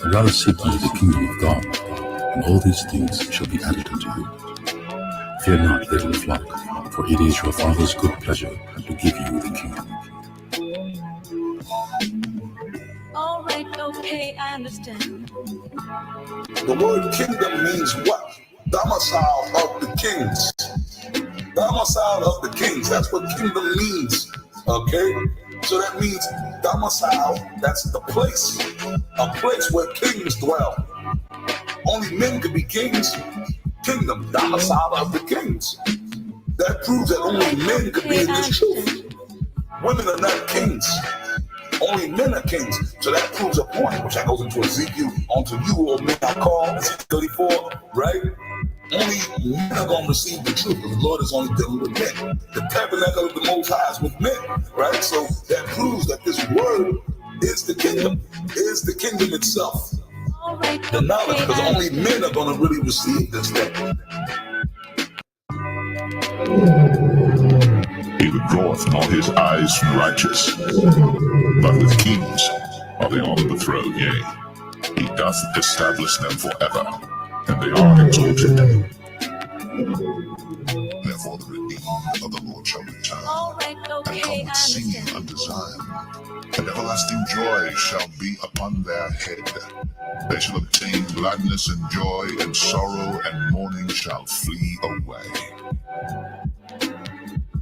But rather seek ye the kingdom of God, and all these things shall be added unto you. Fear not, little flock, for it is your Father's good pleasure to give you the kingdom. All right, okay, I understand. The word kingdom means what? Domicile of the kings. Domicile of the kings. That's what kingdom means. Okay? So that means domicile, that's the place. A place where kings dwell. Only men could be kings. Kingdom, domicile of the kings. That proves that only men could be in this truth. Women are not kings. Only men are kings. So that proves a point, which that goes into Ezekiel, unto you, O men I call, Ezekiel 34, right? Only men are going to receive the truth, because the Lord is only dealing with men. The tabernacle of the Most High is with men, right? So that proves that this word is the kingdom, is the kingdom itself. The knowledge, because only men are going to really receive this thing. He withdraweth not his eyes from the righteous, but with kings are they on the throne, yea, he doth establish them forever, and they are exalted. Therefore the redeemed of the Lord shall return, and come with singing unto Zion, and everlasting joy shall be upon their head. They shall obtain gladness and joy, and sorrow and mourning shall flee away.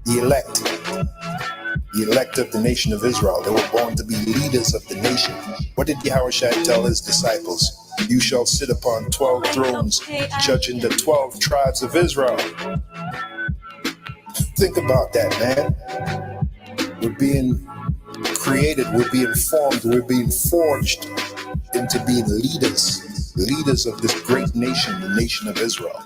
The elect of the nation of Israel, they were born to be leaders of the nation. What did Yahushua tell his disciples? You shall sit upon 12 thrones, judging the 12 tribes of Israel. Think about that, man. We're being created, we're being formed, we're being forged into being leaders of this great nation, the nation of Israel.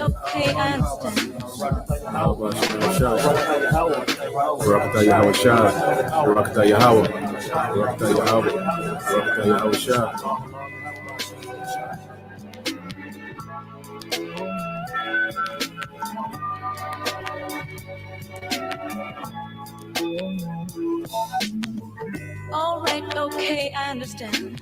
Okay, I understand. All right, okay, I understand.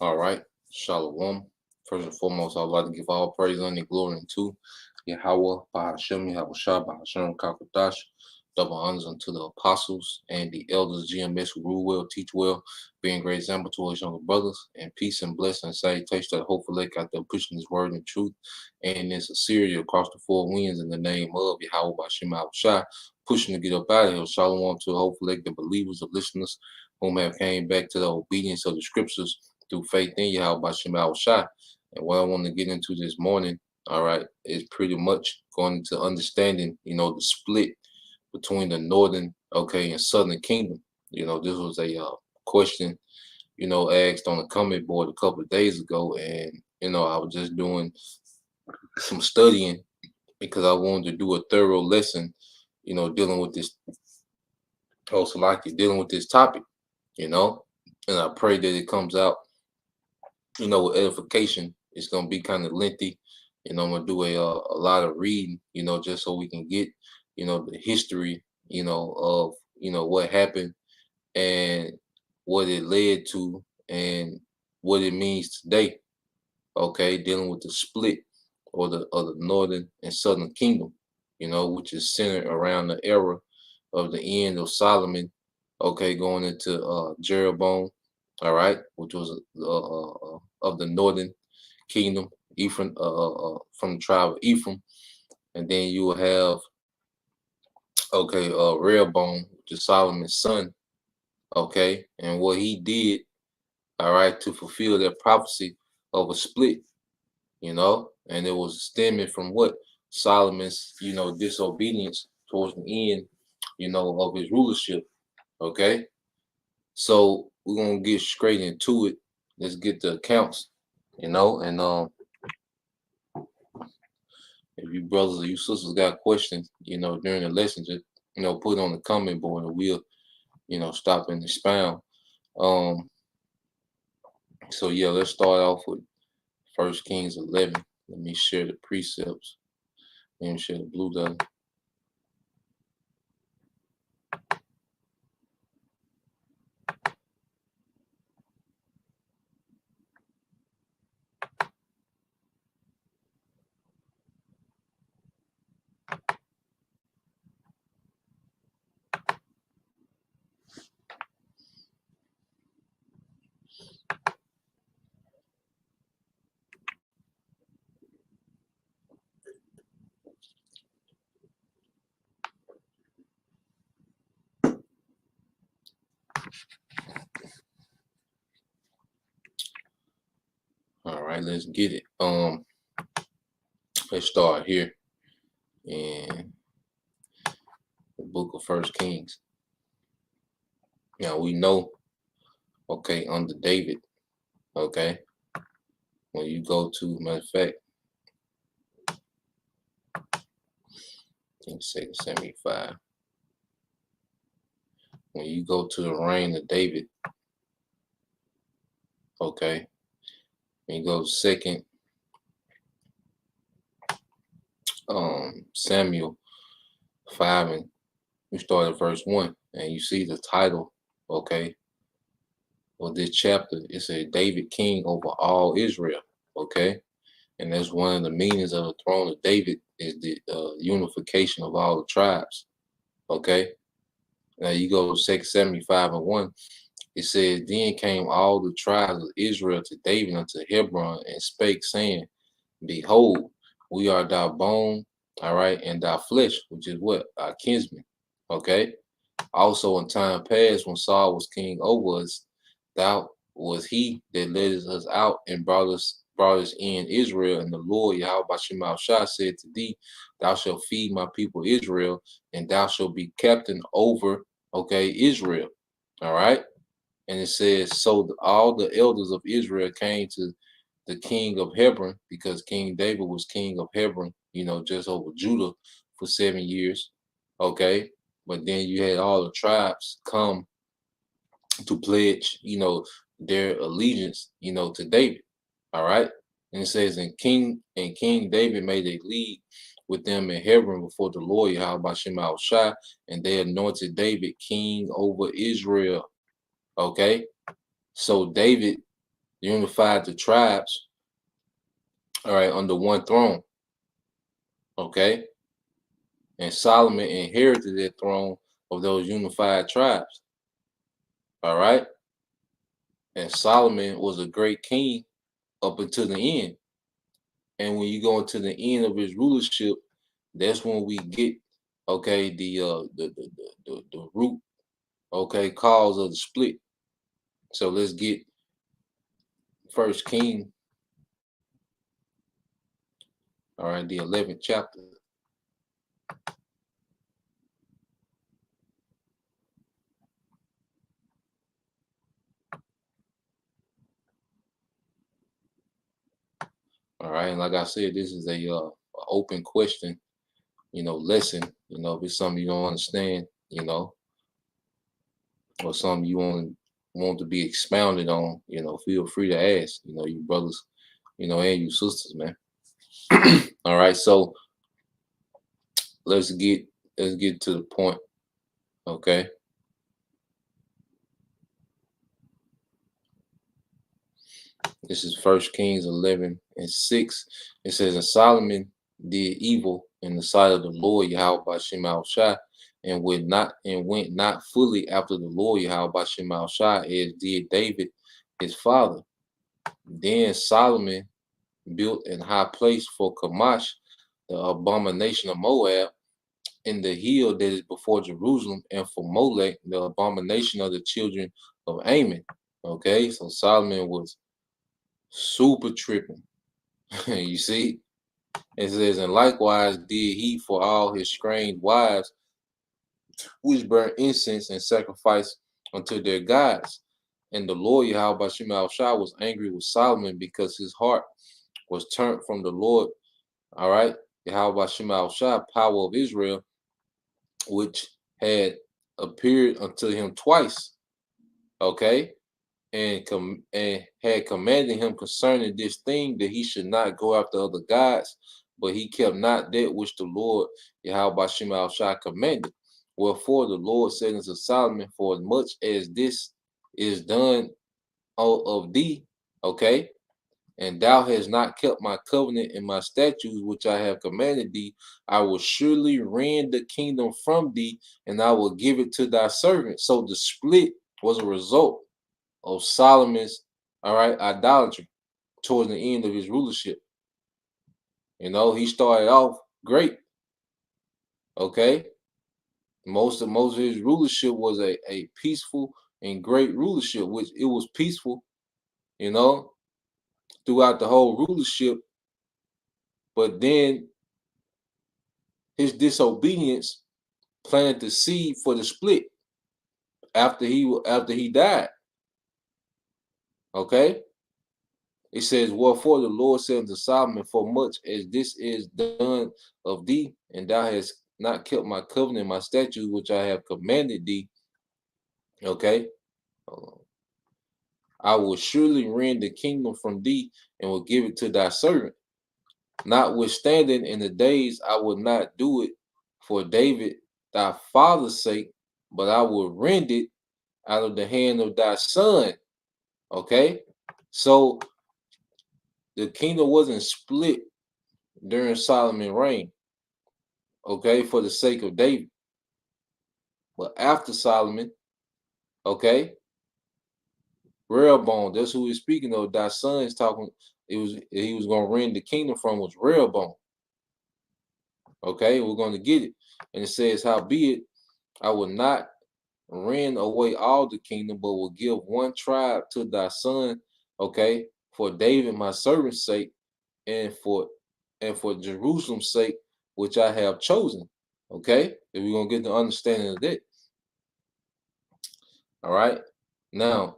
All right, Shalom. First and foremost, I'd like to give all praise and glory unto Yahweh, Bahashem, Yahushua, Bahashem, Kakadash. Double honors unto the apostles and the elders, GMS, who rule well, teach well, being great example to us younger brothers, and peace and blessing and salutation that hopefully out there pushing this word and truth and in sincerity across the four winds in the name of Yahweh, Bahashem, Yahushua, pushing to get up out of here. Shalom to hopefully the believers, the listeners, whom have came back to the obedience of the scriptures through faith in Yahweh Bashem Shai. And what I want to get into this morning, all right, is pretty much going into understanding, the split between the northern, and southern kingdom. This was a question, asked on the comment board a couple of days ago. And, I was just doing some studying because I wanted to do a thorough lesson, dealing with this, dealing with this topic, and I pray that it comes out with edification. It's gonna be kind of lengthy. I'm gonna do a lot of reading, just so we can get, the history, of what happened and what it led to and what it means today. Okay, dealing with the split or the northern and southern kingdom, which is centered around the era of the end of Solomon. Okay, going into Jeroboam all right, which was of the northern kingdom, Ephraim, from the tribe of Ephraim. And then you will have, okay, Rehoboam, which is Solomon's son, okay, and what he did, all right, to fulfill that prophecy of a split, you know, and it was stemming from what? Solomon's, you know, disobedience towards the end, you know, of his rulership, okay? So we're gonna get straight into it. Let's get the accounts, you know, and if you brothers or you sisters got questions, you know, during the lesson, just, you know, put it on the comment board and we'll, you know, stop and expound. So yeah, let's start off with 1 Kings 11. Let me share the precepts. Let me share the blue dot. All right, let's get it. Let's start here in the book of 1 Kings. Now we know, okay, under David, okay, when you go to, matter of fact, in 2 Samuel 5, when you go to the reign of David, okay, when you go to 2 Samuel 5, and you start at verse 1, and you see the title, okay, of this chapter. It says David king over all Israel, okay, and that's one of the meanings of the throne of David is the unification of all the tribes, okay. Now you go to 2 Samuel 5 and 1. It says, then came all the tribes of Israel to David unto Hebron and spake, saying, behold, we are thy bone, all right, and thy flesh, which is what? Our kinsmen, okay. Also in time past, when Saul was king over us, thou was he that led us out and brought us in Israel, and the Lord Yahweh Bashim Shah said to thee, thou shalt feed my people Israel, and thou shalt be captain over, okay, Israel, all right. And it says, so all the elders of Israel came to the king of Hebron, because King David was king of Hebron, you know, just over Judah for 7 years, okay. But then you had all the tribes come to pledge, you know, their allegiance, you know, to David, all right. And it says, and King David made a league with them in Hebron before the Lord Yahweh Bashim Shah, and they anointed David king over Israel. Okay, so David unified the tribes, all right, under one throne. Okay, and Solomon inherited that throne of those unified tribes. All right, and Solomon was a great king up until the end. And when you go into the end of his rulership, that's when we get, okay, the root, okay, cause of the split. So let's get 1 King, all right, the 11th chapter. All right, and like I said, this is a open question, you know, lesson. You know, if it's something you don't understand, you know, or something you want to be expounded on, you know, feel free to ask. You know, you brothers, you know, and you sisters, man. All right, so let's get to the point, okay. This is 1 Kings 11 and 6. It says, and Solomon did evil in the sight of the Lord Yahweh Bashim Shah, and went not fully after the Lord Yahweh Bashim Shah, as did David his father. Then Solomon built an high place for Chemosh, the abomination of Moab, in the hill that is before Jerusalem, and for Molech, the abomination of the children of Ammon. Okay, so Solomon was super tripping. You see, it says, and likewise did he for all his strange wives, which burn incense and sacrifice unto their gods. And the Lord Yahweh Shema Shah was angry with Solomon because his heart was turned from the Lord. All right, Yahweh Shema Shah, power of Israel, which had appeared unto him twice. Okay, and had commanded him concerning this thing, that he should not go after other gods, but he kept not that which the Lord Yahweh Shema Shah commanded. Wherefore the Lord said unto Solomon, for as much as this is done of thee, okay, and thou hast not kept my covenant and my statutes which I have commanded thee, I will surely rend the kingdom from thee, and I will give it to thy servant. So the split was a result of Solomon's, all right, idolatry towards the end of his rulership. You know, he started off great. Okay. Most of his rulership was a peaceful and great rulership, which it was peaceful, you know, throughout the whole rulership. But then his disobedience planted the seed for the split after he died. Okay. It says, wherefore the Lord said unto Solomon, for much as this is done of thee, and thou hast not kept my covenant, my statutes, which I have commanded thee, okay, I will surely rend the kingdom from thee, and will give it to thy servant. Notwithstanding, in the days I will not do it for David thy father's sake, but I will rend it out of the hand of thy son. Okay, so the kingdom wasn't split during Solomon's reign, okay, for the sake of David. But after Solomon, okay, Rehoboam, that's who he's speaking of. Thy son is talking, he was going to rend the kingdom from was Rehoboam. Okay, we're going to get it. And it says, howbeit, I will not rend away all the kingdom, but will give one tribe to thy son, okay, for David my servant's sake, and for Jerusalem's sake, which I have chosen. Okay, if we're gonna get the understanding of that. All right, now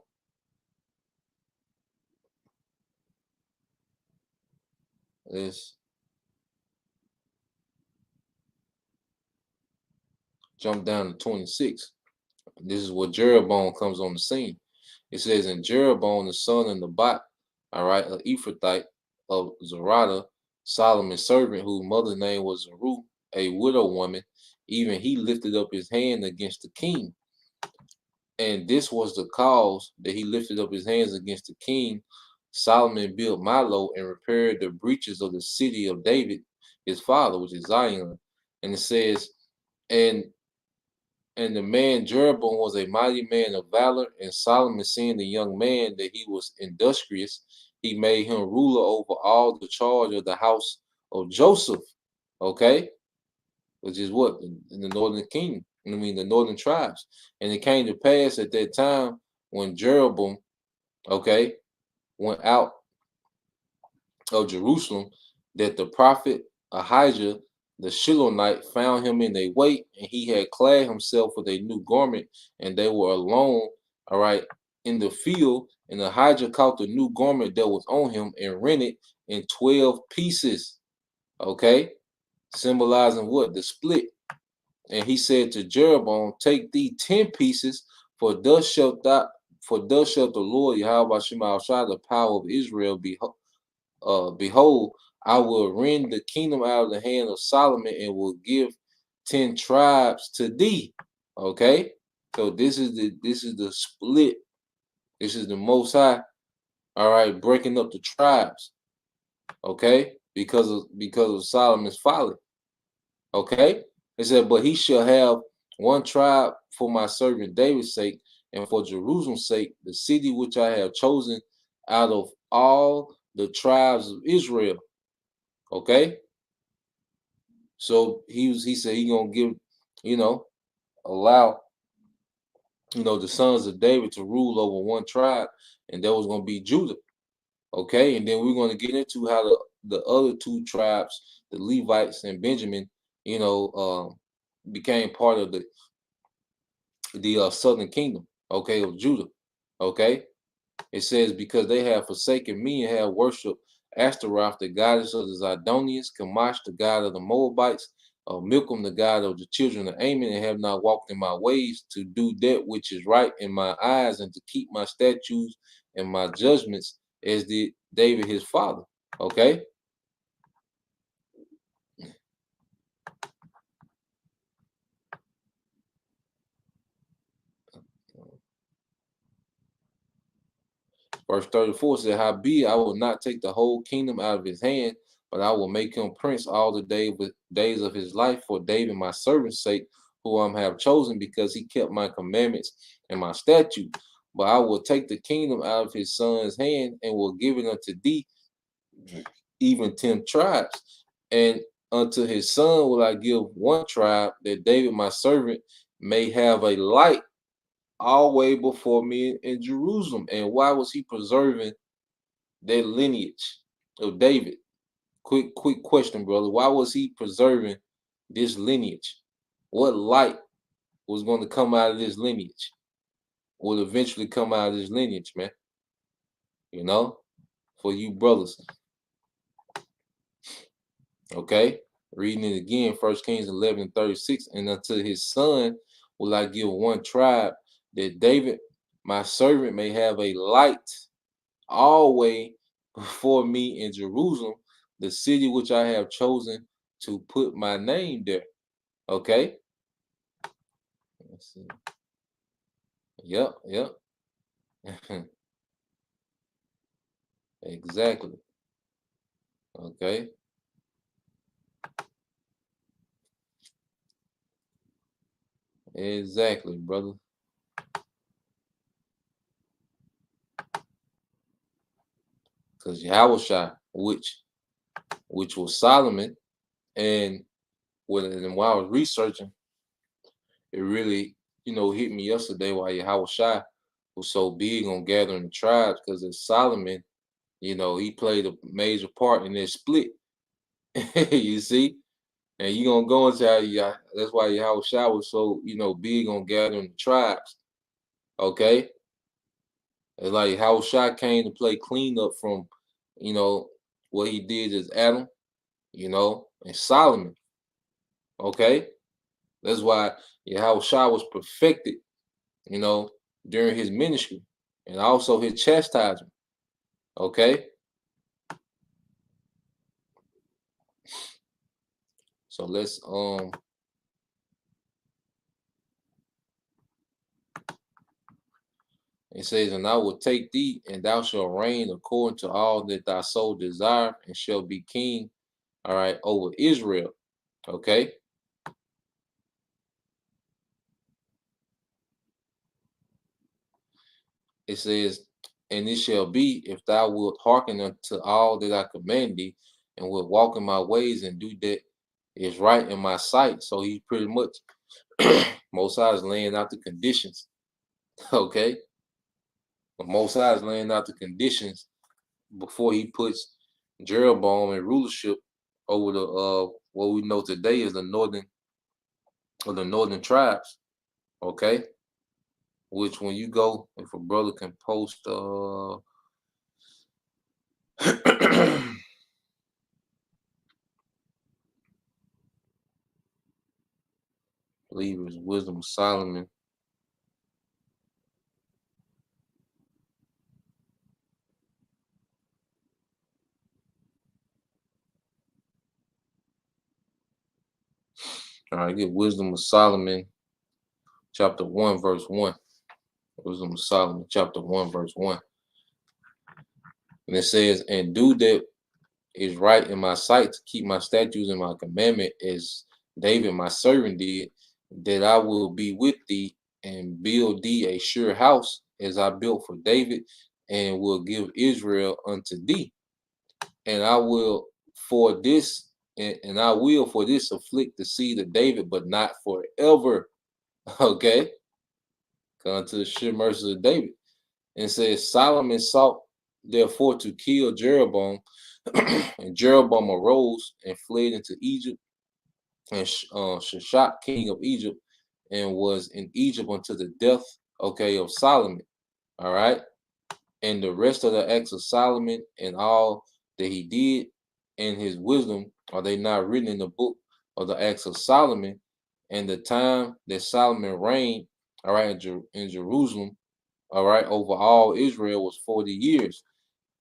let's jump down to 26. This is where Jeroboam comes on the scene. It says, and Jeroboam the son of Nebat, all right, an Ephrathite of Zerada, Solomon's servant, whose mother's name was Zeruiah, a widow woman, even he lifted up his hand against the king. And this was the cause that he lifted up his hands against the king. Solomon built Milo and repaired the breaches of the city of David, his father, which is Zion. And it says, and the man Jeroboam was a mighty man of valor, and Solomon, seeing the young man that he was industrious, he made him ruler over all the charge of the house of Joseph, okay, which is what? In the northern kingdom, the northern tribes. And it came to pass at that time when Jeroboam, okay, went out of Jerusalem, that the prophet Ahijah the Shilonite found him in a way, and he had clad himself with a new garment, and they were alone, all right, in the field. And Ahijah caught the new garment that was on him and rent it in 12 pieces, okay, symbolizing what? The split. And he said to Jeroboam, take thee 10 pieces, for thus shalt the Lord Yahweh Shema Shah, the power of Israel, behold, I will rend the kingdom out of the hand of Solomon, and will give 10 tribes to thee. Okay, so this is the split. This is the Most High, all right, breaking up the tribes. Okay, because of Solomon's folly. Okay, it said, but he shall have one tribe for my servant David's sake, and for Jerusalem's sake, the city which I have chosen out of all the tribes of Israel. Okay. So he said he gonna give, allow, the sons of David to rule over one tribe, and that was gonna be Judah. Okay, and then we're gonna get into how the other two tribes, the Levites and Benjamin, became part of the southern kingdom, okay, of Judah. Okay, it says, because they have forsaken me and have worshipped Ashtaroth, the goddess of the Zidonians, Chemosh, the god of the Moabites, Milcom, the god of the children of Ammon, and have not walked in my ways to do that which is right in my eyes, and to keep my statutes and my judgments, as did David his father. Okay. Verse 34 said, howbeit I will not take the whole kingdom out of his hand, but I will make him prince all the days of his life for David my servant's sake, whom I have chosen, because he kept my commandments and my statutes. But I will take the kingdom out of his son's hand, and will give it unto thee, even 10 tribes. And unto his son will I give one tribe, that David my servant may have a light always before me in Jerusalem. And why was he preserving that lineage of David? Quick question, brother. Why was he preserving this lineage? What light was going to come out of this lineage? Will eventually come out of this lineage, man. For you brothers. Okay, reading it again, 1 Kings 11:36. And unto his son will I give one tribe, that David my servant may have a light always before me in Jerusalem, the city which I have chosen to put my name there. Okay. Let's see. Yep. Exactly. Okay. Exactly, brother. Because Yahushua, which was Solomon, and while I was researching, it really, hit me yesterday why Yahushua was so big on gathering the tribes, because as Solomon, he played a major part in this split. You see? And you're going to go into how that's why Yahushua was so, big on gathering the tribes. Okay? It's like Yahushua came to play cleanup from, what he did as Adam, and Solomon. Okay? That's why Yahushua was perfected, during his ministry, and also his chastisement. Okay? So let's it says, and I will take thee, and thou shalt reign according to all that thy soul desire, and shall be king, all right, over Israel. Okay. It says, and it shall be, if thou wilt hearken unto all that I command thee, and wilt walk in my ways, and do that is right in my sight. So he pretty much, Most High is laying out the conditions. Okay. But Most High is laying out the conditions before he puts Jeroboam in rulership over the what we know today is the northern tribes. Okay. Which, when you go, if a brother can post I believe it was Wisdom of Solomon. All right, get Wisdom of Solomon, chapter 1, verse 1. Wisdom of Solomon, chapter 1, verse 1. And it says, and do that is right in my sight, to keep my statutes and my commandment, as David my servant did, that I will be with thee and build thee a sure house as I built for David, and will give Israel unto thee. And I will for this, and I will for this afflict the seed of David, but not forever. Okay, come to the sure mercy of David. And says Solomon sought therefore to kill Jeroboam, and Jeroboam arose and fled into Egypt, and Shishak, king of Egypt, and was in Egypt until the death, okay, of Solomon. All right. And the rest of the acts of Solomon and all that he did and his wisdom, are they not written in the book of the acts of Solomon? And the time that Solomon reigned, all right, in Jerusalem, all right, over all Israel was 40 years.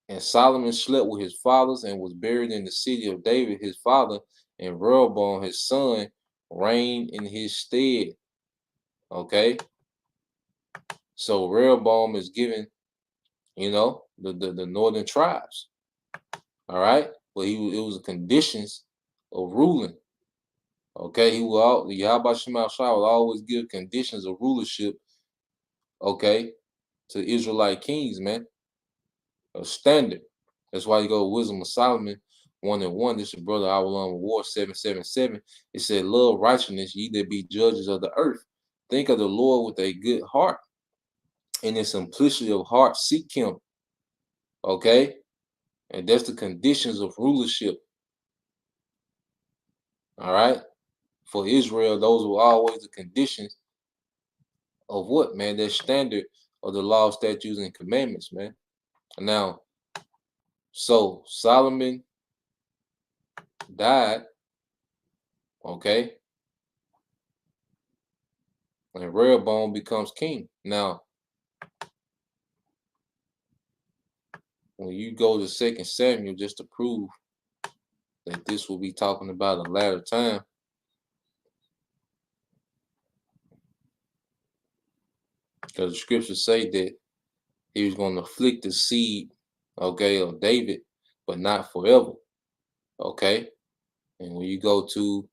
And Solomon slept with his fathers and was buried in the city of David, his father, and Rehoboam, his son, reigned in his stead. Okay. So Rehoboam is given, you know, the northern tribes. All right. But it was the conditions of ruling. Okay. Yahweh Shema Shah will always give conditions of rulership, okay, to Israelite kings, man. A standard. That's why you go Wisdom of Solomon 1:1. This is Brother Avalon War 7:7:7. It said, love righteousness, ye that be judges of the earth. Think of the Lord with a good heart. In the simplicity of heart, seek him. Okay? And that's the conditions of rulership. All right? For Israel, those were always the conditions of what, man? Their standard of the law, statutes, and commandments, man. Now, so Solomon died, okay? And Rehoboam becomes king. Now, when you go to 2 Samuel, just to prove that this will be talking about a latter time, because the scriptures say that he was going to afflict the seed, okay, of David, but not forever, okay? And when you go to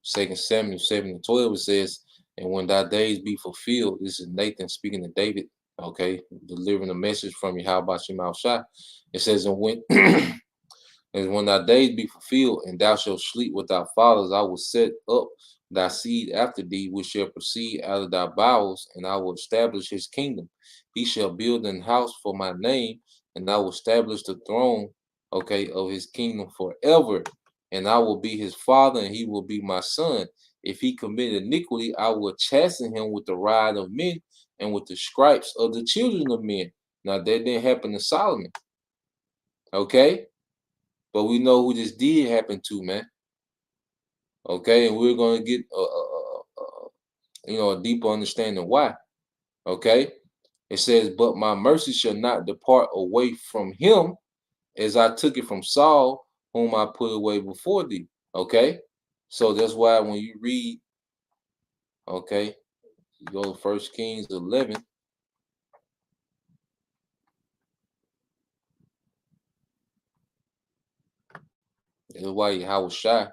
Second Samuel 7:12, it says, and when thy days be fulfilled, this is Nathan speaking to David, okay, delivering a message from Yahweh Shema Shah. It says, and when thy days be fulfilled, and thou shalt sleep with thy fathers, I will set up thy seed after thee, which shall proceed out of thy bowels, and I will establish his kingdom. He shall build an house for my name, and I will establish the throne, okay, of his kingdom forever. And I will be his father, and he will be my son. If he commit iniquity, I will chasten him with the rod of men and with the stripes of the children of men. Now, that didn't happen to Solomon, okay? But we know who this did happen to, man. Okay, and we're going to get a deeper understanding why. Okay, it says, but my mercy shall not depart away from him, as I took it from Saul, whom I put away before thee. Okay, so that's why when you read, okay, you go to 1 Kings 11. That's why Yahweh Shai,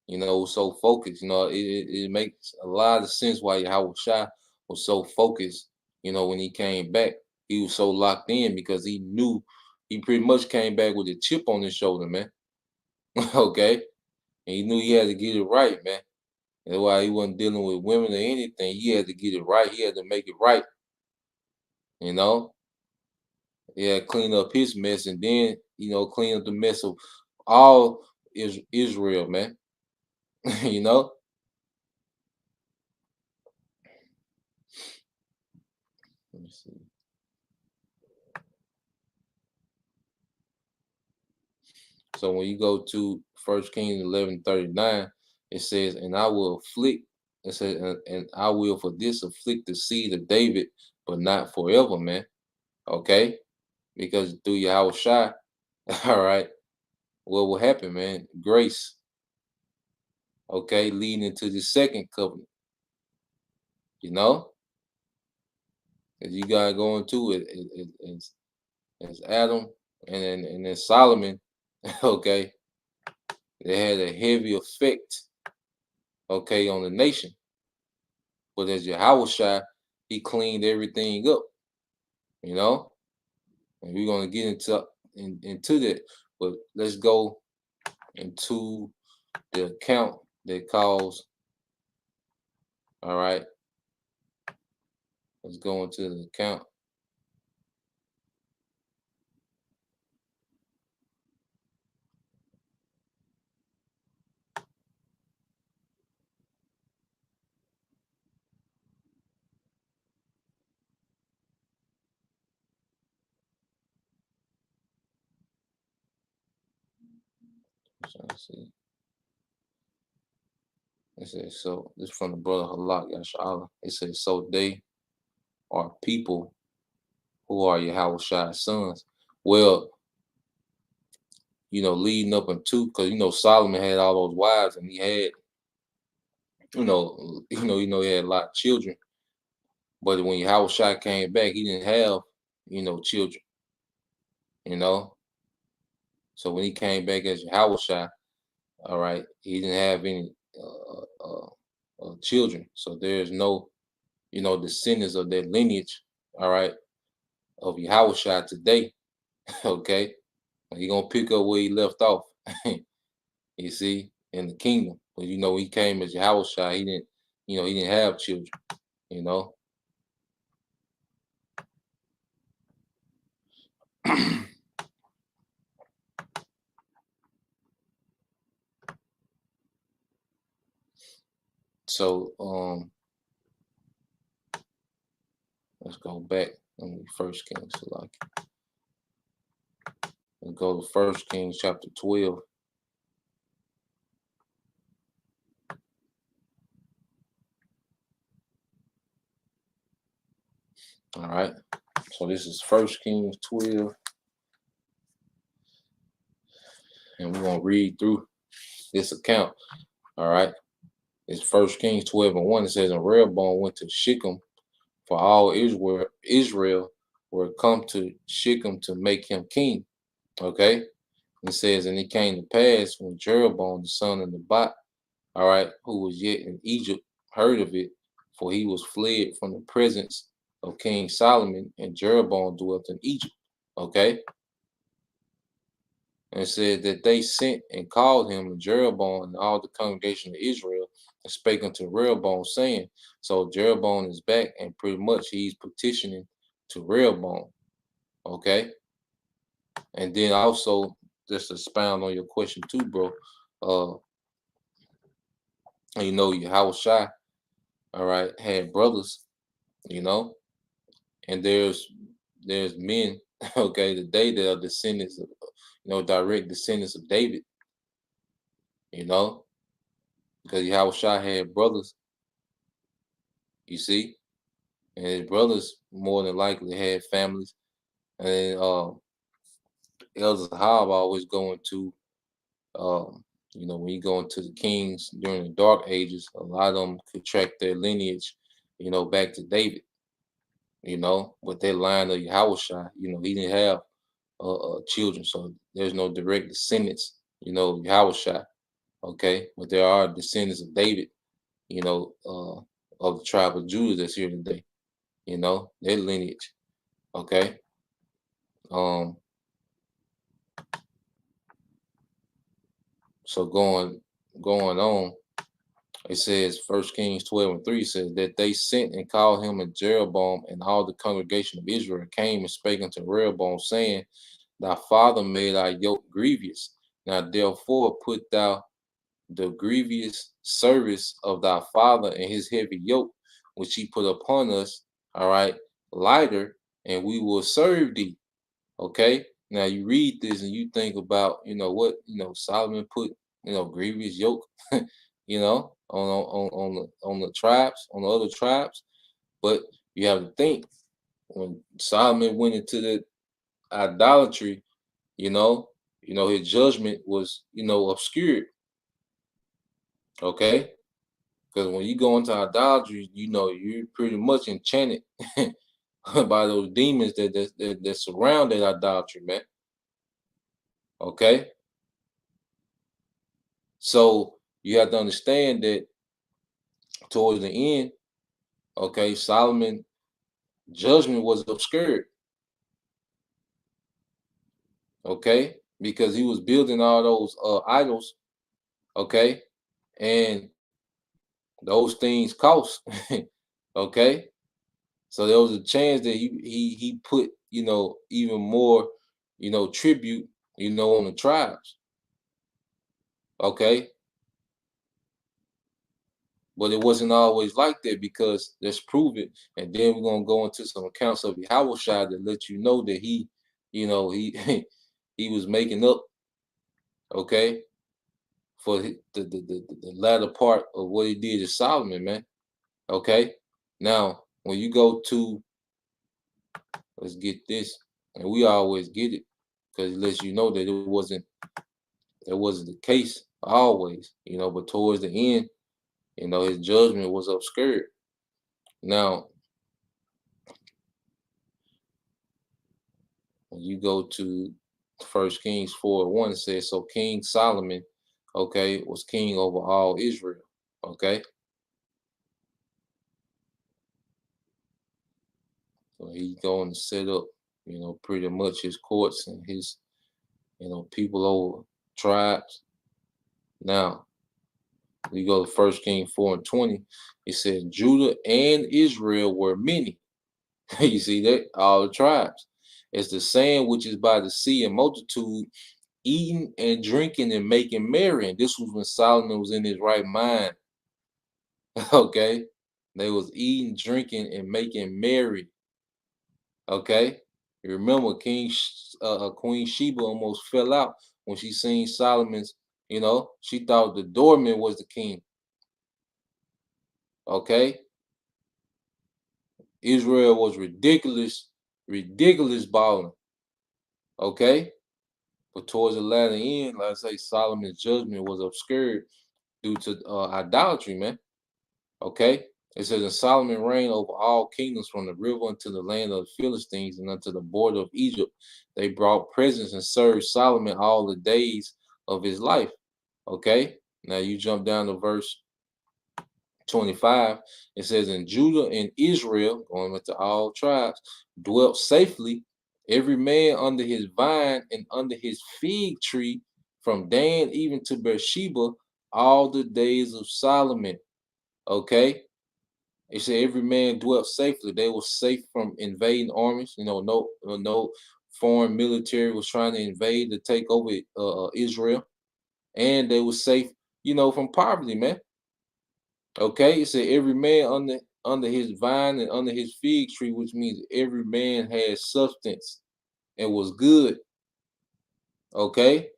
was so focused. It makes a lot of sense why Yahweh Shai was so focused, when he came back. He was so locked in because he knew he pretty much came back with a chip on his shoulder, man. Okay? And he knew he had to get it right, man. That's why he wasn't dealing with women or anything. He had to get it right. He had to make it right. He had to clean up his mess and then, clean up the mess of all Israel, man. you know? Let me see. So when you go to 1 Kings 11:39, it says, and I will afflict, it says, and I will for this afflict the seed of David, but not forever, man. Okay? Because through Yahweh Shai, all right, what will happen, man? Grace, okay, leading into the second covenant, As you got to go into it as Adam and then Solomon, Okay, they had a heavy effect, okay, on the nation. But as Yahushua, he cleaned everything up, you know, and we're gonna get into that. But let's go into the account that calls. All right, let's go into the account. Let's see. It says, so this is from the brother Halak Yasha'Allah. It says, so they are people who are Yahushua's sons. Well, you know, leading up into, because you know Solomon had all those wives, and he had, he had a lot of children. But when Yahushua came back, he didn't have, children. You know, so when he came back as Yahushua, all right, he didn't have any children. So there's no, descendants of that lineage, all right, of Yahushua today. Okay, he gonna pick up where he left off. You see, in the kingdom. But he came as Yahushua, he didn't have children, you know. So let's go back. Let me First Kings, let's go to First Kings chapter 12. All right. So this is First Kings 12. And we're gonna read through this account. All right. It's First Kings 12 and 1. It says, and Rehoboam went to Shechem, for all Israel were come to Shechem to make him king. Okay. It says, and it came to pass when Jeroboam, the son of Nebat, all right, who was yet in Egypt, heard of it, for he was fled from the presence of King Solomon, and Jeroboam dwelt in Egypt. Okay. And it said that they sent and called him, and Jeroboam and all the congregation of Israel, and spake unto Rehoboam, saying, so Jeroboam is back, and pretty much he's petitioning to Rehoboam. Okay. And then also, just to expound on your question too, bro. Yahushua, all right, had brothers, and there's men, okay, today that are descendants of, direct descendants of David, because Yahushua had brothers, you see, and his brothers more than likely had families. And then Elder Zahab always going to, when you go into the kings during the dark ages, a lot of them could track their lineage, back to David, with their line of Yahushua, he didn't have children, so there's no direct descendants, Yahushua, okay, but there are descendants of David, of the tribe of Judah that's here today, their lineage, okay. So going on, it says First Kings 12 and 3 says that they sent and called him, and Jeroboam and all the congregation of Israel came and spake unto Rehoboam, saying, thy father made our yoke grievous. Now therefore put thou the grievous service of thy father and his heavy yoke, which he put upon us, all right, lighter, and we will serve thee. Okay. Now you read this and you think about, what, Solomon put, grievous yoke, on the tribes, on the other tribes. But you have to think, when Solomon went into the idolatry, his judgment was, obscured. Okay. Because when you go into idolatry, you're pretty much enchanted by those demons that surround that idolatry, man. Okay. So you have to understand that towards the end, okay, Solomon judgment was obscured, okay, because he was building all those idols, okay, and those things cost, okay. So there was a chance that he put, you know, even more, you know, tribute, you know, on the tribes, okay. But it wasn't always like that, because let's prove it. And then we're gonna go into some accounts of Yahushua that let you know that he, you know, he he was making up, okay, for the latter part of what he did to Solomon, man. Okay. Now, when you go to, let's get this, and we always get it, because it lets you know that that wasn't the case always, you know, but towards the end, you know, his judgment was obscured. Now, when you go to First Kings 4:1, it says, so King Solomon, okay, was king over all Israel. Okay. So he's going to set up, you know, pretty much his courts and his, you know, people over tribes. Now, we go to First King 4:20. It said Judah and Israel were many. You see that? All the tribes. It's the sand which is by the sea and multitude, eating and drinking and making merry. And this was when Solomon was in his right mind. Okay. They was eating, drinking, and making merry. Okay. You remember Queen Sheba almost fell out when she seen Solomon's, you know, she thought the doorman was the king. Okay. Israel was ridiculous balling. Okay. But towards the latter end, like I say, Solomon's judgment was obscured due to idolatry, man. Okay. It says, and Solomon reigned over all kingdoms from the river unto the land of the Philistines and unto the border of Egypt. They brought presents and served Solomon all the days of his life. Okay. Now you jump down to verse 25. It says, and Judah and Israel, going into all tribes, dwelt safely, every man under his vine and under his fig tree, from Dan even to Beersheba, all the days of Solomon. Okay. It said every man dwelt safely. They were safe from invading armies. You know, no foreign military was trying to invade to take over Israel, and they were safe, you know, from poverty, man. Okay, it said every man under his vine and under his fig tree, which means every man had substance and was good. Okay,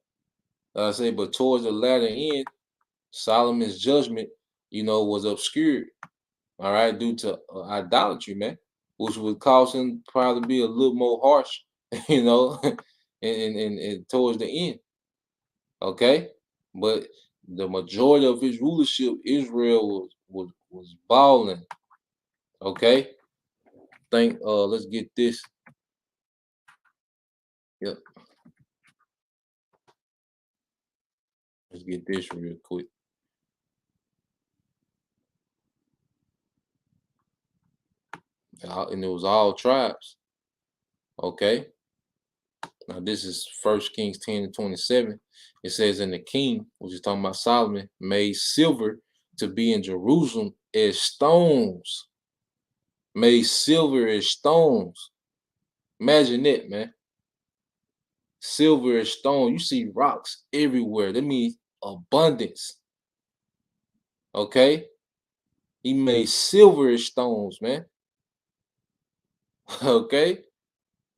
I say, but towards the latter end, Solomon's judgment, you know, was obscured. All right, due to idolatry, man, which would cause him probably be a little more harsh, you know, and towards the end. Okay, but the majority of his rulership, Israel was balling. Okay, let's get this. Yep, let's get this real quick. And it was all tribes. Okay. Now this is First Kings 10:27. It says, and the king, which is talking about Solomon, made silver to be in Jerusalem as stones. Made silver as stones. Imagine it, man. Silver as stone. You see rocks everywhere. That means abundance. Okay. He made silver as stones, man. Okay.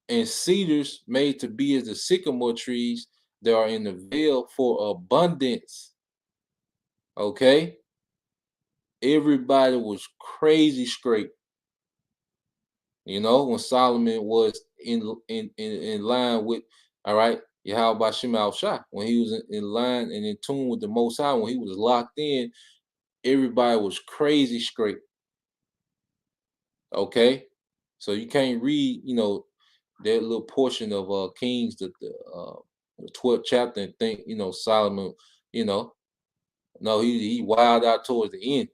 And cedars made to be as the sycamore trees that are in the vale for abundance. Okay. Everybody was crazy straight. You know, when Solomon was in line with, all right, Yahweh Shema Shah, when he was in line and in tune with the Most High, when he was locked in, everybody was crazy straight. Okay, so you can't read, you know, that little portion of Kings, the 12th chapter, and think, you know, Solomon, you know, No, he wilded out towards the end.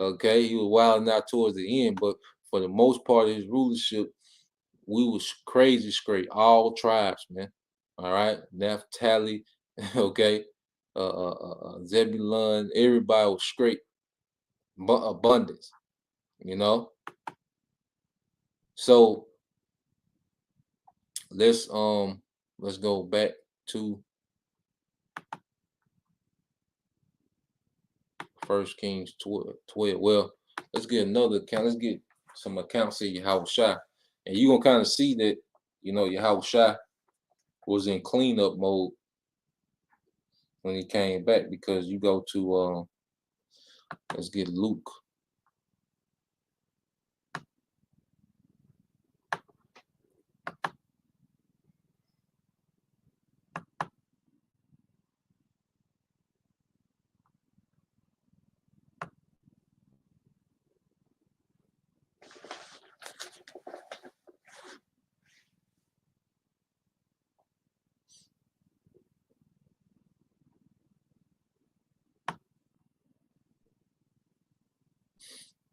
Okay, he was wilding out towards the end, but for the most part of his rulership, we was crazy straight, all tribes, man. All right, Naphtali, okay, Zebulun, everybody was straight, abundance, you know. So let's go back to 1 Kings 12. Well, let's get another account. Let's get some accounts of Yahushua. And you're going to kind of see that, you know, Yahushua was in cleanup mode when he came back, because you go to, let's get Luke.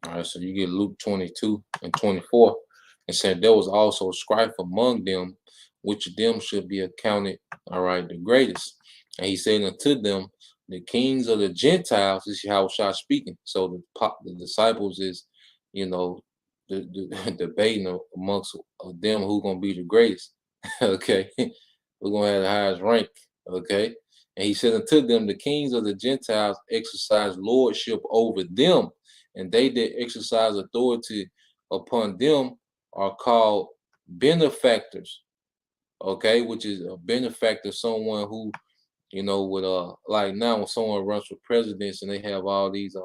All right, so you get Luke 22 and 24. And said there was also strife among them, which of them should be accounted, all right, the greatest. And he said unto them, the kings of the Gentiles, this is Yahushua speaking. So the disciples is, you know, the debating amongst them who gonna be the greatest. Okay, we're gonna have the highest rank. Okay, and he said unto them, the kings of the Gentiles exercise lordship over them, and they that exercise authority upon them are called benefactors. Okay, which is a benefactor, someone who, you know, would like now when someone runs for presidents and they have all these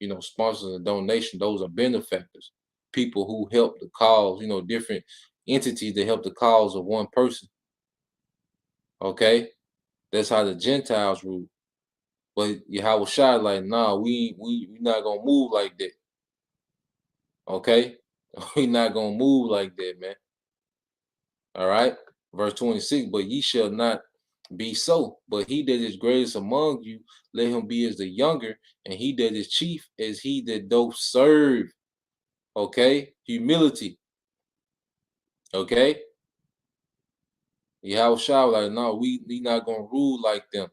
you know, sponsors and donation, those are benefactors, people who help the cause, you know, different entities that help the cause of one person. Okay, that's how the Gentiles rule. But Yahushua like, nah, we not gonna move like that. Okay, we not gonna move like that, man. All right, verse 26. But ye shall not be so, but he that is greatest among you, let him be as the younger, and he that is chief as he that doth serve. Okay, humility. Okay, Yahushua like, no, we not gonna rule like them,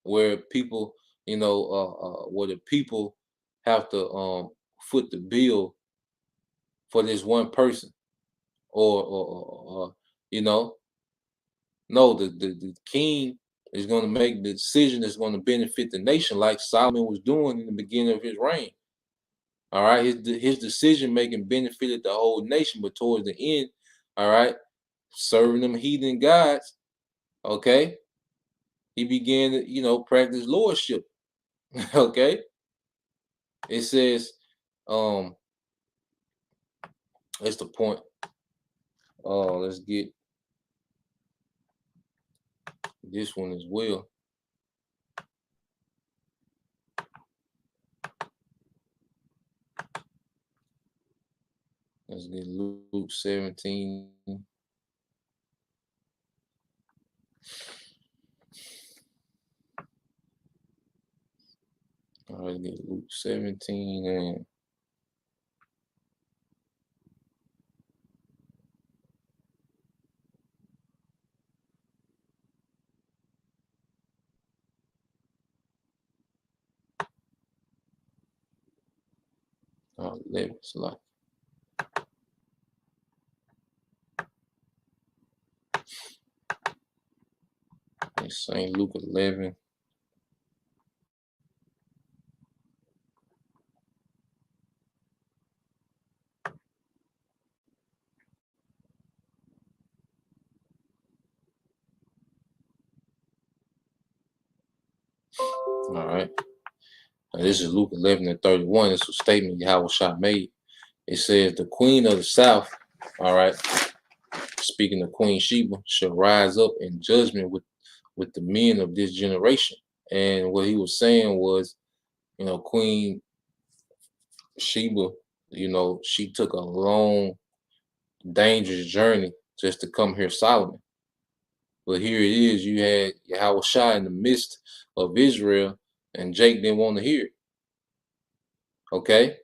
where people, you know, where the people have to foot the bill for this one person, or you know, no, the king is going to make the decision that's going to benefit the nation, like Solomon was doing in the beginning of his reign. All right, his decision making benefited the whole nation, but towards the end, all right, serving them heathen gods, okay, he began to, you know, practice lordship. Okay, it says, that's the point. Let's get this one as well. Let's get Luke 17. All right, get Luke 17 and Oh, 11. It's like it's St. Luke 11. All right. Now, this is Luke 11 and 31. It's a statement Yahushua made. It says, the queen of the south, all right, speaking of Queen Sheba, shall rise up in judgment with the men of this generation. And what he was saying was, you know, Queen Sheba, you know, she took a long, dangerous journey just to come here Solomon. But here it is, you had Yahushua in the midst of Israel, and Jake didn't want to hear it. Okay,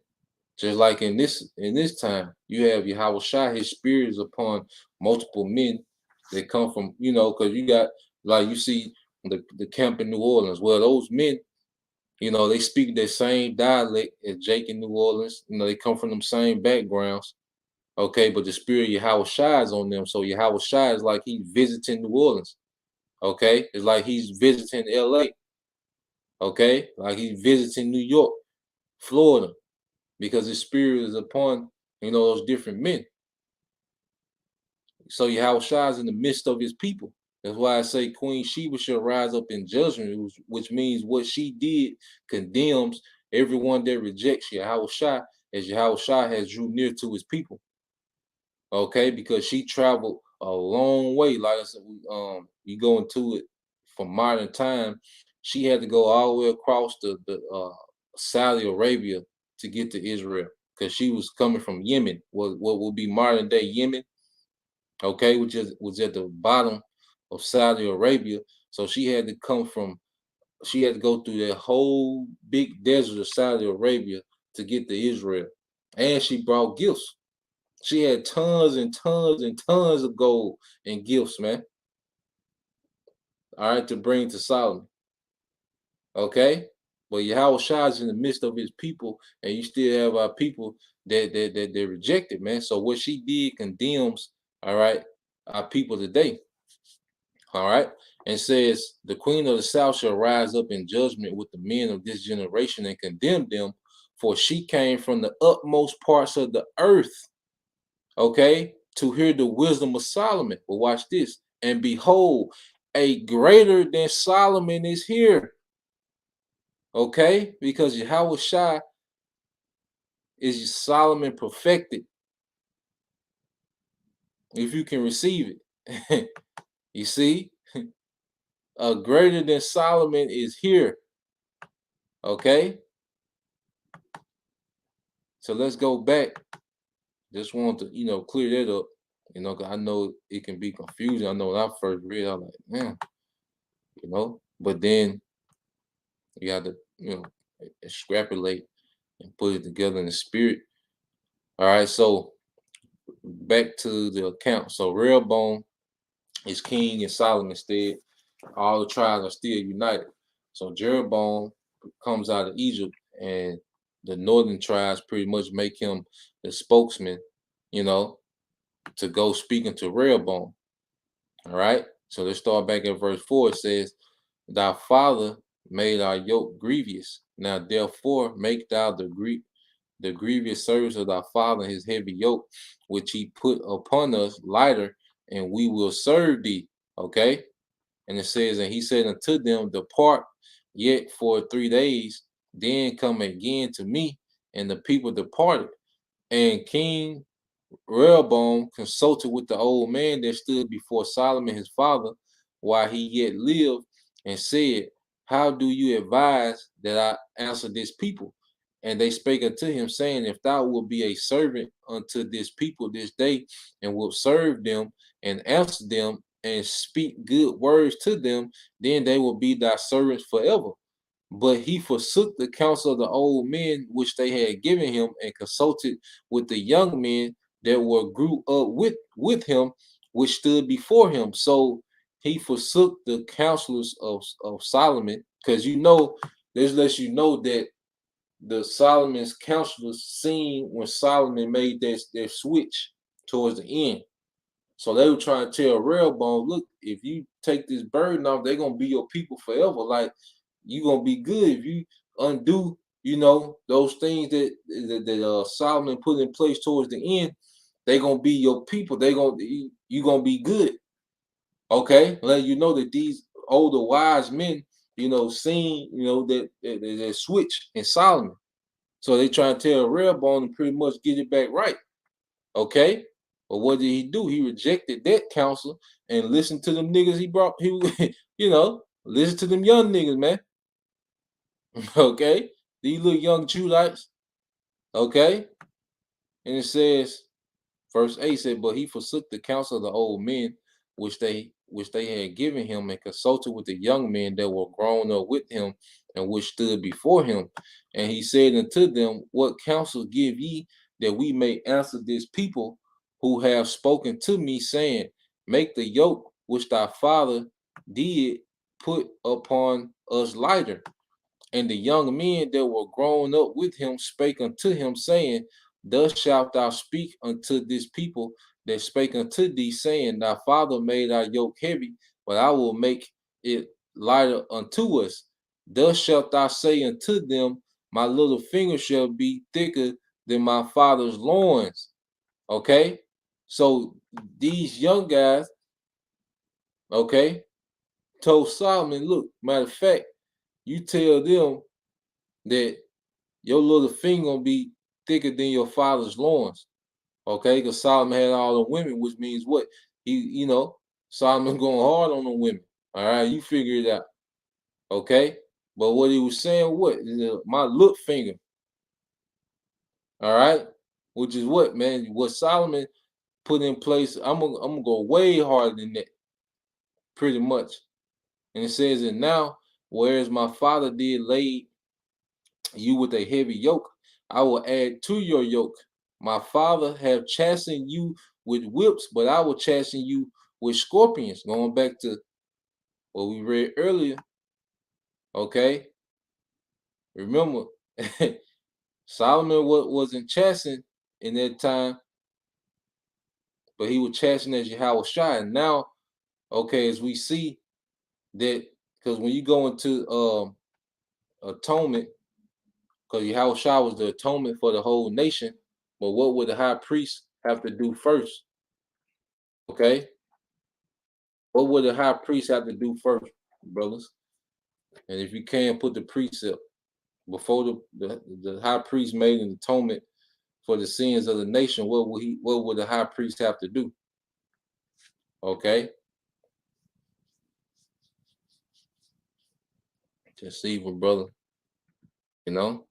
just like in this time, you have Yahweh Shai, his spirit is upon multiple men that come from, because you got, like, you see the camp in New Orleans. Well, those men, they speak the same dialect as Jake in New Orleans. They come from them same backgrounds. Okay, but the spirit of Yahweh Shai is on them. So Yahweh Shai is like he's visiting New Orleans. Okay, it's like he's visiting LA. Okay, like he's visiting New York, Florida, because his spirit is upon, those different men. So Yahweh Shai is in the midst of his people. That's why I say Queen Sheba shall rise up in judgment, which means what she did condemns everyone that rejects Yahweh Shai, as Yahweh Shai has drew near to his people. Okay, because she traveled a long way. Like I said, you go into it from modern time, she had to go all the way across the Saudi Arabia to get to Israel, because she was coming from Yemen, what would be modern day Yemen. Okay, which was at the bottom of Saudi Arabia. So she had to go through that whole big desert of Saudi Arabia to get to Israel. And she brought gifts. She had tons and tons and tons of gold and gifts, man. All right, to bring to Solomon. Okay? But Yahweh Shai is in the midst of his people, and you still have our people that rejected, man. So what she did condemns, all right, our people today. All right, and says the queen of the south shall rise up in judgment with the men of this generation and condemn them, for she came from the utmost parts of the earth, okay, to hear the wisdom of Solomon. But watch this. And behold, a greater than Solomon is here. Okay, because Yahweh Shai is Solomon perfected. If you can receive it. You see? A greater than Solomon is here. Okay? So let's go back. Just want to, clear that up. Because I know it can be confusing. I know when I first read, I was like, man, but then you got to, extrapolate and put it together in the spirit. All right, so back to the account. So Rehoboam is king in Solomon's stead. All the tribes are still united. So Jeroboam comes out of Egypt, and the northern tribes pretty much make him the spokesman, to go speaking to Rehoboam. All right. So let's start back at verse 4. It says, thy father made our yoke grievous. Now therefore make thou the grievous service of thy father, his heavy yoke, which he put upon us, lighter, and we will serve thee. Okay. And it says, and he said unto them, depart yet for 3 days, then come again to me. And the people departed. And King Rehoboam consulted with the old man that stood before Solomon his father while he yet lived, and said, how do you advise that I answer this people? And they spake unto him, saying, if thou wilt be a servant unto this people this day, and wilt serve them and answer them and speak good words to them, then they will be thy servants forever. But he forsook the counsel of the old men which they had given him, and consulted with the young men that were grew up with him, which stood before him. So he forsook the counselors of Solomon, because this lets you know that the Solomon's counselors seen when Solomon made their switch towards the end. So they were trying to tell Rehoboam, look, if you take this burden off, they're gonna be your people forever. Like, you're gonna be good if you undo, those things that Solomon put in place towards the end. They're gonna be your people. You're gonna be good. Okay, let you know that these older wise men, seen, that switch in Solomon. So they try to tell Rehoboam to pretty much get it back right. Okay, but what did he do? He rejected that counsel and listened to them niggas he brought. Listen to them young niggas, man. Okay, these little young Judites. Okay, and it says, verse 8 said, but he forsook the counsel of the old men which they had given him, and consulted with the young men that were grown up with him, and which stood before him. And he said unto them, what counsel give ye that we may answer this people who have spoken to me, saying, make the yoke which thy father did put upon us lighter? And the young men that were grown up with him spake unto him, saying, thus shalt thou speak unto this people that spake unto thee, saying, thy father made our yoke heavy, but I will make it lighter unto us. Thus shalt thou say unto them, my little finger shall be thicker than my father's loins. Okay? So these young guys, okay, told Solomon, look, matter of fact, you tell them that your little finger gonna be thicker than your father's loins. Okay, because Solomon had all the women, which means what? Solomon going hard on the women. All right, you figure it out. Okay, but what he was saying, what? My little finger. All right, which is what, man? What Solomon put in place. I'm gonna go way harder than that, pretty much. And it says, and now, whereas my father did lay you with a heavy yoke, I will add to your yoke. My father have chastened you with whips, but I will chasten you with scorpions. Going back to what we read earlier. Okay. Remember, Solomon wasn't chastened in that time, but he was chastened as Yahweh Shai. And now, okay, as we see that, because when you go into atonement, because Yahweh Shai was the atonement for the whole nation, but what would the high priest have to do first? Okay? What would the high priest have to do first, brothers? And if you can put the precept before the high priest made an atonement for the sins of the nation, what would the high priest have to do? Okay? Just even, brother. You know?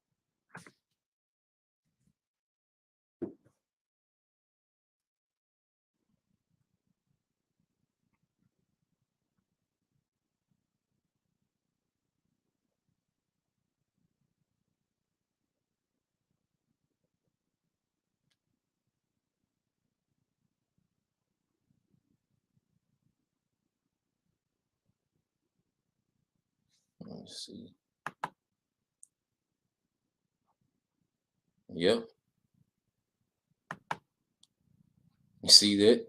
Let's see. Yep. You see that?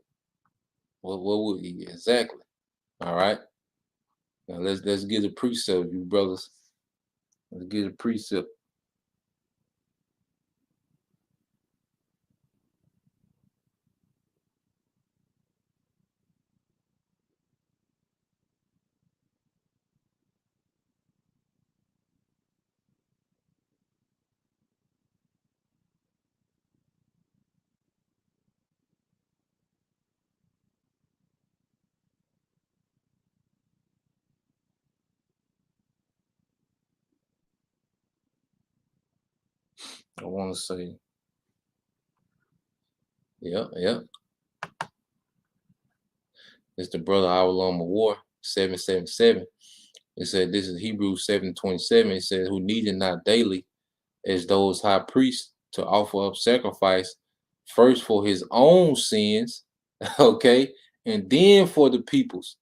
What would he exactly? All right. Now let's get a precept, you brothers. Let's get a precept. I want to say, yeah. It's the brother Awalama War 777. It said this is Hebrews 7:27. It says, who needed not daily as those high priests to offer up sacrifice first for his own sins, okay, and then for the people's.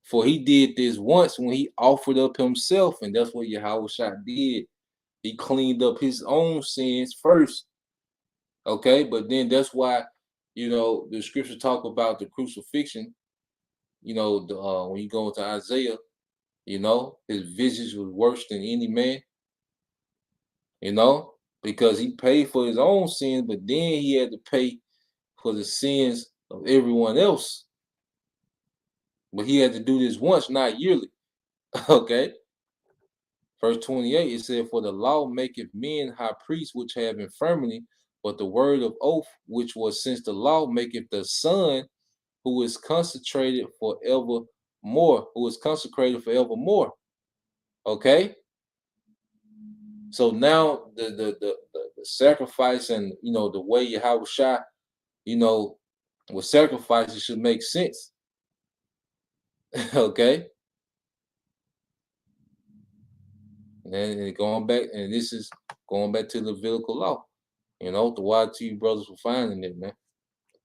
For he did this once when he offered up himself, and that's what Yahweh Shai did. He cleaned up his own sins first, okay, but then that's why, the scripture talk about the crucifixion. When you go into Isaiah, his visage was worse than any man, because he paid for his own sins, but then he had to pay for the sins of everyone else. But he had to do this once, not yearly. Okay. Verse 28, it said, for the law maketh men high priests which have infirmity, but the word of oath, which was since the law, maketh the Son who is consecrated forevermore, Okay. So now the sacrifice and the way Yahweh Shai, with sacrifices should make sense. Okay. And going back, and this is going back to the Levitical law. You know, the YT brothers were finding it, man.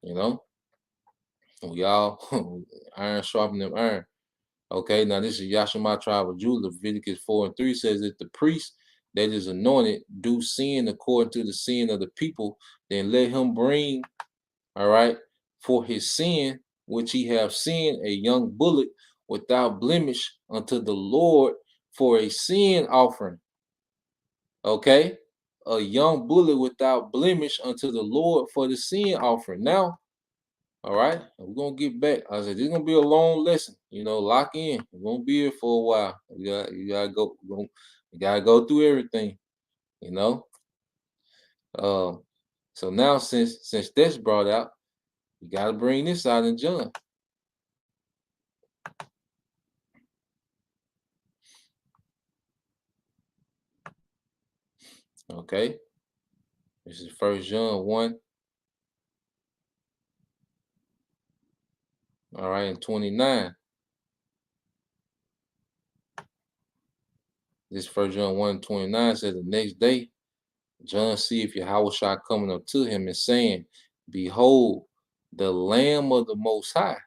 You know, we all iron sharpening iron. Okay, now this is Yashima tribe of Judah. Leviticus 4:3 says that the priest that is anointed do sin according to the sin of the people, then let him bring, all right, for his sin, which he have sinned, a young bullock without blemish unto the Lord for a sin offering. Okay, a young bullock without blemish unto the Lord for the sin offering. Now, all right, we're gonna get back. I said this is gonna be a long lesson. You know, lock in. We're gonna be here for a while. You gotta go. You gotta go through everything. You know. So now since that's brought out, you gotta bring this out in John. Okay, this is 1 John 1. All right, and 29. This 1 John 1:29 says the next day, John see if Yahushua coming up to him and saying, behold, the Lamb of the Most High,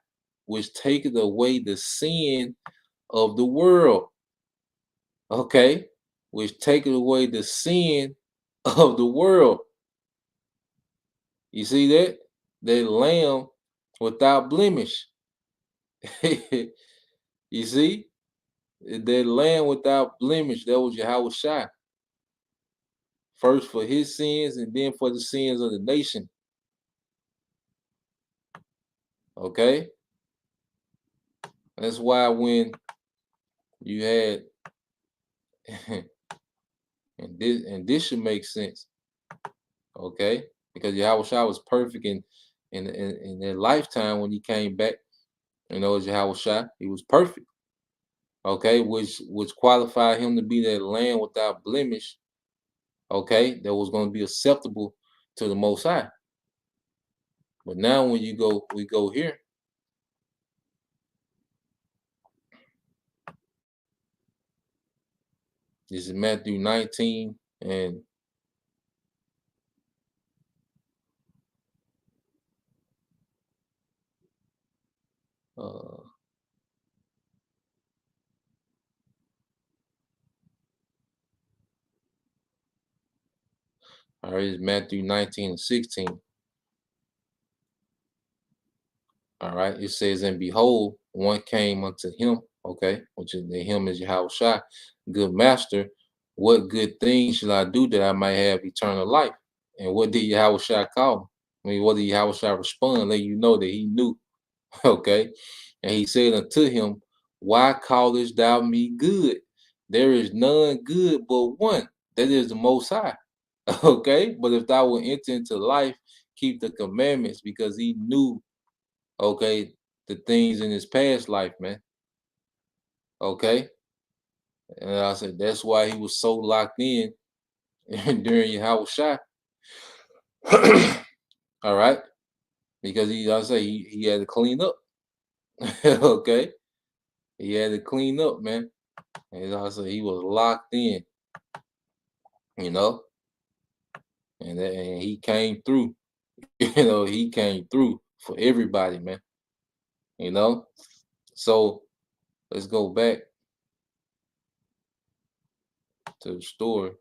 which taketh away the sin of the world. Okay, which taketh away the sin of the world. You see that? That lamb without blemish. You see? That lamb without blemish, that was Yahushua. First for his sins and then for the sins of the nation. Okay? That's why when you had and this should make sense. Okay? Because Yahushua was perfect in their lifetime when he came back. You know, as Yahushua, he was perfect. Okay, which qualified him to be that lamb without blemish. Okay, that was going to be acceptable to the Most High. But now when we go here. This is Matthew 19 and all right, it's Matthew 19 and 16. All right, it says, and behold, one came unto him, okay, which is the him is Yahushua, good master, what good thing shall I do that I might have eternal life? And what did Yahushua call him? I mean, what did Yahushua respond? Let you know that he knew, okay? And he said unto him, why callest thou me good? There is none good but one, that is the Most High. Okay, but if thou will enter into life, keep the commandments, because he knew, okay, the things in his past life, man. Okay, and I said that's why he was so locked in during Yahushua. All right, because he had to clean up. Okay, he had to clean up, man. And I said he was locked in, you know. And he came through, you know, he came through for everybody, man. You know, so let's go back to the story.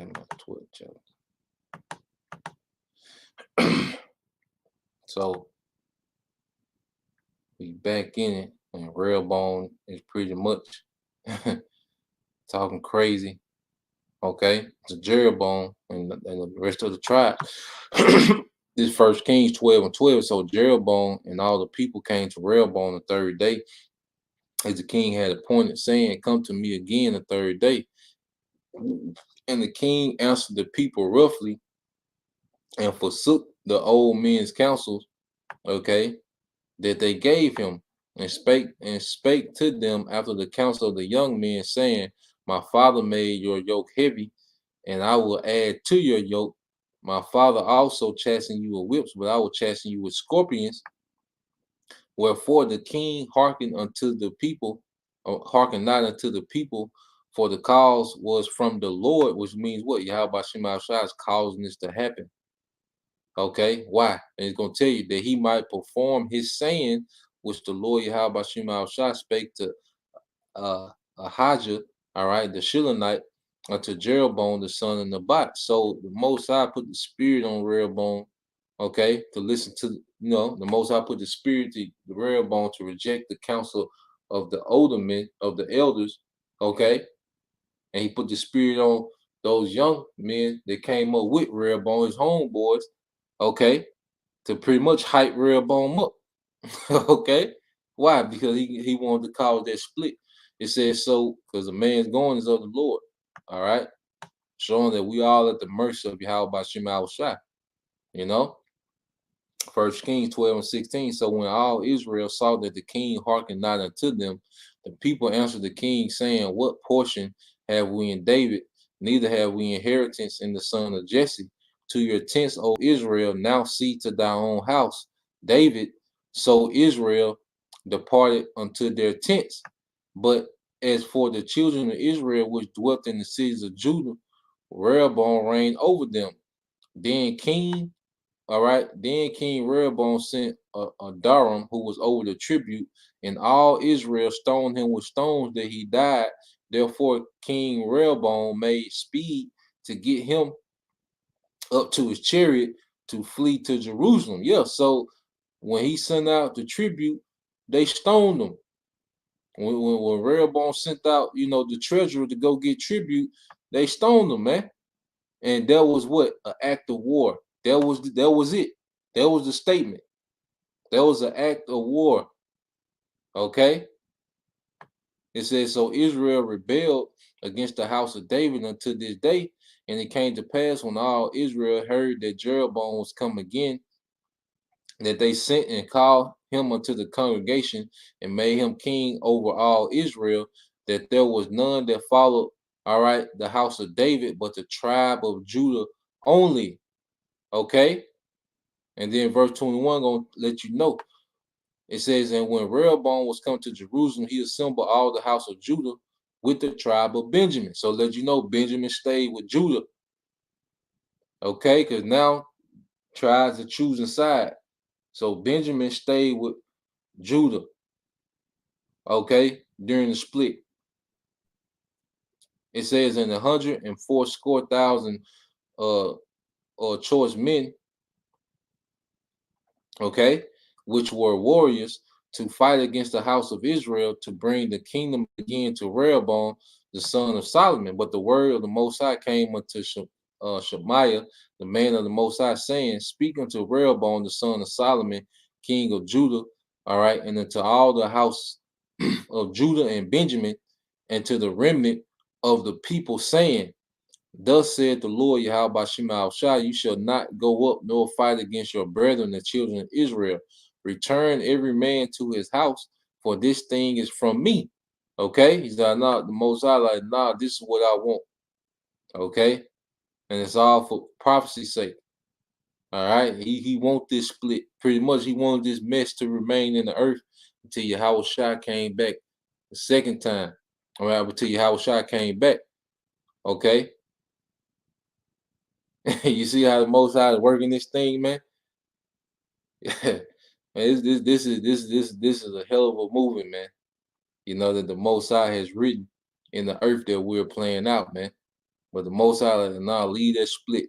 Okay, my 12 chapter. So we back in it, and Rehoboam is pretty much talking crazy. Okay, to Jeroboam and the rest of the tribe. This 1 Kings 12 and 12. So Jeroboam and all the people came to Rehoboam the third day, as the king had appointed, saying, come to me again the third day. And the king answered the people roughly and forsook the old men's counsels, okay, that they gave him. and spake to them after the counsel of the young men, saying, my father made your yoke heavy, and I will add to your yoke. My father also chastened you with whips, but I will chasten you with scorpions. Wherefore the king hearkened unto the people, or hearkened not unto the people, for the cause was from the Lord, which means what? Yahweh Shema Shai is causing this to happen. Okay, why? And it's going to tell you that he might perform his saying, which the Lord Yahweh Shema Shai spake to Ahijah, all right, the Shilonite, unto Jeroboam, the son of Nebat. So the Most High put the spirit on Rehoboam, okay, to listen to, the Most High put the spirit to the Rehoboam to reject the counsel of the older men, of the elders, okay, and he put the spirit on those young men that came up with Rehoboam, his homeboys, okay, to pretty much hype Rehoboam up, okay. Why? Because he wanted to cause that split. It says so because the man's going is of the Lord, all right, showing that we all at the mercy of Yahweh Shema Shai, you know. 1 Kings 12:16. So when all Israel saw that the king hearkened not unto them, the people answered the king, saying, what portion have we in David? Neither have we inheritance in the son of Jesse. To your tents, O Israel, now see to thy own house. David, so Israel departed unto their tents. But as for the children of Israel which dwelt in the cities of Judah, Rehoboam reigned over them. Then King Rehoboam sent Adaram, who was over the tribute, and all Israel stoned him with stones that he died. Therefore, King Rehoboam made speed to get him up to his chariot to flee to Jerusalem. Yeah, so when he sent out the tribute, they stoned him. When Rehoboam sent out, the treasurer to go get tribute, they stoned him, man. And that was what? An act of war. That was it. That was the statement. That was an act of war. Okay? It says, so Israel rebelled against the house of David unto this day. And it came to pass when all Israel heard that Jeroboam was come again, that they sent and called him unto the congregation and made him king over all Israel, that there was none that followed, all right, the house of David, but the tribe of Judah only. Okay? And then verse 21 gonna let you know. It says, and when Rehoboam was come to Jerusalem, he assembled all the house of Judah with the tribe of Benjamin. So let you know Benjamin stayed with Judah. Okay, because now tribes are choosing side. So Benjamin stayed with Judah. Okay, during the split. It says in 140,000 choice men, okay, which were warriors to fight against the house of Israel to bring the kingdom again to Rehoboam, the son of Solomon. But the word of the Most High came unto Shemaiah, the man of the Most High, saying, speak unto Rehoboam, the son of Solomon, king of Judah, all right, and unto all the house of Judah and Benjamin, and to the remnant of the people, saying, thus said the Lord Yahweh Shema Shai, you shall not go up nor fight against your brethren, the children of Israel. Return every man to his house, for this thing is from me. Okay? He's like, nah, the Most High, like, nah, this is what I want. Okay? And it's all for prophecy's sake. All right? He want this split. Pretty much he wanted this mess to remain in the earth until Yahweh Shai came back the second time. All right, until Yahweh Shai came back. Okay? You see how the Most High is working this thing, man? Man, this is a hell of a movie, man. That the Most High has written in the earth that we're playing out, man. But the Most High, now leave that split.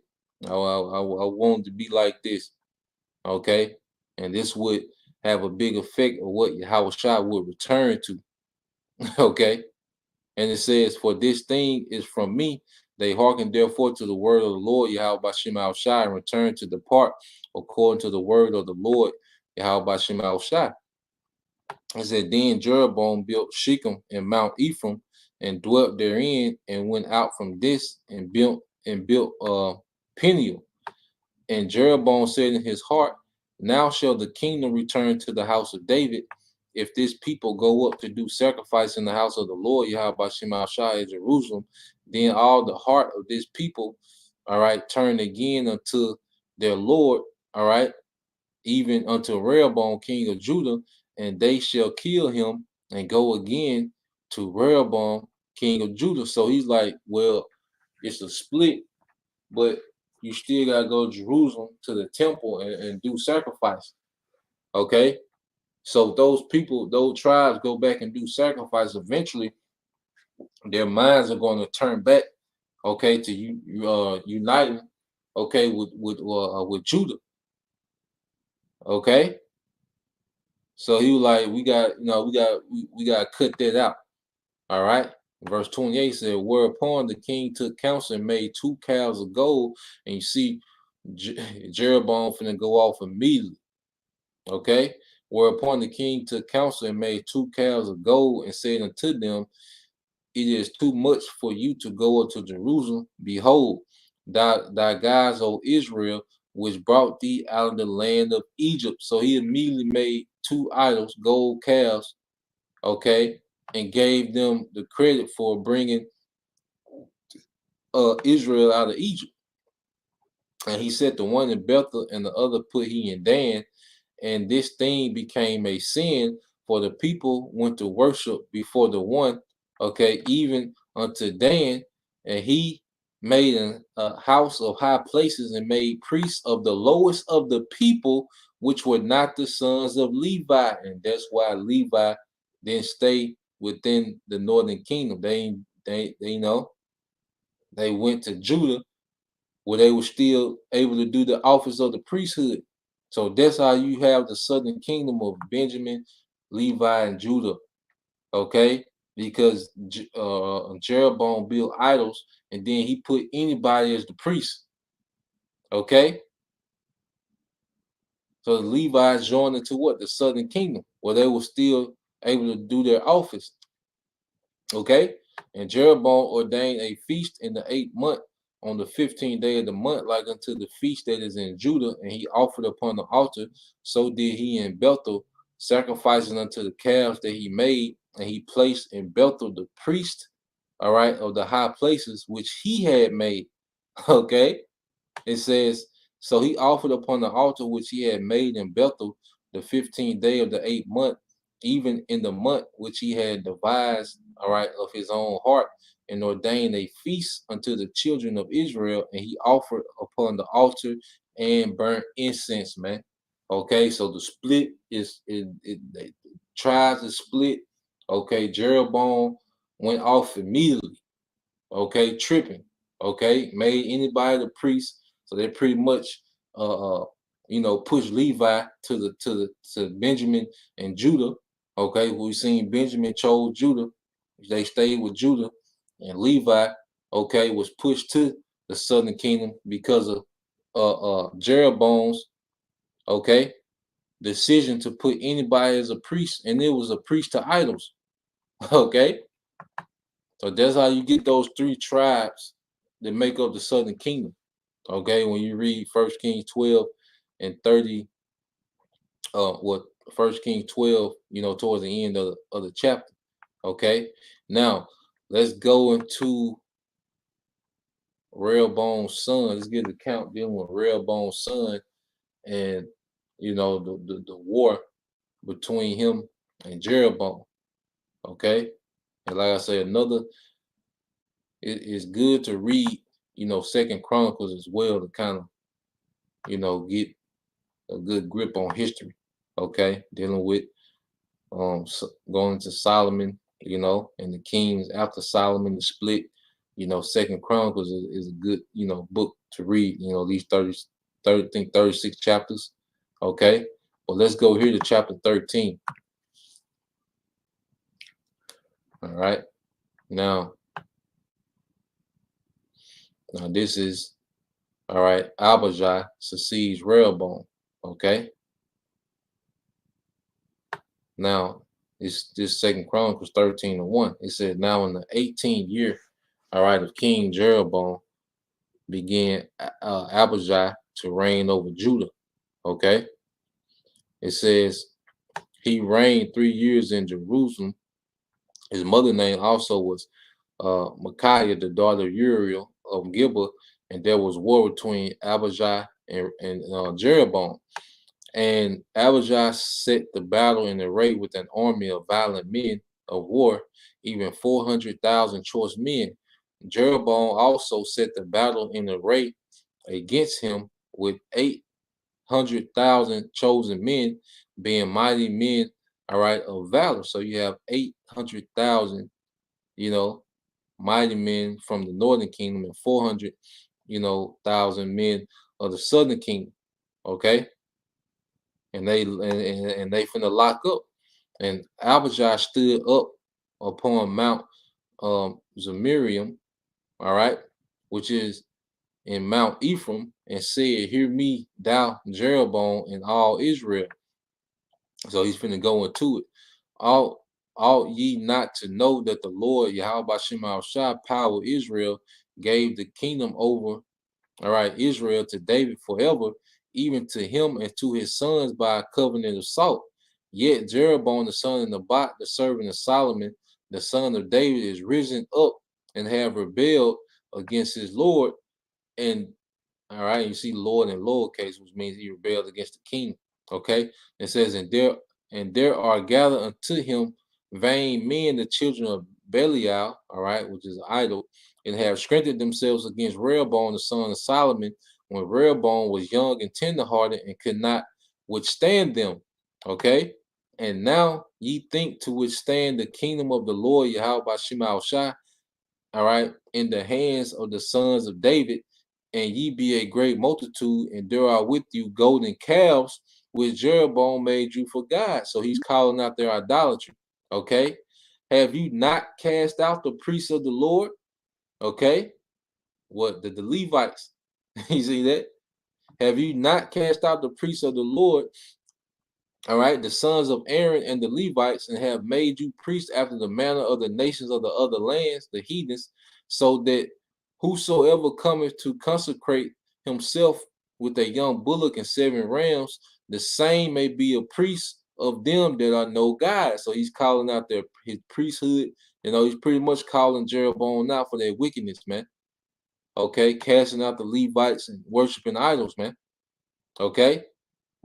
I want it to be like this, okay? And this would have a big effect of what Yahweh Shai would return to, okay? And it says, for this thing is from me. They hearken therefore to the word of the Lord, Yahweh Shema Shai, and return to depart according to the word of the Lord, Yahweh Shema Shai. It said, then Jeroboam built Shechem and Mount Ephraim and dwelt therein, and went out from this and built Peniel. And Jeroboam said in his heart, now shall the kingdom return to the house of David, if this people go up to do sacrifice in the house of the Lord, Yahweh Shema Shai at Jerusalem, then all the heart of this people, all right, turn again unto their Lord, all right, even unto Rehoboam, king of Judah, and they shall kill him and go again to Rehoboam, king of Judah. So he's like, well, it's a split, but you still got to go to Jerusalem to the temple and do sacrifice. Okay? So those people, those tribes go back and do sacrifice. Eventually, their minds are going to turn back, okay, to uniting, okay, with Judah. Okay? So he was like, we got to cut that out. All right. Verse 28 said, whereupon the king took counsel and made 2 calves of gold. And you see Jeroboam finna go off immediately. Okay. Whereupon the king took counsel and made 2 calves of gold and said unto them, it is too much for you to go up to Jerusalem. Behold, thy gods, O Israel, which brought thee out of the land of Egypt. So he immediately made 2 idols, gold calves, okay, and gave them the credit for bringing Israel out of Egypt. And he set the one in Bethel and the other put he in Dan. And this thing became a sin, for the people went to worship before the one, okay, even unto Dan. And he made a house of high places and made priests of the lowest of the people, which were not the sons of Levi. And that's why Levi didn't stay within the northern kingdom. They went to Judah, where they were still able to do the office of the priesthood. So that's how you have the southern kingdom of Benjamin, Levi, and Judah. Okay, because Jeroboam built idols, and then he put anybody as the priest. Okay, so the Levites joined into what? The southern kingdom, where they were still able to do their office. Okay, and Jeroboam ordained a feast in the 8th month on the 15th day of the month, like unto the feast that is in Judah, and he offered upon the altar. So did he in Bethel, sacrificing unto the calves that he made, and he placed in Bethel the priest, all right, of the high places which he had made. Okay, it says, so he offered upon the altar which he had made in Bethel the 15th day of the 8th month, even in the month which he had devised, all right, of his own heart, and ordained a feast unto the children of Israel, and he offered upon the altar and burnt incense, man. Okay, so the split is the tribes is split. Okay, Jeroboam went off immediately. Okay, tripping. Okay, made anybody the priest. So they pretty much pushed Levi to Benjamin and Judah. Okay, we've seen Benjamin chose Judah. They stayed with Judah, and Levi, okay, was pushed to the southern kingdom because of Jeroboam's, okay, decision to put anybody as a priest, and it was a priest to idols. Okay, so that's how you get those 3 tribes that make up the southern kingdom. Okay, when you read 1 Kings 12 and 30, 1 Kings 12, towards the end of the chapter. Okay, now let's go into Rehoboam's son. Let's get the count dealing with Rehoboam's son and the war between him and Jeroboam. Okay, and like I said, it is good to read 2nd Chronicles as well, to kind of get a good grip on history. Okay, dealing with going to Solomon, and the kings after Solomon, the split. 2nd Chronicles is a good book to read. These 36 chapters. Okay, well, let's go here to chapter 13. All right, now this is, all right, Abijah succeeds Rehoboam. Okay, now this 2nd Chronicles 13:1. It says, now in the 18th year, all right, of King Jeroboam, began Abijah to reign over Judah. Okay, it says, He reigned 3 years in Jerusalem. His mother name also was Micaiah, the daughter of Uriel of Gilba, and there was war between Abijah and Jeroboam. And Abijah set the battle in array with an army of violent men of war, even 400,000 choice men. Jeroboam also set the battle in array against him with 800,000 chosen men, being mighty men, all right, of valor. So you have 800,000, mighty men from the northern kingdom and 400, thousand men of the southern kingdom. Okay, and they finna lock up. And Abijah stood up upon Mount Zemarium, all right, which is in Mount Ephraim, and said, "Hear me, thou Jeroboam, and all Israel." So he's finna go into it. Ought ye not to know that the Lord Yahweh Shema Shah, power Israel, gave the kingdom over, all right, Israel to David forever, even to him and to his sons by a covenant of salt. Yet Jeroboam the son of Nebat, the servant of Solomon, the son of David, is risen up and have rebelled against his Lord. And all right, you see Lord in lowercase, which means he rebelled against the king. Okay, it says, and there are gathered unto him vain men, the children of Belial, all right, which is an idol, and have strengthened themselves against Rehoboam, the son of Solomon, when Rehoboam was young and tenderhearted and could not withstand them. Okay, and now ye think to withstand the kingdom of the Lord Yahweh by Shema Shai, all right, in the hands of the sons of David, and ye be a great multitude, and there are with you golden calves, which Jeroboam made you for God. So he's calling out their idolatry. Okay. Have you not cast out the priests of the Lord? Okay. What the Levites? You see that? Have you not cast out the priests of the Lord? All right, the sons of Aaron and the Levites, and have made you priests after the manner of the nations of the other lands, the heathens, so that whosoever cometh to consecrate himself with a young bullock and 7 rams, the same may be a priest of them that are no God. So he's calling out his priesthood. He's pretty much calling Jeroboam out for their wickedness, man. Okay, casting out the Levites and worshiping idols, man. Okay.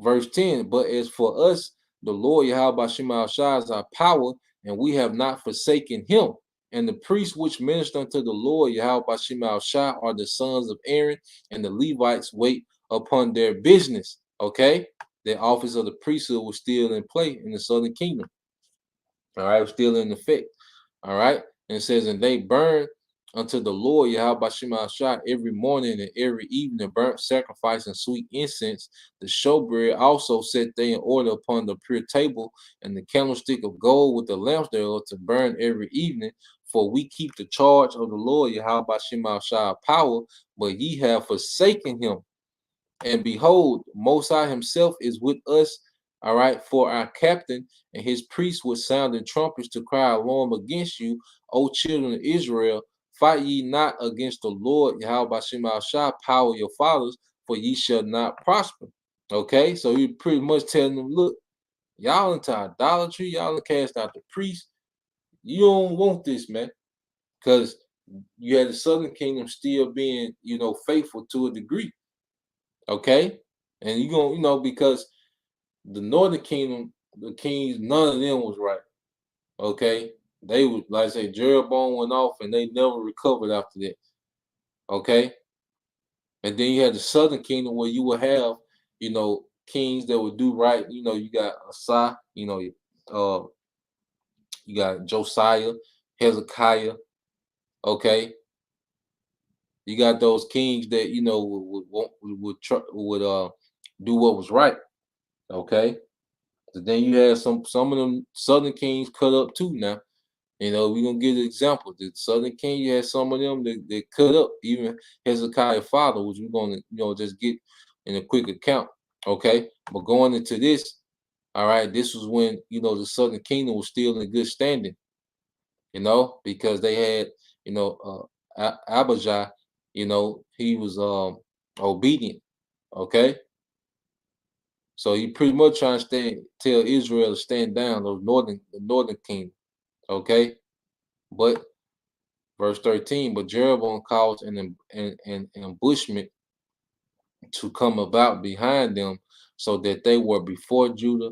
Verse 10, but as for us, the Lord Yahweh Shema Shah is our power, and we have not forsaken him. And the priests which minister unto the Lord Yahweh Shema Shah are the sons of Aaron, and the Levites wait upon their business. Okay, the office of the priesthood was still in play in the southern kingdom. All right, it was still in effect. All right, and it says, and they burn unto the Lord Yahweh Shema Shah every morning and every evening burnt sacrifice and sweet incense. The showbread also set they in order upon the pure table, and the candlestick of gold with the lamps thereof to burn every evening. For we keep the charge of the Lord Yahweh Shema Shah power, but ye have forsaken him. And behold, Most High himself is with us, all right, for our captain, and his priests with sounding trumpets to cry alarm against you, O children of Israel. Fight ye not against the Lord Yahweh Shema Shah, power your fathers, for ye shall not prosper. Okay, so you're pretty much telling them, look, y'all into idolatry, y'all cast out the priest. You don't want this, man, because you had the southern kingdom still being, faithful to a degree. Okay, and you're gonna, because the northern kingdom, the kings, none of them was right. Okay, they was, like I say, Jeroboam went off and they never recovered after that. Okay, and then you had the southern kingdom where you would have, kings that would do right. You got Asa, you got Josiah, Hezekiah. Okay, you got those kings that would do what was right. Okay, so then you have some of them southern kings cut up too. Now, we're gonna give an example. The southern king, you had some of them that cut up, even Hezekiah's father, which we're gonna just get in a quick account. Okay, but going into this, all right, this was when the southern kingdom was still in good standing, because they had Abijah, he was obedient. Okay, So he pretty much trying to tell Israel to stand down, the northern kingdom. Okay, but verse 13, but Jeroboam caused an ambushment to come about behind them, so that they were before Judah.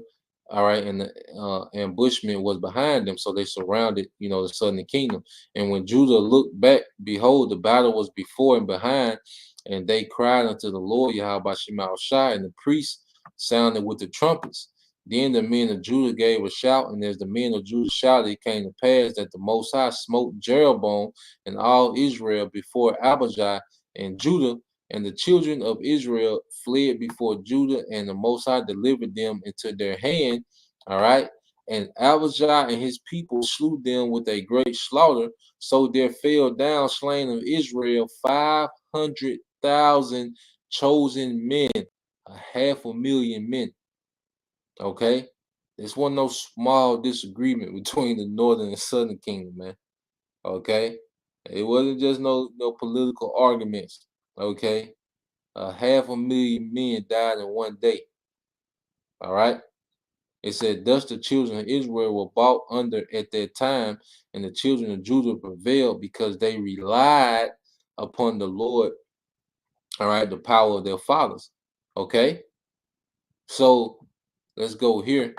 All right, and the ambushment was behind them, so they surrounded, the southern kingdom. And when Judah looked back, behold, the battle was before and behind, and they cried unto the Lord Yahweh Shema Shai, and the priests sounded with the trumpets. Then the men of Judah gave a shout, and as the men of Judah shouted, it came to pass that the Most High smote Jeroboam and all Israel before Abijah and Judah, and the children of Israel fled before Judah, and the Most High delivered them into their hand. All right. And Abijah and his people slew them with a great slaughter. So there fell down slain of Israel 500,000 chosen men, 500,000 men. Okay. This wasn't no small disagreement between the northern and southern kingdom, man. Okay. It wasn't just no political arguments. Okay. 500,000 men died in one day. All right. It said, thus the children of Israel were bought under at that time, and the children of Judah prevailed because they relied upon the Lord, all right, the power of their fathers. Okay. So let's go here.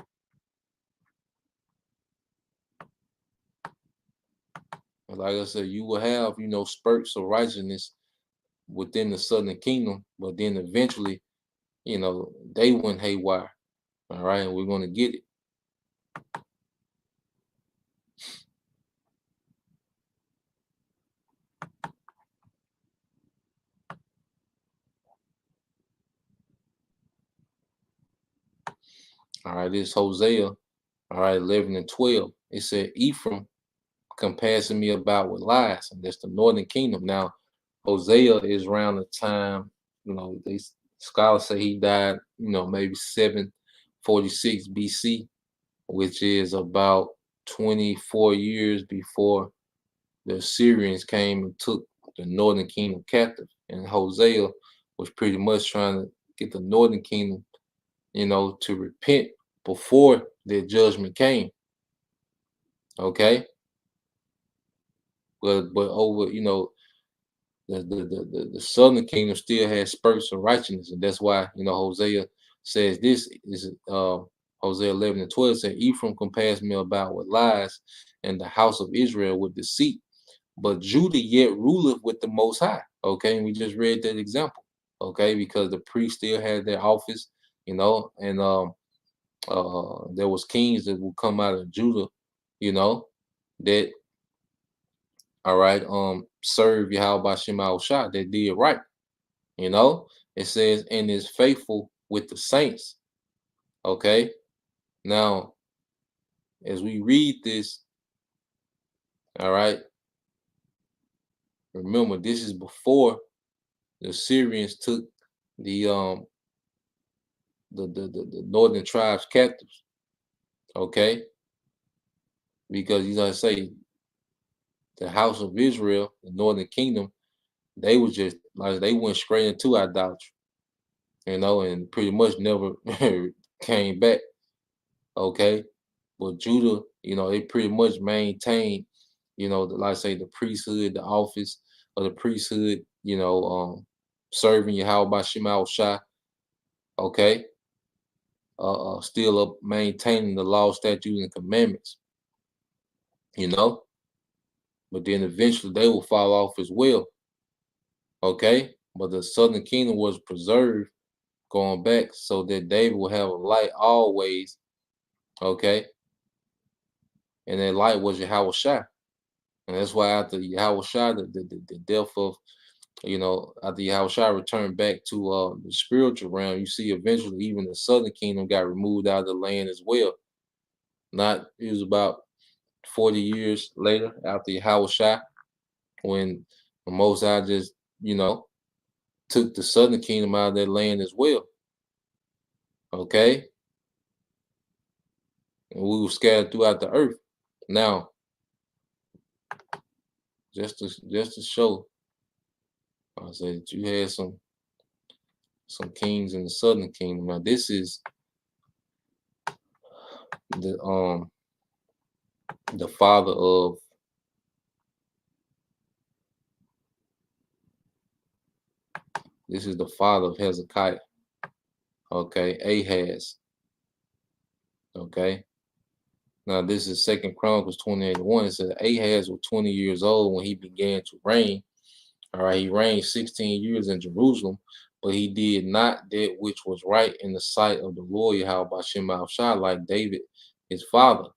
Like I said, you will have, spurts of righteousness within the southern kingdom, but then eventually, they went haywire. All right, and we're going to get it. All right, this Hosea, all right, 11 and 12. It said, Ephraim compassing me about with lies, and that's the northern kingdom. Now, Hosea is around the time, they scholars say he died, maybe 746 BC, which is about 24 years before the Assyrians came and took the northern kingdom captive. And Hosea was pretty much trying to get the northern kingdom, to repent before their judgment came. Okay. But over, the southern kingdom still has spurts of righteousness, and that's why Hosea says this is Hosea 11 and 12 said, Ephraim compares me about with lies, and the house of Israel with deceit, but Judah yet ruleth with the Most High. Okay, and we just read that example. Okay, because the priests still had their office, and there was kings that would come out of Judah, that all right, serve Yahweh Shema Shah, that did right. It says, and is faithful with the saints. Okay. Now, as we read this, all right, remember this is before the Syrians took the northern tribes captives. Okay. Because say the house of Israel, the northern kingdom, they was just like they went straight into idolatry, and pretty much never came back. Okay. But Judah, they pretty much maintained, like I say, the priesthood, the office of the priesthood, serving Yahweh Shema Shai. Okay. Still up maintaining the law, statutes, and commandments. But then eventually they will fall off as well. Okay. But the southern kingdom was preserved going back so that David will have a light always. Okay. And that light was Yahweh Shai. And that's why after Yahweh Shai, the death of, after Yahweh Shai returned back to the spiritual realm, you see eventually even the southern kingdom got removed out of the land as well. It was about 40 years later after Yahweh Shai, when the Most High just, took the southern kingdom out of that land as well. Okay? And we were scattered throughout the earth. Now, just to show, I said you had some kings in the southern kingdom. Now this is the father of Hezekiah. Okay, Ahaz. Okay. Now this is 2 Chronicles 28:1. It says Ahaz was 20 years old when he began to reign. All right, he reigned 16 years in Jerusalem, but he did not that which was right in the sight of the Lord Yahweh Ba'ashem Ma'ashah, like David, his father.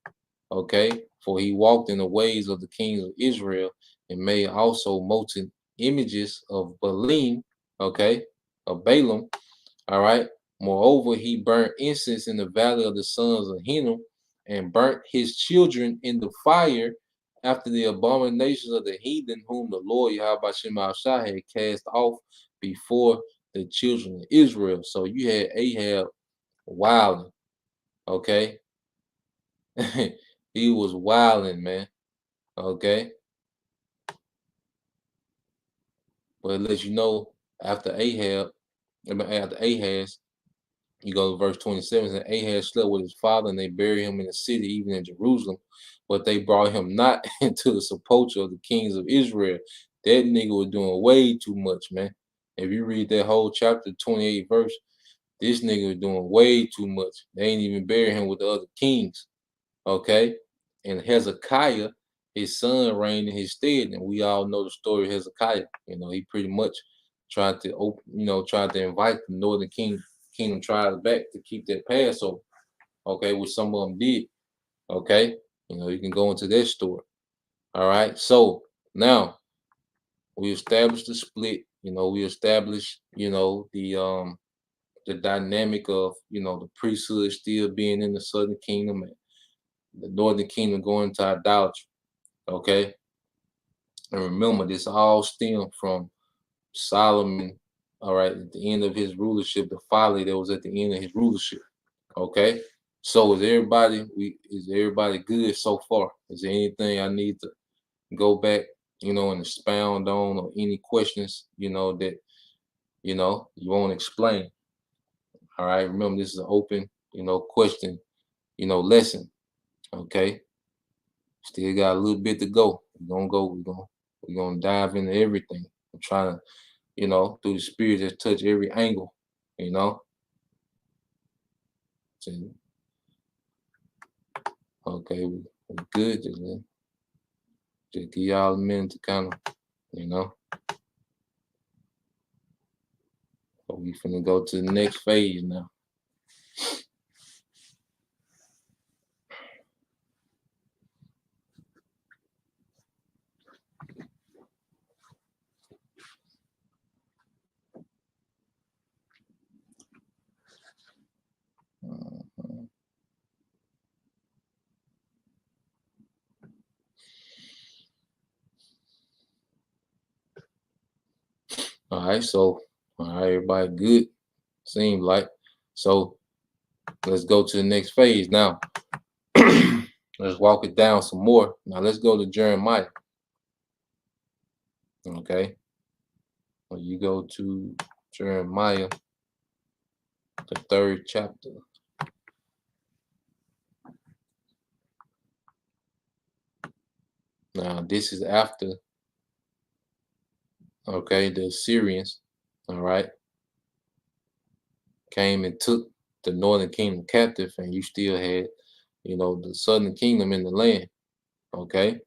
Okay, for he walked in the ways of the kings of Israel and made also molten images of Baalim, okay, of Balaam. All right. Moreover, he burnt incense in the valley of the sons of Hinnom and burnt his children in the fire after the abominations of the heathen whom the Lord Yahweh Shah had cast off before the children of Israel. So you had Ahab wilding, okay? He was wilding, man, okay? But it lets you know after Ahaz, you go to verse 27, and Ahaz slept with his father, and they buried him in the city, even in Jerusalem. But they brought him not into the sepulchre of the kings of Israel. That nigga was doing way too much, man. If you read that whole chapter, 28 verse, this nigga was doing way too much. They ain't even bury him with the other kings, okay? And Hezekiah, his son, reigned in his stead, and we all know the story of Hezekiah. You know, he pretty much tried to invite the northern kingdom tribes back to keep that Passover, okay, which some of them did, okay? You know, you can go into that story, all right? So now we established the split, you know, we established, you know, the dynamic of, you know, the priesthood still being in the southern kingdom and the northern kingdom going to idolatry, okay? And remember, this all stemmed from Solomon, all right, at the end of his rulership, the folly that was at the end of his rulership. Okay. So is everybody good so far? Is there anything I need to go back, you know, and expound on, or any questions, you know, that you want to explain? All right. Remember, this is an open, you know, question, you know, lesson. Okay. Still got a little bit to go. We're gonna dive into everything. I'm trying to, you know, through the spirit, just touch every angle, you know. So, okay, we're good. Just give y'all a minute to kind of, you know. So we finna go to the next phase now. All right, so everybody good, seems like. So let's go to the next phase now. Let's walk it down some more. Now let's go to Jeremiah. Okay. When you go to Jeremiah, the 3rd chapter. Now this is after, okay, the Assyrians, all right, came and took the northern kingdom captive, and you still had, you know, the southern kingdom in the land. Okay.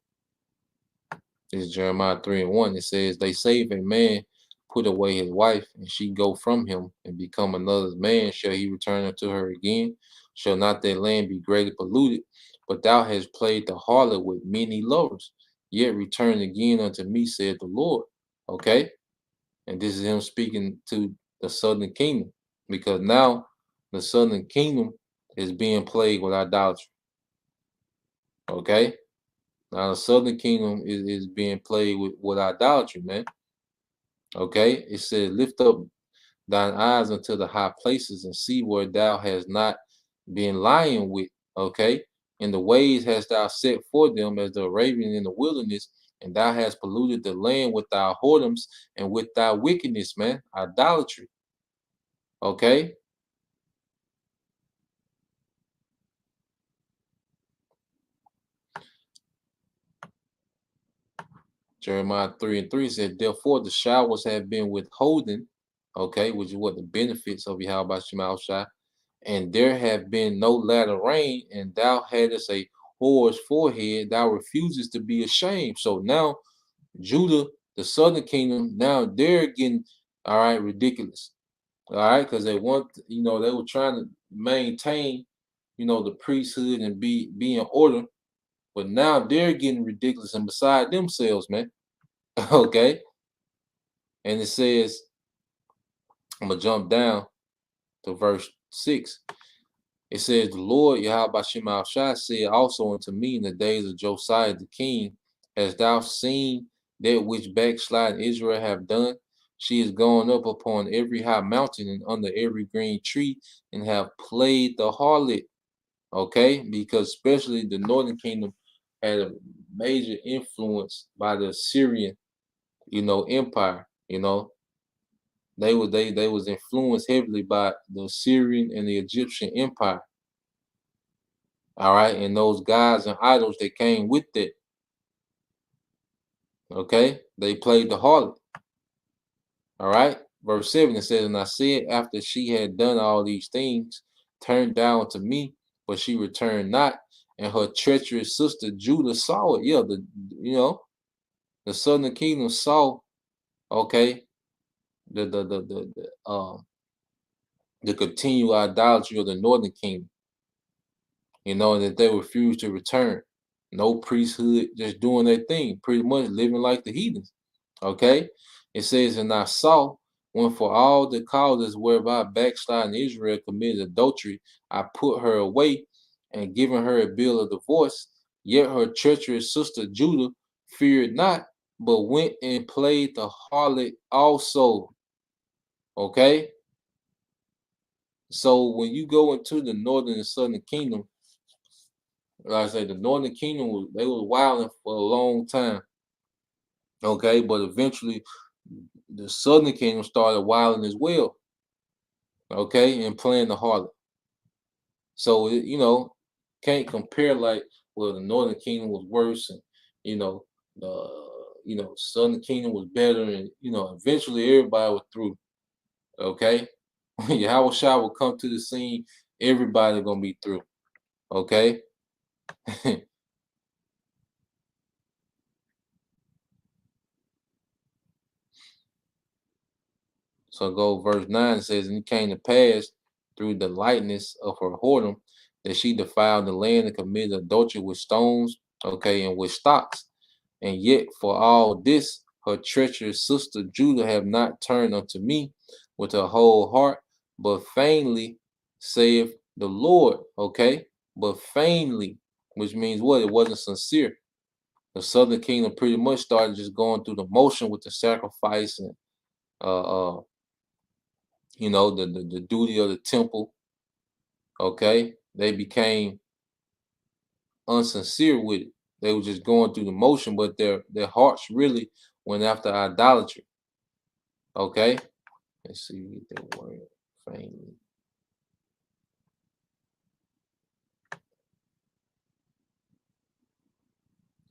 This is Jeremiah 3:1. It says, they say if a man put away his wife, and she go from him and become another's man, shall he return unto her again? Shall not that land be greatly polluted? But thou hast played the harlot with many lovers, yet return again unto me, said the Lord. Okay. And this is him speaking to the southern kingdom, because now the southern kingdom is being plagued with idolatry. Okay. Now the southern kingdom is being plagued with idolatry, man. Okay. It said, lift up thine eyes unto the high places and see where thou hast not been lying with. Okay. In the ways hast thou set for them as the Arabian in the wilderness, and thou hast polluted the land with thy whoredoms and with thy wickedness, man. Idolatry. Okay. Jeremiah 3:3 said, therefore the showers have been withholden, okay, which is what the benefits of Yahweh Shema Shai, and there have been no latter rain, and thou hadst a whore's forehead, thou refusest to be ashamed. So now Judah, the southern kingdom, now they're getting all right, ridiculous. All right, because they want, they were trying to maintain, the priesthood and be in order, but now they're getting ridiculous and beside themselves, man. Okay. And it says, I'm gonna jump down to verse 6. It says, the Lord Yahweh Shema Shai said also unto me in the days of Josiah the king, hast thou seen that which backsliding Israel have done? She is gone up upon every high mountain and under every green tree, and have played the harlot. Okay, because especially the northern kingdom had a major influence by the Assyrian, empire. They was influenced heavily by the Assyrian and the Egyptian empire. All right, and those gods and idols that came with it. Okay, they played the harlot. All right, verse 7, it says, and I said, after she had done all these things, turned down to me, but she returned not, and her treacherous sister Judah saw it. Yeah, the southern kingdom saw, okay, the continued idolatry of the northern kingdom, and that they refused to return. No priesthood, just doing their thing, pretty much living like the heathens. Okay, it says, and I saw when for all the causes whereby backsliding Israel committed adultery, I put her away and given her a bill of divorce. Yet her treacherous sister Judah feared not, but went and played the harlot also. Okay, so when you go into the northern and southern kingdom, like I say, the northern kingdom they were wilding for a long time. Okay, but eventually the southern kingdom started wilding as well. Okay, and playing the harlot. So can't compare like, well, the northern kingdom was worse, and the southern kingdom was better, and eventually everybody was through. Okay, when Yahweh Shai will come to the scene, everybody gonna be through. Okay. So go verse 9, says, and it came to pass through the lightness of her whoredom that she defiled the land and committed adultery with stones, okay, and with stocks. And yet for all this, her treacherous sister Judah have not turned unto me with her whole heart, but feignedly, saith the Lord. Okay, but feignedly, which means what? It wasn't sincere. The southern kingdom pretty much started just going through the motion with the sacrifice and the duty of the temple. Okay, they became unsincere with it. They were just going through the motion, but their hearts really went after idolatry. Okay, let's see the word feignedly.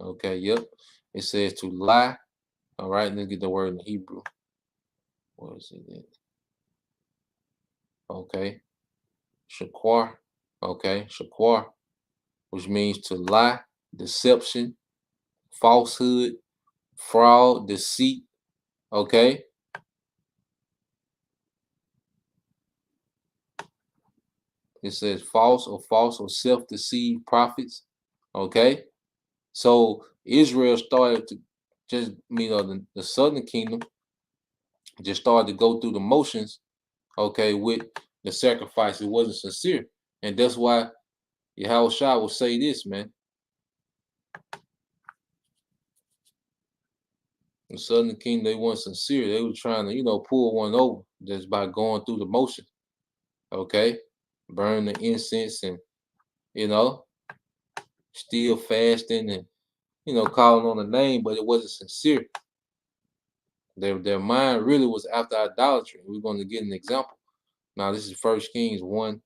Okay, yep. It says to lie. All right, let's get the word in Hebrew. What is it? Okay, shaquar. Okay, shaquar, which means to lie, deception, falsehood, fraud, deceit. Okay. It says false or self-deceived prophets. Okay. So Israel started to just, the southern kingdom just started to go through the motions, okay, with the sacrifice. It wasn't sincere. And that's why Yahweh Shai will say this, man. The southern kingdom, they weren't sincere. They were trying to, pull one over just by going through the motion. Okay. Burn the incense and, still fasting and, calling on the name, but it wasn't sincere. Their mind really was after idolatry. We're going to get an example. Now this is 1 Kings 1.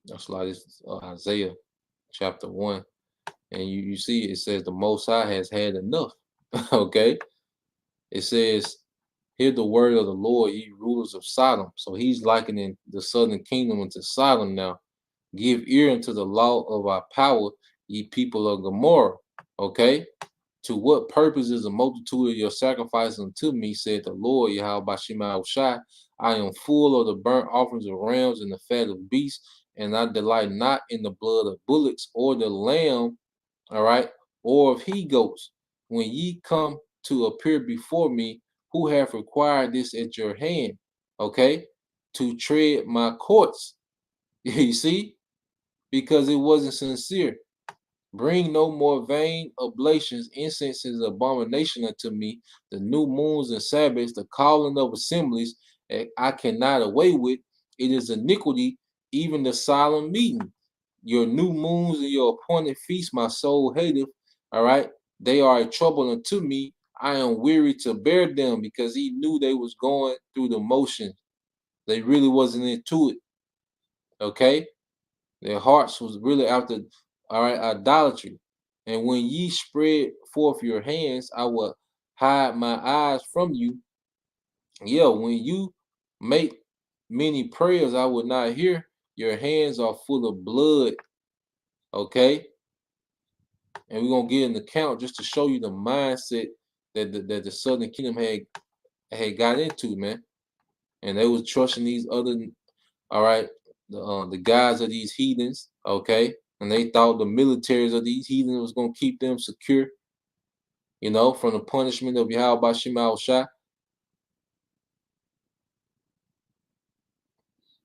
That's like this Isaiah chapter 1. And you see it says the Most High has had enough. Okay. It says, hear the word of the Lord, ye rulers of Sodom. So he's likening the southern kingdom into Sodom now. Give ear unto the law of our power, ye people of Gomorrah. Okay. To what purpose is the multitude of your sacrifices unto me, said the Lord, Yahweh Bashim Shai. I am full of the burnt offerings of rams and the fat of beasts, and I delight not in the blood of bullocks or the lamb, all right, or of he goats. When ye come to appear before me, who have required this at your hand, okay, to tread my courts? You see, because it wasn't sincere. Bring no more vain oblations. Incense is abomination unto me. The new moons and Sabbaths, the calling of assemblies, I cannot away with. It is iniquity, even the solemn meeting. Your new moons and your appointed feasts, my soul hateth. All right, they are a trouble unto me. I am weary to bear them, because he knew they was going through the motion. They really wasn't into it. Okay, their hearts was really after, all right, idolatry. And when ye spread forth your hands, I will hide my eyes from you. Yeah, when you make many prayers, I will not hear. Your hands are full of blood. Okay. And we're gonna get an account just to show you the mindset that the Southern Kingdom had got into, man. And they was trusting these other, all right, the guys of these heathens, okay, and they thought the militaries of these heathens was gonna keep them secure, you know, from the punishment of Yahweh Bashim Shai.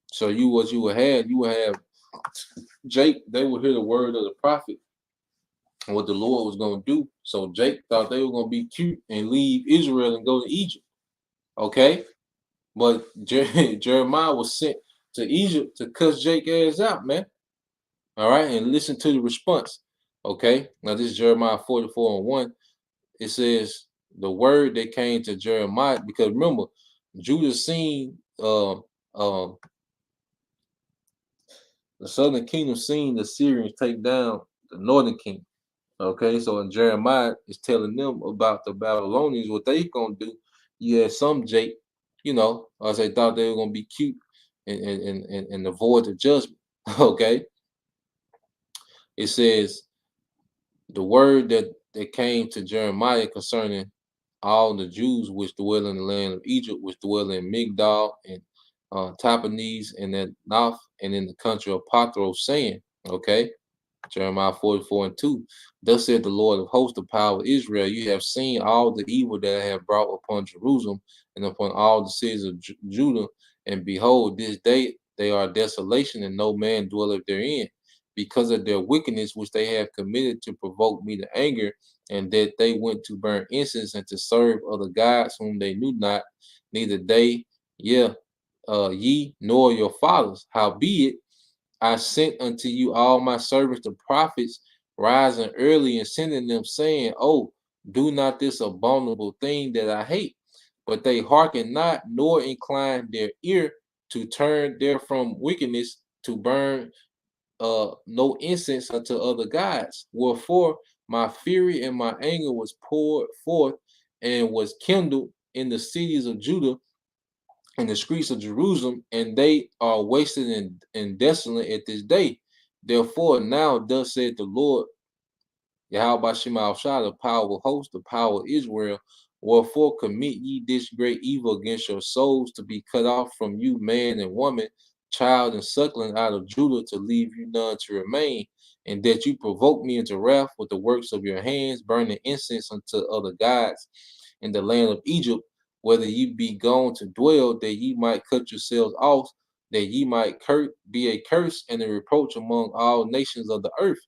So you would have Jake. They would hear the word of the prophet and what the Lord was gonna do. So Jake thought they were gonna be cute and leave Israel and go to Egypt, okay. But Jeremiah was sent to Egypt to cuss Jake ass out, man. All right, and listen to the response. Okay, now this is Jeremiah 44:1. It says the word that came to Jeremiah, because remember, Judah seen the southern kingdom seen the Syrians take down the northern kingdom. Okay, so in Jeremiah is telling them about the Babylonians, what they gonna do. You had some Jake, you know, as they thought they were gonna be cute and avoid the judgment. Okay. It says the word that came to Jeremiah concerning all the Jews which dwell in the land of Egypt, which dwell in Migdal and Tapanhes and at Naph and in the country of Pathros, saying, okay, Jeremiah 44:2. Thus said the Lord of hosts, the power of Israel, you have seen all the evil that I have brought upon Jerusalem and upon all the cities of Judah, and behold, this day they are desolation, and no man dwelleth therein, because of their wickedness which they have committed to provoke me to anger, and that they went to burn incense and to serve other gods whom they knew not, neither they, ye nor your fathers. Howbeit, I sent unto you all my servants the prophets, rising early and sending them, saying, oh, do not this abominable thing that I hate. But they hearken not, nor incline their ear to turn therefrom wickedness, to burn no incense unto other gods. Wherefore my fury and my anger was poured forth and was kindled in the cities of Judah and the streets of Jerusalem, and they are wasted and desolate at this day. Therefore, now thus said the Lord, Yahweh Bashim Shai, the power of hosts, the power of Israel, wherefore commit ye this great evil against your souls, to be cut off from you, man and woman, child and suckling out of Judah, to leave you none to remain, and that you provoke me into wrath with the works of your hands, burning incense unto other gods in the land of Egypt, whether ye be gone to dwell, that ye might cut yourselves off, that ye might be a curse and a reproach among all nations of the earth.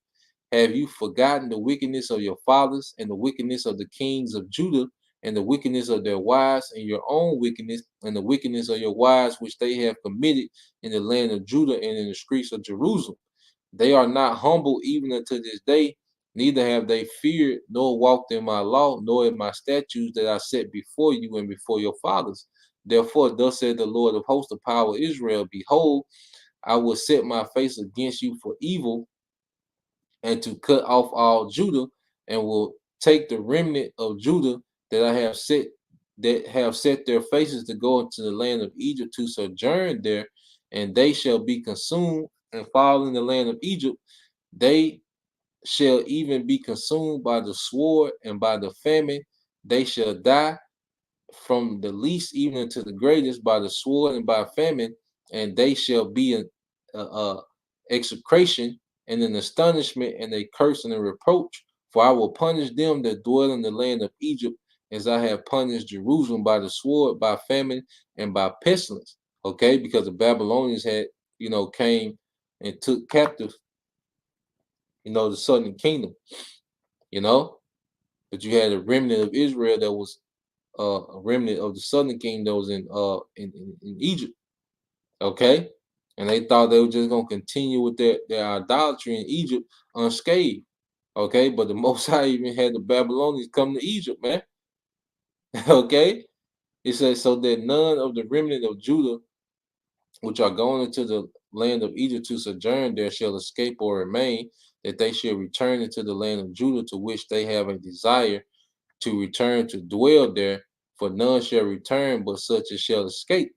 Have you forgotten the wickedness of your fathers, and the wickedness of the kings of Judah, and the wickedness of their wives, and your own wickedness, and the wickedness of your wives, which they have committed in the land of Judah and in the streets of Jerusalem? They are not humble even unto this day, neither have they feared nor walked in my law, nor in my statutes that I set before you and before your fathers. Therefore, thus said the Lord of hosts, the power of Israel, behold, I will set my face against you for evil, and to cut off all Judah, and will take the remnant of Judah that have set their faces to go into the land of Egypt to sojourn there, and they shall be consumed and fall in the land of Egypt. They shall even be consumed by the sword and by the famine. They shall die from the least even unto the greatest by the sword and by famine, and they shall be an execration and an astonishment and a curse and a reproach. For I will punish them that dwell in the land of Egypt, as I have punished Jerusalem by the sword, by famine, and by pestilence. Okay, because the Babylonians had, came and took captive, the southern kingdom, but you had a remnant of Israel that was a remnant of the southern kingdom that was in Egypt. Okay, and they thought they were just gonna continue with their idolatry in Egypt unscathed. Okay, but the Most High even had the Babylonians come to Egypt, man. Okay, it says, so that none of the remnant of Judah, which are going into the land of Egypt to sojourn there, shall escape or remain, that they shall return into the land of Judah, to which they have a desire to return to dwell there, for none shall return but such as shall escape.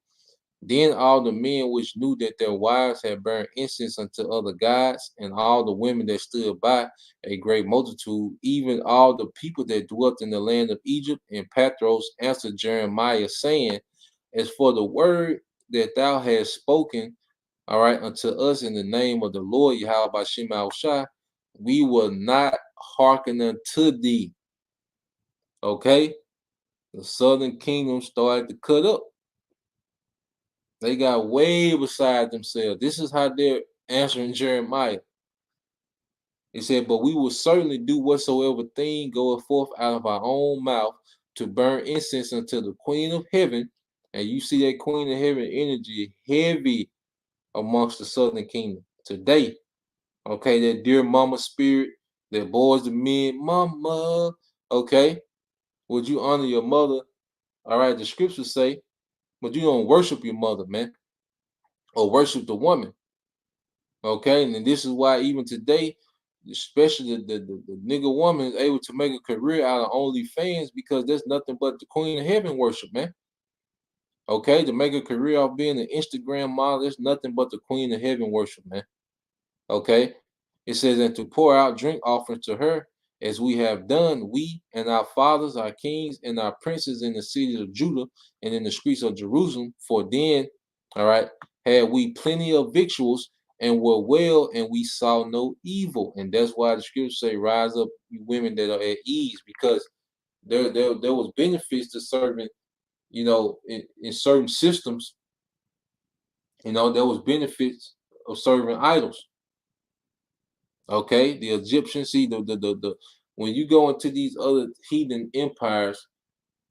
Then all the men which knew that their wives had burned incense unto other gods, and all the women that stood by, a great multitude, even all the people that dwelt in the land of Egypt and Pathros, answered Jeremiah, saying, as for the word that thou hast spoken, all right, unto us in the name of the Lord Yahweh Bashim Al-Shah, we will not hearken unto thee. Okay, the southern kingdom started to cut up. They got way beside themselves. This is how they're answering Jeremiah. He said, but we will certainly do whatsoever thing goeth forth out of our own mouth to burn incense unto the Queen of Heaven. And you see that Queen of Heaven energy heavy amongst the southern kingdom today. Okay, that dear mama spirit, that boys to men, mama. Okay, would you honor your mother? All right, the scriptures say, but you don't worship your mother, man, or worship the woman. Okay, and this is why even today, especially the nigga woman is able to make a career out of OnlyFans, because there's nothing but the Queen of Heaven worship, man. Okay, to make a career off being an Instagram model, there's nothing but the Queen of Heaven worship, man. Okay, it says, and to pour out drink offerings to her, as we have done, we and our fathers, our kings, and our princes in the cities of Judah and in the streets of Jerusalem. For then, all right, had we plenty of victuals and were well, and we saw no evil. And that's why the scriptures say, rise up, you women that are at ease, because there was benefits to serving, in certain systems, there was benefits of serving idols. Okay, the Egyptians, see the when you go into these other heathen empires,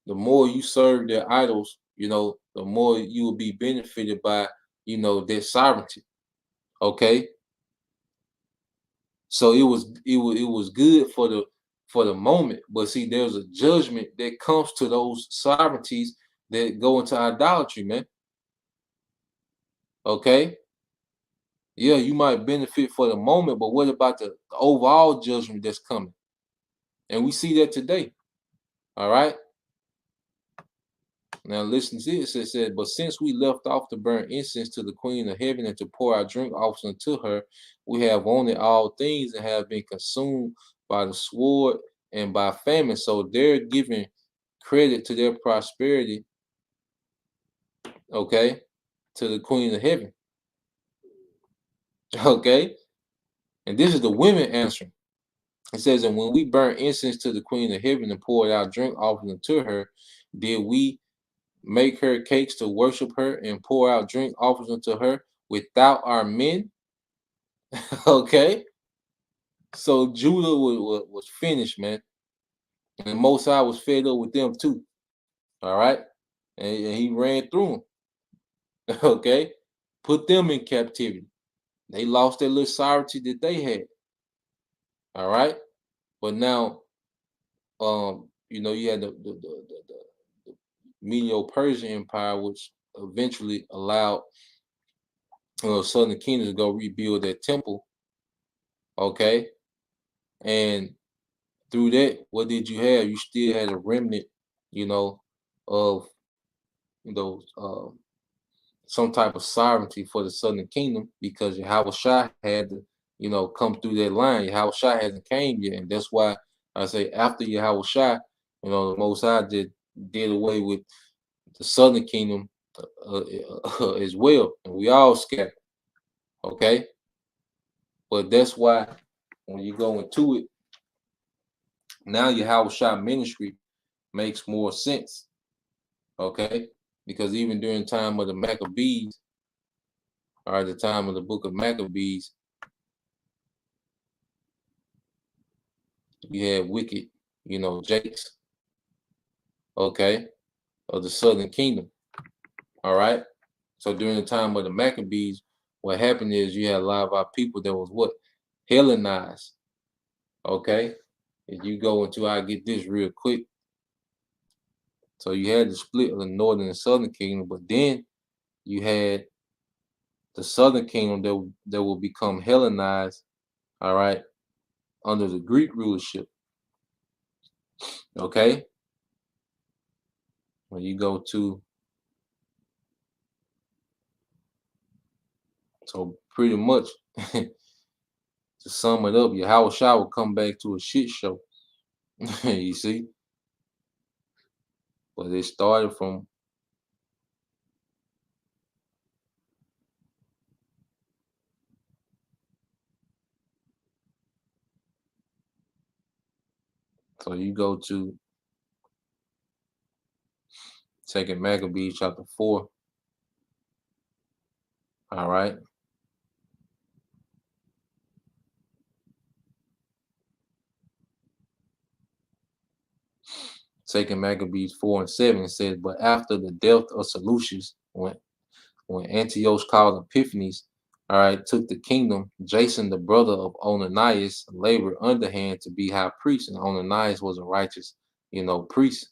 the more you serve their idols, the more you will be benefited by, their sovereignty. Okay, so it was good for the moment, but see, there's a judgment that comes to those sovereignties that go into idolatry, man. Okay. Yeah, you might benefit for the moment, but what about the overall judgment that's coming? And we see that today. All right. Now listen to this. It said, but since we left off to burn incense to the Queen of Heaven and to pour our drink offerings unto her, we have wanted all things and have been consumed by the sword and by famine. So they're giving credit to their prosperity, okay, to the Queen of Heaven. Okay. And this is the women answering. It says, and when we burn incense to the Queen of Heaven and poured out drink offerings unto her, did we make her cakes to worship her and pour out drink offerings unto her without our men? Okay. So Judah was finished, man. And the Most High was fed up with them too. All right. And he ran through them. Okay. Put them in captivity. They lost their little sovereignty that they had. All right. But now, you know, you had the Medo-Persian Empire, which eventually allowed Southern Kingdom to go rebuild their temple. Okay, and through that, what did you have? You still had a remnant, you know, of some type of sovereignty for the Southern Kingdom, because Yahweh Shah had to, come through that line. Yahweh Shah hasn't came yet, and that's why I say after Yahweh Shah, the Most High did away with the Southern Kingdom as well, and we all scattered. Okay, but that's why when you go into it now, Yahweh Shah ministry makes more sense. Okay, because even during the time of the Maccabees, or at the time of the book of Maccabees, you had wicked, Jakes, okay, of the Southern Kingdom. All right. So during the time of the Maccabees, what happened is you had a lot of our people that was what? Hellenized. Okay. If you go into, I get this real quick. So you had the split of the Northern and Southern Kingdom, but then you had the Southern Kingdom that will become Hellenized, all right, under the Greek rulership. Okay. When you go to, so pretty much to sum it up, Yahweh Shah will come back to a shit show. You see? But it started from so you go to 2nd Maccabees chapter 4. All right. Second Maccabees 4 and 7 says, but after the death of Seleucus, when Antiochus called Epiphanes, all right, took the kingdom, Jason, the brother of Onanias, labored underhand to be high priest, and Onanias was a righteous, priest.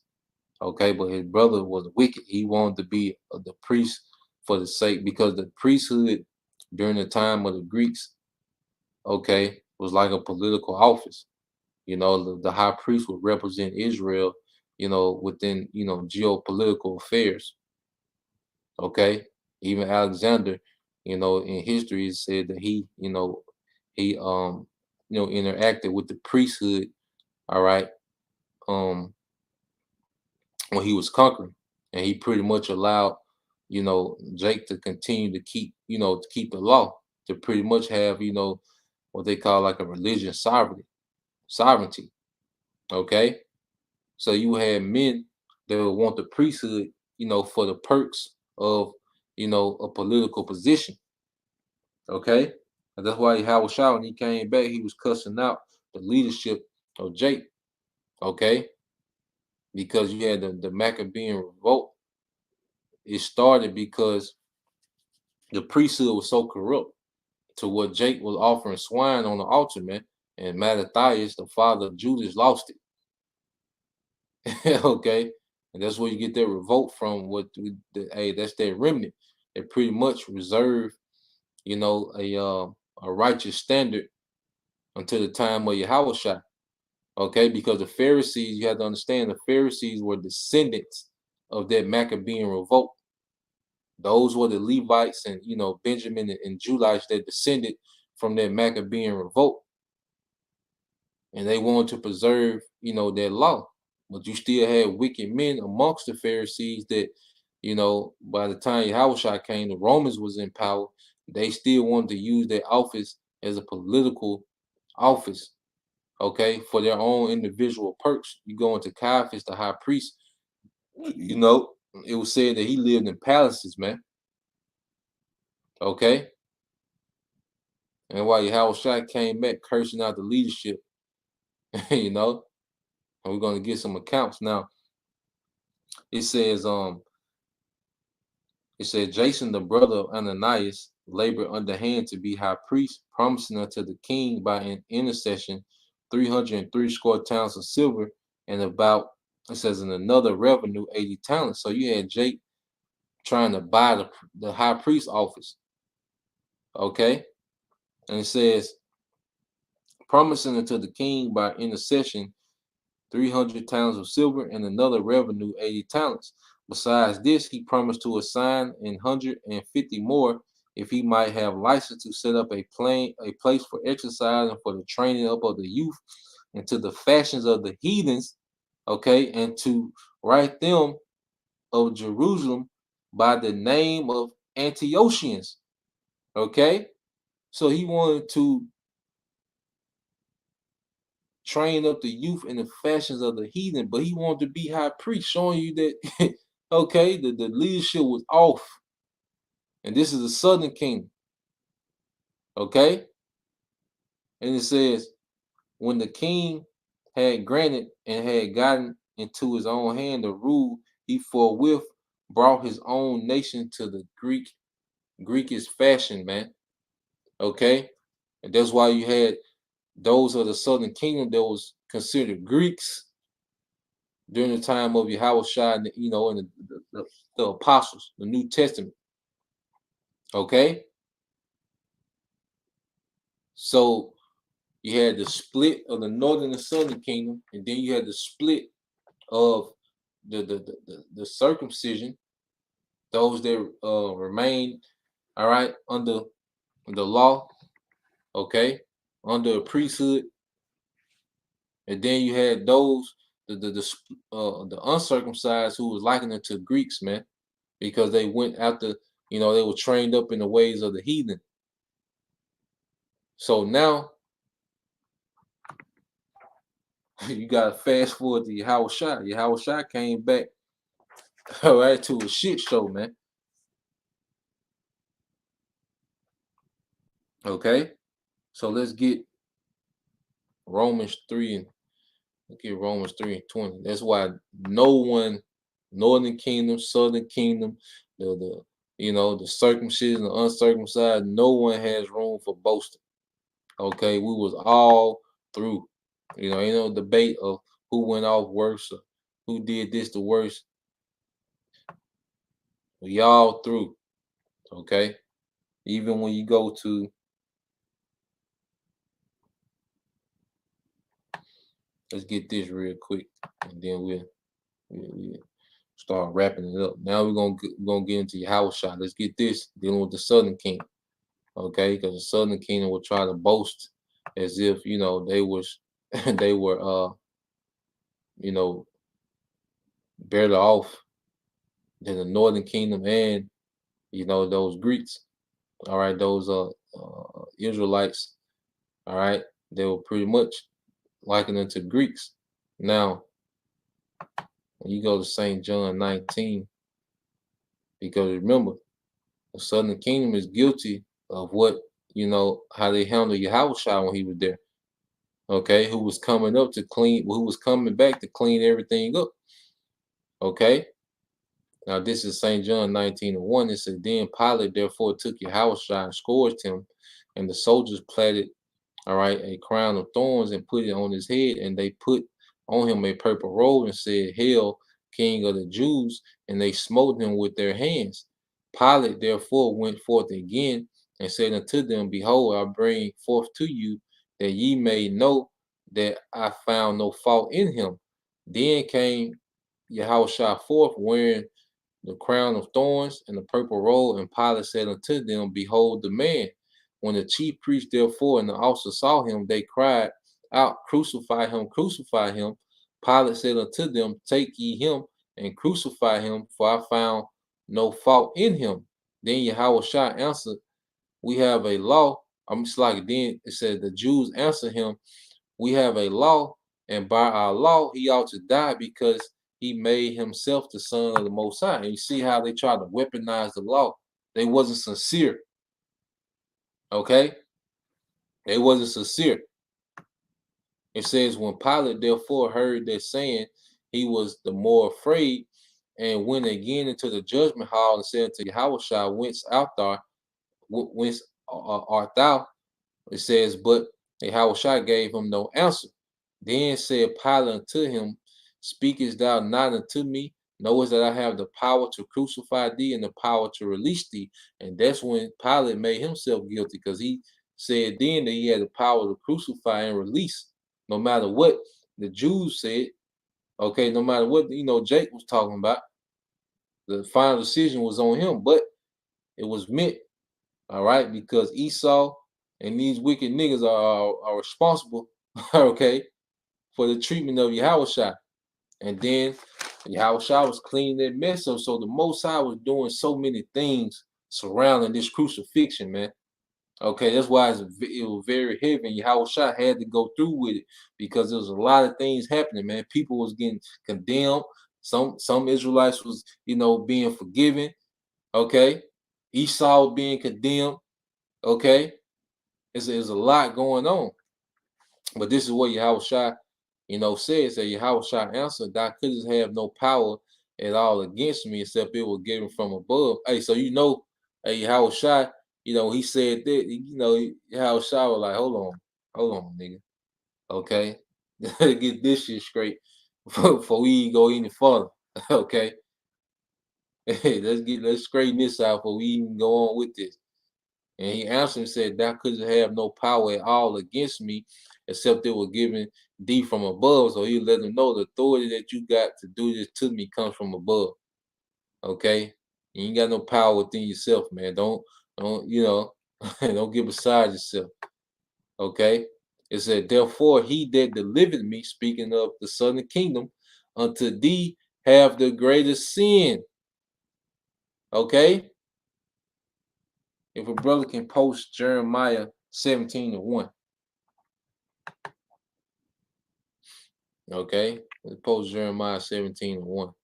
Okay, but his brother was wicked. He wanted to be the priest for the sake, because the priesthood during the time of the Greeks, okay, was like a political office. The high priest would represent Israel, within, geopolitical affairs. Okay. Even Alexander, in history is said that he interacted with the priesthood, all right, when he was conquering. And he pretty much allowed, Jake to continue to keep the law, to pretty much have, what they call like a religious sovereignty. Okay. So you had men that would want the priesthood, for the perks of, a political position. Okay. And that's why Yahweh Shah, when he came back, he was cussing out the leadership of Jake. Okay. Because you had the Maccabean revolt. It started because the priesthood was so corrupt to what Jake was offering swine on the altar, man. And Mattathias, the father of Judas, lost it. Okay. And that's where you get that revolt from. That's that remnant. They pretty much reserve, a righteous standard until the time of Yahweh Shah. Okay, because the Pharisees, you have to understand, the Pharisees were descendants of that Maccabean revolt. Those were the Levites and, Benjamin and Judites that descended from that Maccabean revolt. And they wanted to preserve, their law. But you still had wicked men amongst the Pharisees that, by the time Yahweh Shah came, the Romans was in power. They still wanted to use their office as a political office, okay, for their own individual perks. You go into Caiaphas, the high priest, it was said that he lived in palaces, man. Okay. And while Yahweh Shah came back cursing out the leadership, and we're going to get some accounts now. It says, Jason, the brother of Ananias, labored underhand to be high priest, promising unto the king by an intercession 303 score talents of silver, and about, it says, in another revenue 80 talents. So you had Jake trying to buy the high priest office. Okay, and it says, promising unto the king by intercession 300 talents of silver and another revenue 80 talents. Besides this, he promised to assign 150 more if he might have license to set up a place for exercise and for the training up of the youth and to the fashions of the heathens, okay, and to write them of Jerusalem by the name of Antiochians, okay. So he wanted to train up the youth in the fashions of the heathen, but he wanted to be high priest, showing you that okay, the leadership was off. And this is the southern kingdom. Okay? And it says, when the king had granted and had gotten into his own hand the rule, he forthwith brought his own nation to the Greekish fashion, man. Okay? And that's why you had those of the southern kingdom that was considered Greeks during the time of Yahushua, and and the apostles, the New Testament. Okay? So you had the split of the northern and southern kingdom, and then you had the split of the circumcision, those that remained, all right, under the law, okay, under a priesthood, and then you had those the uncircumcised who was likened to Greeks, man, because they went after, they were trained up in the ways of the heathen. So now you gotta fast forward to Yahushua. Yahushua came back, all right, to a shit show, man. Okay, so let's get Romans 3 and Romans 3:20. That's why no one, northern kingdom, southern kingdom, the circumcision, the uncircumcised, no one has room for boasting. Okay, we was all through. Ain't no debate of who went off worse or who did this the worst. We all through. Okay, even when you go to, let's get this real quick, and then we'll start wrapping it up. Now we're gonna get into Yahushua. Let's get this dealing with the southern kingdom, okay? Because the southern kingdom will try to boast as if they was they were better off than the northern kingdom and those Greeks. All right, those Israelites. All right, they were pretty much likened to Greeks. Now, when you go to St. John 19, because remember, the southern kingdom is guilty of what, how they handled Yahushua when he was there. Okay, who was coming back to clean everything up. Okay. Now this is St. John 19:1. It says, then Pilate therefore took Yahushua and scourged him, and the soldiers platted, all right, a crown of thorns and put it on his head, and they put on him a purple robe and said, Hail, King of the Jews, and they smote him with their hands. Pilate therefore went forth again and said unto them, Behold, I bring forth to you that ye may know that I found no fault in him. Then came Yahushua forth wearing the crown of thorns and the purple robe, and Pilate said unto them, Behold the man. When the chief priests therefore and the officers saw him, they cried out, Crucify him, crucify him. Pilate said unto them, Take ye him and crucify him, for I found no fault in him. Then Yahushua answered, We have a law. Then it said the Jews answered him, We have a law, and by our law he ought to die because he made himself the son of the Most High. And you see how they tried to weaponize the law. They wasn't sincere. Okay? They wasn't sincere. It says, when Pilate therefore heard that saying, he was the more afraid, and went again into the judgment hall and said to Yahushua, Whence art thou? It says, but Yahushua gave him no answer. Then said Pilate unto him, Speakest thou not unto me? Knowest that I have the power to crucify thee and the power to release thee? And that's when Pilate made himself guilty, because he said then that he had the power to crucify and release, no matter what the Jews said. Okay, no matter what Jake was talking about, the final decision was on him, but it was meant, all right, because Esau and these wicked niggas are responsible, okay, for the treatment of Yahushua. And then Yahushua was cleaning that mess up. So the Most High was doing so many things surrounding this crucifixion, man. Okay, that's why it was very heavy. And Yahushua had to go through with it, because there was a lot of things happening, man. People was getting condemned. Some Israelites was, being forgiven. Okay, Esau being condemned. Okay, there's a lot going on. But this is what Yahushua, says, that Yahushua answered, Thou couldst have no power at all against me, except it was given from above. Hey, so hey, Yahushua, he said that, Yahushua was like, hold on, nigga. Okay. Get this shit straight before we go any further. Okay. Hey, let's straighten this out before we even go on with this. And he answered and said, Thou couldst have no power at all against me, except it was given thee from above. So he let them know the authority that you got to do this to me comes from above. Okay? You ain't got no power within yourself, man. Don't don't get beside yourself. Okay? It said, Therefore he that delivered me, speaking of the southern kingdom, unto thee have the greatest sin. Okay? If a brother can post Jeremiah 17:1. Okay, let's post Jeremiah 17:1.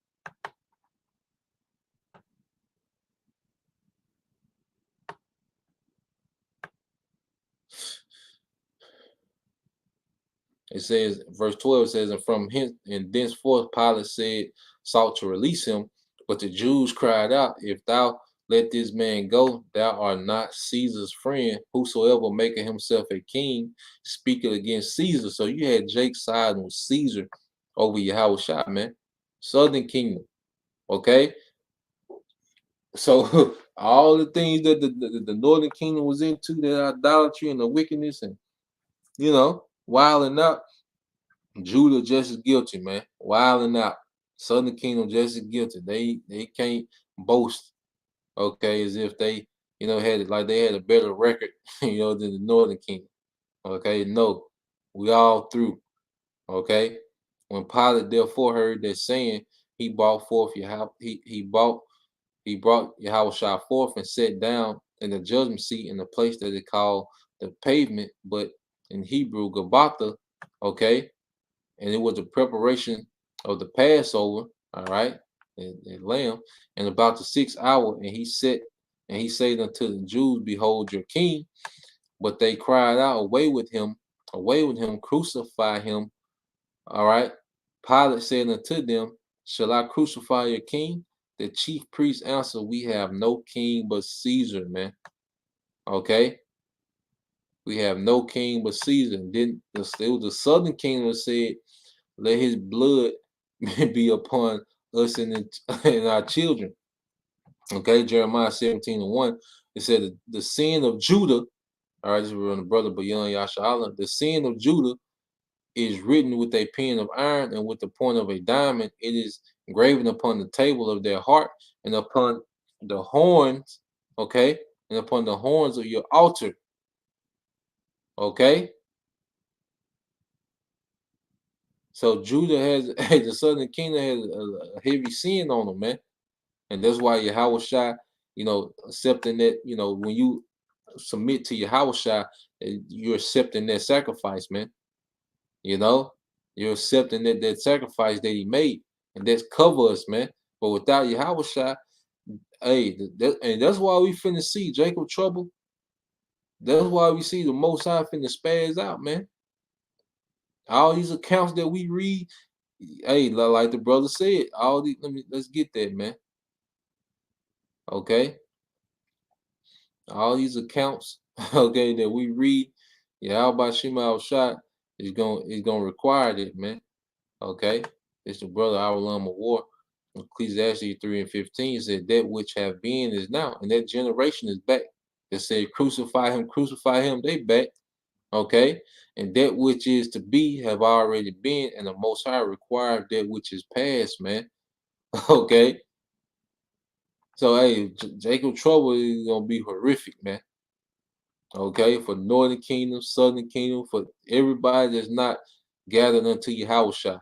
It says, verse 12 says, And from him, and thenceforth Pilate sought to release him, but the Jews cried out, If thou let this man go, thou art not Caesar's friend. Whosoever maketh himself a king speaketh against Caesar. So you had Jake siding with Caesar over Yahushua, man. Southern kingdom. Okay. So all the things that the northern kingdom was into, the idolatry and the wickedness and wilding out, Judah just as guilty, man. Wilding out. Southern kingdom just as guilty. They can't boast, okay, as if they had a better record, than the northern kingdom. Okay, no, we all through. Okay, when Pilate therefore heard that saying, he brought Yahushua forth and sat down in the judgment seat in the place that they call the pavement, but in Hebrew, Gabbatha, okay? And it was the preparation of the Passover, all right, and lamb, and about the 6th hour, and he said unto the Jews, Behold your king. But they cried out, away with him, crucify him. All right. Pilate said unto them, Shall I crucify your king? The chief priest answered, We have no king but Caesar, man. Okay. We have no king but Caesar. And then it was the southern kingdom that said, Let his blood be upon us and our children. Okay, Jeremiah 17:1. It said the sin of Judah. All right, this is from the brother Bayan Yasha. The sin of Judah is written with a pen of iron and with the point of a diamond. It is graven upon the table of their heart and upon the horns, okay, and upon the horns of your altar. Okay. So Judah has, the southern kingdom has a heavy sin on them, man. And that's why Yahushua, accepting that, when you submit to Yahushua, you're accepting that sacrifice, man. You're accepting that sacrifice that he made, and that's cover us, man. But without Yahushua, hey, and that's why we finna see Jacob trouble. That's why we see the Most High finna spaz out, man. All these accounts that we read, hey, like the brother said, all these. Let's get that, man. Okay. All these accounts, okay, that we read, Yahweh Shema Shah It's gonna require that, man. Okay, it's the brother our Lamb of War. Ecclesiastes 3:15 said that which have been is now, and that generation is back. They said crucify him, they back. Okay, and that which is to be have already been, and the Most High required that which is past, man. Okay, so hey, Jacob trouble is gonna be horrific, man. Okay, for Northern Kingdom, Southern Kingdom, for everybody that's not gathered unto Yahushua.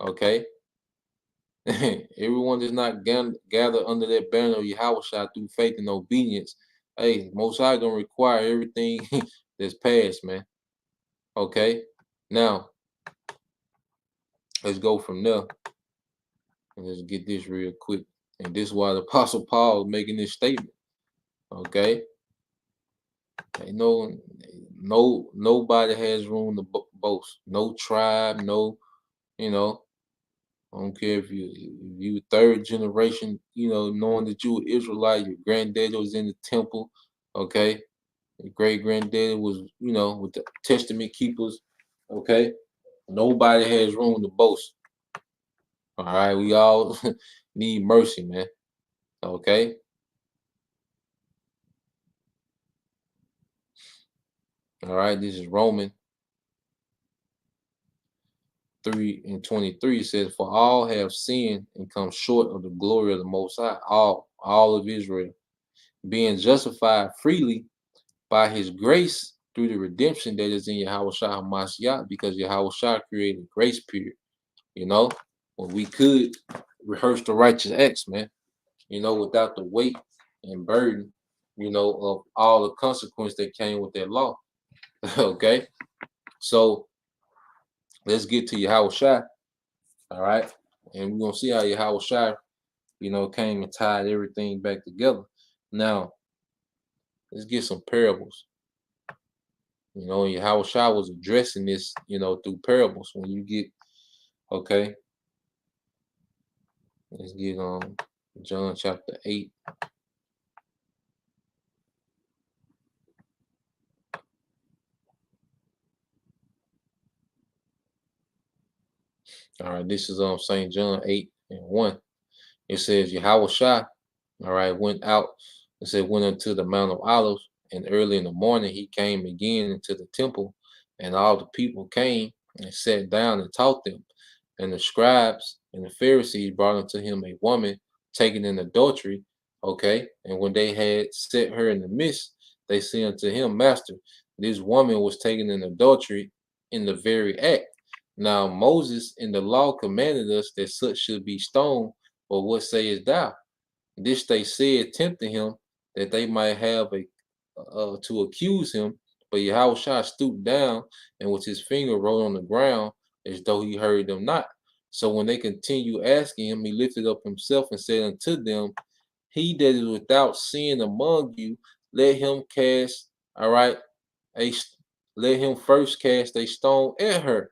Okay, everyone that's not gathered under that banner of Yahushua through faith and obedience. Hey, Most High gonna require everything that's past, man. Okay, now let's go from there and let's get this real quick. And this is why the Apostle Paul is making this statement. Okay, nobody has room to boast. No tribe, no, you know. I don't care if you third generation, knowing that you were Israelite, your granddaddy was in the temple, okay? Your great granddaddy was, with the testament keepers, okay? Nobody has room to boast. All right, we all need mercy, man. Okay. All right, this is Romans 3:23. It says, "For all have sinned and come short of the glory of the Most High." All of Israel, being justified freely by His grace through the redemption that is in Yahushua HaMashiach, because Yahushua created a grace period. When we could rehearse the righteous acts, man. Without the weight and burden, of all the consequence that came with that law. Okay, so let's get to Yahushua. All right, and we're gonna see how Yahushua, came and tied everything back together. Now, let's get some parables. Yahushua was addressing this, through parables. When you get, okay, let's get on John chapter 8. All right, this is St. John 8:1. It says Yahushua, all right, went out. It said went unto the Mount of Olives, and early in the morning he came again into the temple, and all the people came and sat down and taught them. And the scribes and the Pharisees brought unto him a woman taken in adultery. Okay, and when they had set her in the midst, they said unto him, Master, this woman was taken in adultery in the very act. Now Moses in the law commanded us that such should be stoned, but what sayest thou? This they said, tempting him, that they might have to accuse him. But Yahushua stooped down, and with his finger wrote on the ground, as though he heard them not. So when they continued asking him, he lifted up himself and said unto them, He that is without sin among you, let him cast, all right, let him first cast a stone at her.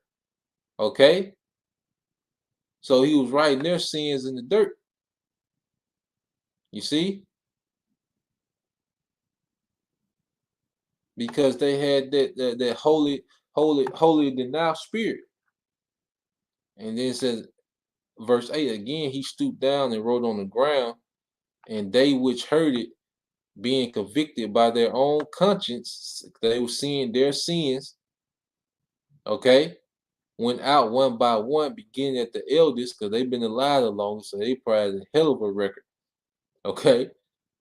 Okay? So he was writing their sins in the dirt. You see? Because they had that holy denial spirit. And then it says, verse 8, again, he stooped down and wrote on the ground, and they which heard it, being convicted by their own conscience, they were seeing their sins, okay, went out one by one, beginning at the eldest, because they've been alive the longest, so they probably had a hell of a record, okay,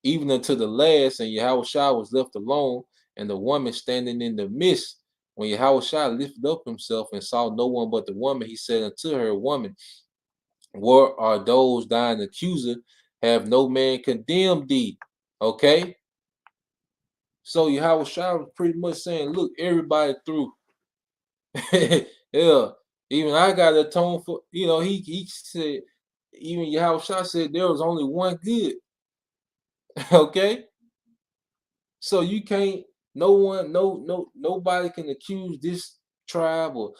even unto the last, and Yahushua was left alone, and the woman standing in the midst. When Yahushua lifted up himself and saw no one but the woman, he said unto her, Woman, where are those thine accuser? Have no man condemned thee? Okay? So Yahushua was pretty much saying, look, everybody through. Yeah, even I got to atone for, he said, even Yahushua said there was only one good. Okay? So you can't, nobody can accuse this tribe or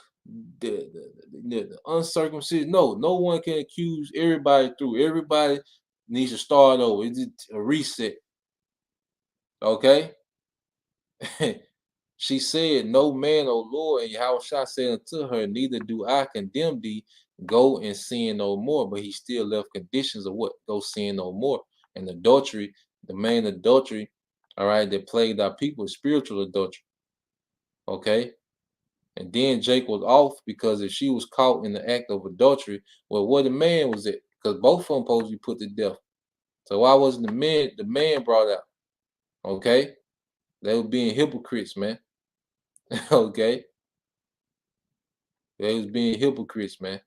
the uncircumcision. No one can accuse everybody through. Everybody needs to start over. It's a reset. Okay? She said, no man, O Lord. And Yahushua said unto her, neither do I condemn thee. Go and sin no more. But he still left conditions of what? Go sin no more. And adultery, the main adultery, all right, that plagued our people, spiritual adultery. Okay. And then Jake was off because if she was caught in the act of adultery, well, where the man was at? Because both of them supposed to be put to death. So why wasn't the man brought out? Okay. They were being hypocrites, man. Okay. They was being hypocrites, man.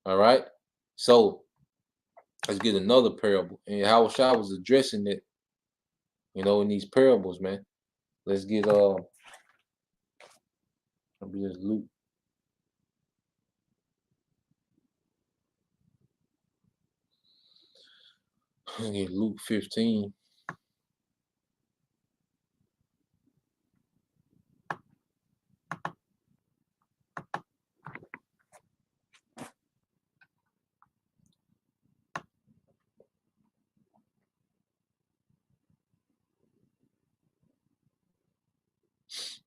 All right. So let's get another parable. And how Shah was addressing it, in these parables, man. Let's get Luke. Get Luke 15.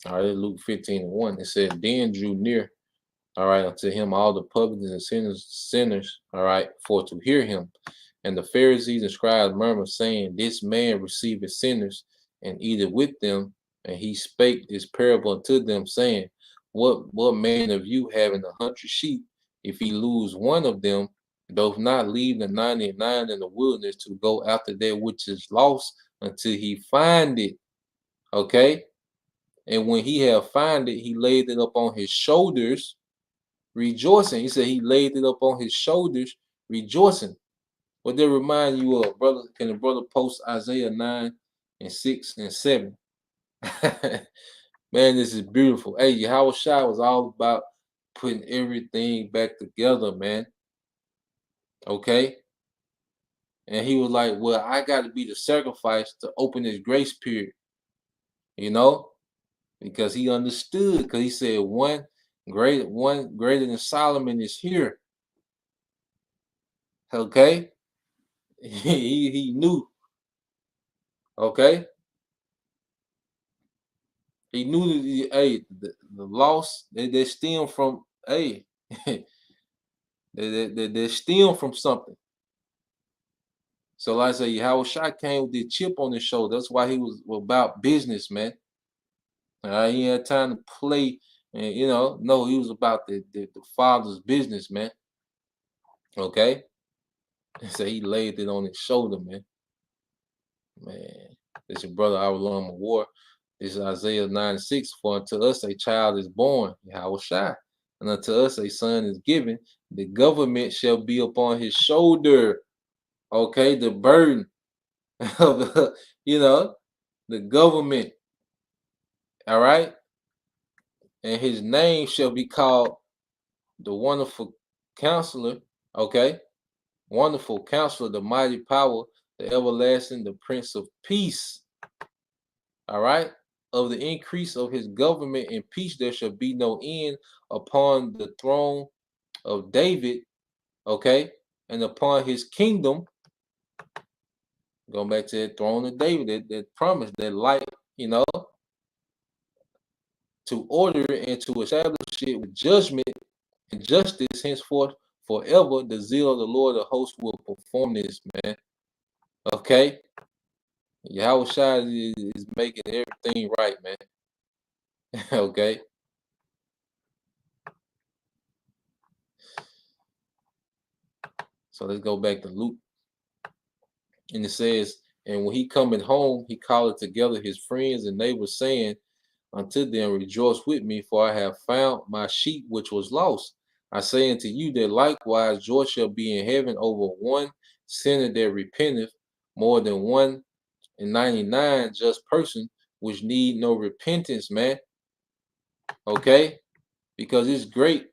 All right, Luke 15:1. It said, then drew near, all right, unto him all the publicans and sinners, all right, for to hear him. And the Pharisees and scribes murmured, saying, this man receiveth sinners and eateth with them. And he spake this parable unto them, saying, what man of you having 100 sheep, if he lose one of them, doth not leave the 99 in the wilderness to go after that which is lost until he find it? Okay. And when he have found it, he laid it up on his shoulders, rejoicing. He said he laid it up on his shoulders, rejoicing. What they remind you of, brother? Can the brother post Isaiah 9:6-7? Man, this is beautiful. Hey, Yahweh Shai was all about putting everything back together, man. Okay? And he was like, well, I got to be the sacrifice to open this grace period. Because he understood, because he said one greater than Solomon is here. Okay? He knew. Okay? He knew that the loss, they stem from, they stem from something. So like I say, Yahweh Shai came with the chip on his shoulder. That's why he was about business, man. He had time to play, and no, he was about the Father's business, man. Okay? So he laid it on his shoulder, man. Man, this your brother Avalon War. This is Isaiah 9:6. For unto us a child is born, Yahweh Shai, and unto us a son is given. The government shall be upon his shoulder. Okay, the burden of the government. All right, and his name shall be called the Wonderful Counselor. Okay, Wonderful Counselor, the Mighty Power, the Everlasting, the Prince of Peace. All right. Of the increase of his government and peace, there shall be no end upon the throne of David, okay, and upon his kingdom. Going back to the throne of David, that promise, that light, to order and to establish it with judgment and justice henceforth forever. The zeal of the Lord of hosts will perform this, man. Okay. Yahweh Shai is making everything right, man. Okay. So let's go back to Luke. And it says, and when he cometh home, he calleth together his friends and neighbors, saying unto them, rejoice with me, for I have found my sheep which was lost. I say unto you that likewise joy shall be in heaven over one sinner that repenteth, more than 199 just person which need no repentance, man. Okay? Because it's great.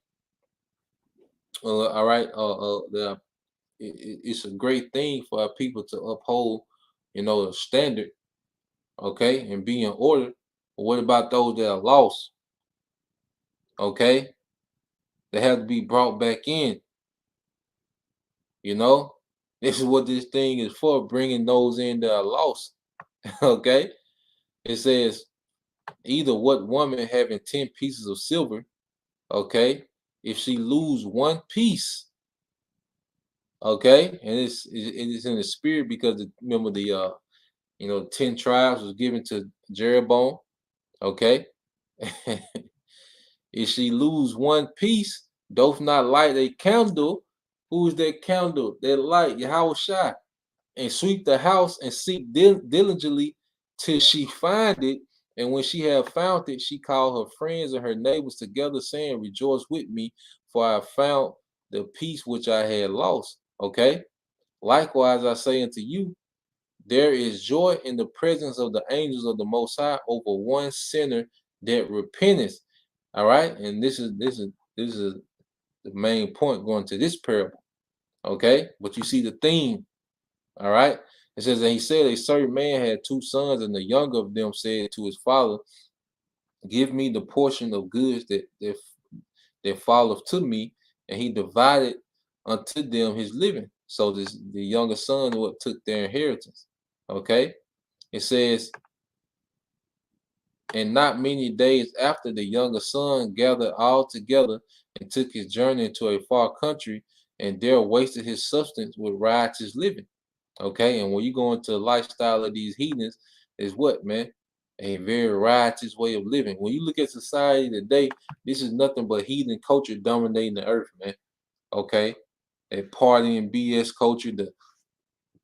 All right. It's a great thing for our people to uphold, the standard, okay, and be in order. But what about those that are lost? Okay, they have to be brought back in. This is what this thing is for, bringing those in that are lost. Okay, it says, either what woman having 10 pieces of silver, okay, if she lose one piece, okay, and it's in the spirit because remember the 10 tribes was given to Jeroboam, okay. If she lose one piece, doth not light a candle. Who's that candle? That light, Yahweh Shai, and sweep the house and seek diligently till she find it. And when she have found it, she called her friends and her neighbors together, saying, "Rejoice with me, for I have found the piece which I had lost." Okay. Likewise, I say unto you, there is joy in the presence of the angels of the Most High over one sinner that repenteth. All right, and this is the main point going to this parable. Okay, but you see the theme. All right, it says, and he said, a certain man had two sons, and the younger of them said to his father, "Give me the portion of goods that falleth to me," and he divided unto them his living. So the younger son took their inheritance. Okay, it says, and not many days after, the younger son gathered all together and took his journey into a far country, and there wasted his substance with riotous living. Okay, and when you go into the lifestyle of these heathens, is what, man? A very riotous way of living. When you look at society today, this is nothing but heathen culture dominating the earth, man. Okay, a partying BS culture, the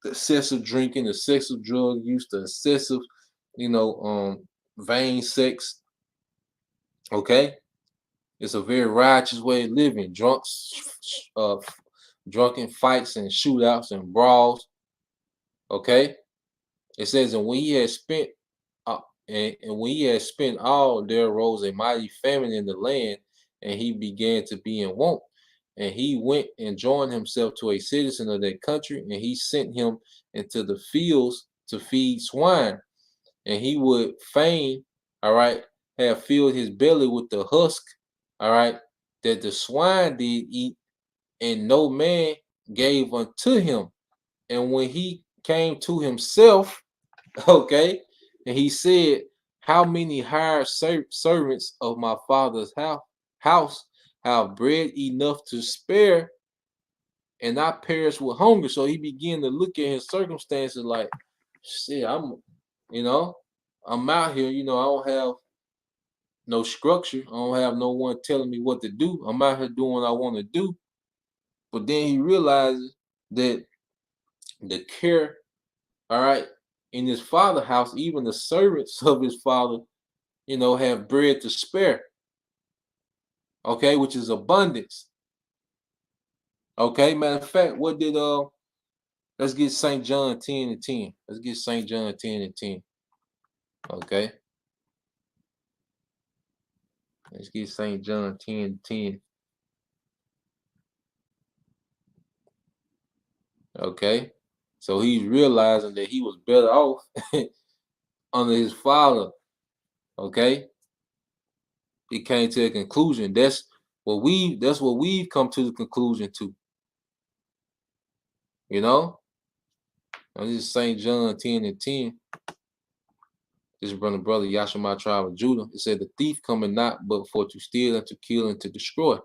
excessive drinking, the excessive drug use, the excessive, vain sex. Okay, it's a very righteous way of living. Drunken fights and shootouts and brawls. Okay, it says, and when he had spent, and when he had spent all, there arose a mighty famine in the land, and he began to be in want. And he went and joined himself to a citizen of that country, and he sent him into the fields to feed swine. And he would fain, all right, have filled his belly with the husk, all right, that the swine did eat, and no man gave unto him. And when he came to himself, okay, and he said, how many hired servants of my father's house have bread enough to spare, and I perish with hunger? So he began to look at his circumstances like, shit, I'm out here, I don't have no structure. I don't have no one telling me what to do. I'm out here doing what I want to do. But then he realizes that the care, all right, in his father's house, even the servants of his father, have bread to spare. Okay, which is abundance. Okay, matter of fact, what did let's get St. John 10 and 10. Let's get St. John 10 and 10. Okay. Let's get St. John 10 and 10. Okay. So he's realizing that he was better off under his father. Okay. He came to a conclusion. That's what we've come to the conclusion to. Now, this is St. John 10 and 10. This is brother Yashima tribe of Judah. It said, the thief cometh not but for to steal and to kill and to destroy.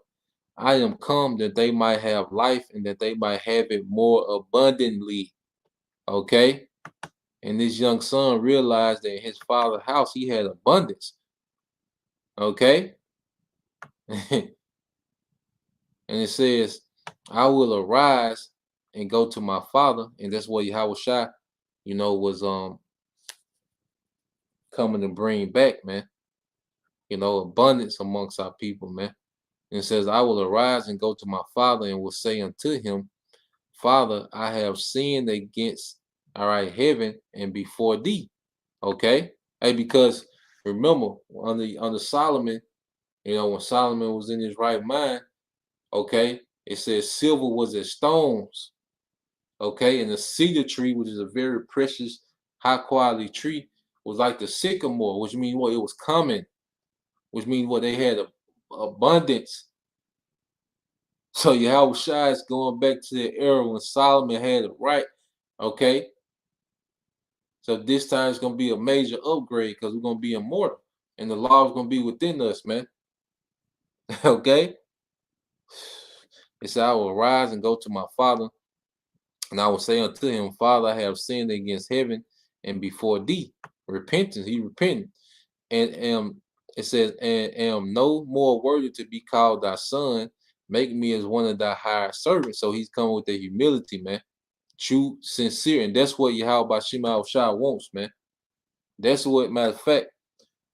I am come that they might have life and that they might have it more abundantly. Okay. And this young son realized that in his father's house he had abundance. Okay. And it says, I will arise and go to my father. And that's what Yahweh Shai, was coming to bring back, man. Abundance amongst our people, man. And it says, I will arise and go to my father and will say unto him, Father, I have sinned against, all right, heaven and before thee. Okay. Hey, because remember, under Solomon, when Solomon was in his right mind, okay, it says silver was as stones. Okay, and the cedar tree, which is a very precious, high quality tree, was like the sycamore, which means what? It was common, which means what? They had abundance. So Yahweh Shai is going back to the era when Solomon had it right. Okay. So this time it's going to be a major upgrade because we're going to be immortal. and the law is going to be within us, man. Okay? It said, I will rise and go to my father, and I will say unto him, Father, I have sinned against heaven and before thee. Repentance, he repented. And it says, and am no more worthy to be called thy son. Make me as one of thy hired servants. So he's coming with the humility, man. True, sincere. And that's what Yahweh Shema Shah wants, man. That's what, matter of fact,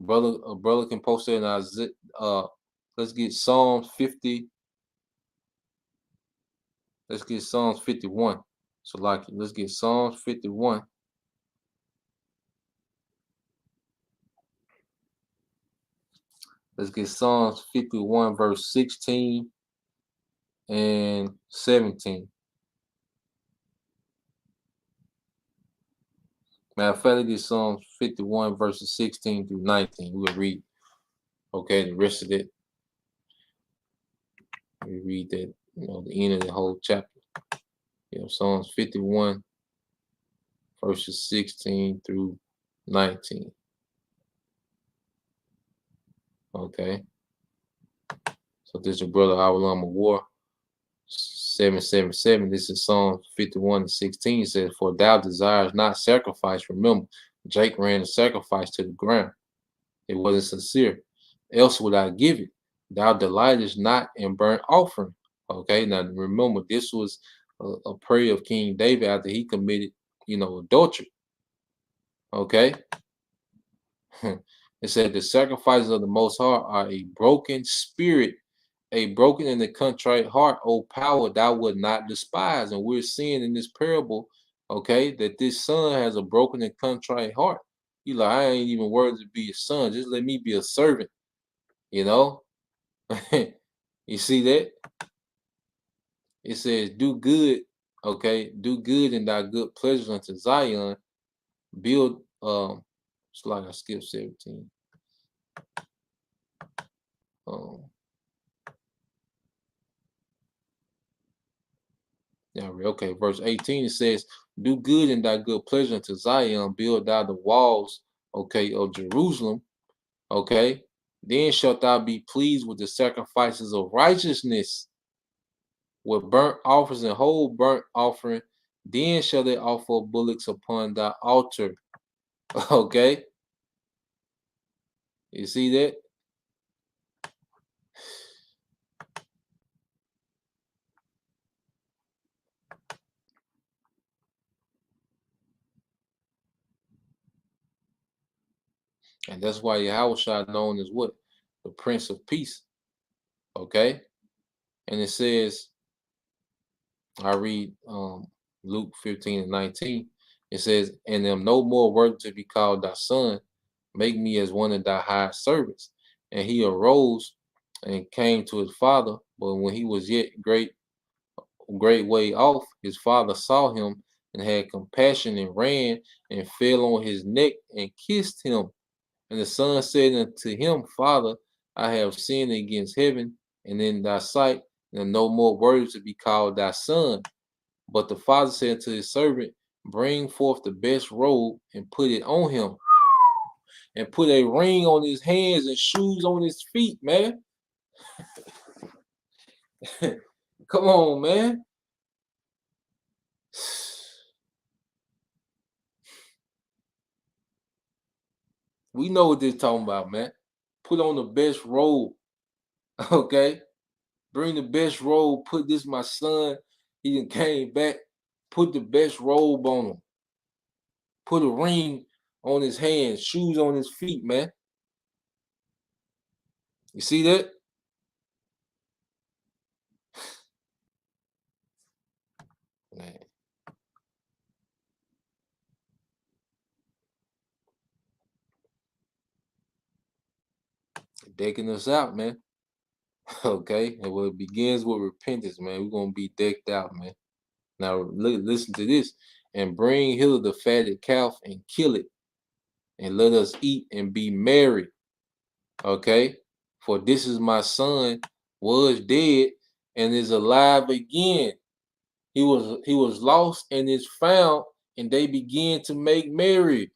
a brother can post it in our let's get Psalms 50. Let's get Psalms 51. So like, let's get Psalms 51. Let's get Psalms 51, verse 16 and 17. Matter of fact, let's get Psalms 51, verses 16 through 19. We'll read, okay, the rest of it. We read that, the end of the whole chapter. Psalms 51, verses 16 through 19. Okay. So this is brother Awalam of War 777. This is Psalm 51 and 16. It says, For thou desires not sacrifice. Remember, Jake ran the sacrifice to the ground. It wasn't sincere. Else would I give it. Thou delightest not in burnt offering. Okay. Now remember, this was a prayer of King David after he committed, adultery. Okay. It said the sacrifices of the Most High are a broken spirit, a broken and a contrite heart, O power, thou would not despise. And we're seeing in this parable, okay, that this son has a broken and contrite heart. He like, I ain't even worthy to be a son. Just let me be a servant. You see that? It says, do good, okay, do good in thy good pleasures unto Zion. Build, it's like I skipped 17. Okay, verse 18, it says, do good in thy good pleasure unto Zion, build thou the walls, okay, of Jerusalem, okay, then shalt thou be pleased with the sacrifices of righteousness, with burnt offerings and whole burnt offering, then shall they offer bullocks upon thy altar. Okay, you see that? And that's why Yahushua known as what? The Prince of Peace. Okay? And it says, I read Luke 15 and 19. It says, and am no more worthy to be called thy son. Make me as one of thy hired servants. And he arose and came to his father. But when he was yet great way off, his father saw him and had compassion and ran and fell on his neck and kissed him. And the son said unto him, Father, I have sinned against heaven and in thy sight, and am no more worthy to be called thy son. But the father said to his servant, bring forth the best robe and put it on him, and put a ring on his hands and shoes on his feet, man. Come on, man. We know what they're talking about, man. Put on the best robe, okay? Bring the best robe. Put this, my son. He done came back. Put the best robe on him. Put a ring on his hands, shoes on his feet, man. You see that? Man. Decking us out, man. Okay, and well, it begins with repentance, man. We're gonna be decked out, man. Now listen to this. And bring hither the fatted calf and kill it, and let us eat and be merry. Okay, for this is my son, was dead and is alive again. He was lost and is found, and they began to make merry.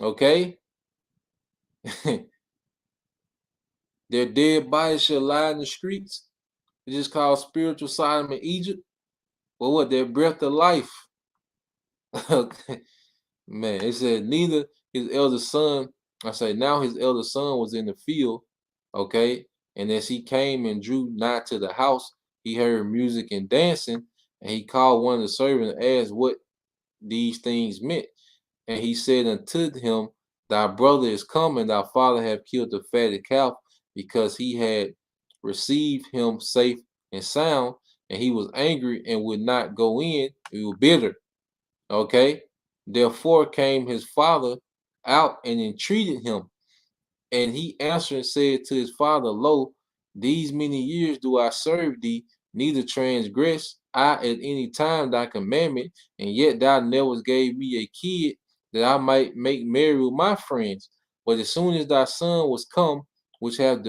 Okay? Their dead bodies shall lie in the streets. It's just called spiritual Sodom in Egypt. Well, what? Their breath of life. Okay. Man, it said neither his elder son, I say now his elder son was in the field, okay, and as he came and drew nigh to the house, he heard music and dancing, and he called one of the servants and asked what these things meant. And he said unto him, thy brother is come, and thy father have killed the fatted calf, because he had received him safe and sound, and he was angry and would not go in. He was bitter. Okay. Therefore came his father out and entreated him. And he answered and said to his father, lo, these many years do I serve thee, neither transgress I at any time thy commandment, and yet thou never gave me a kid that I might make merry with my friends. But as soon as thy son was come, which have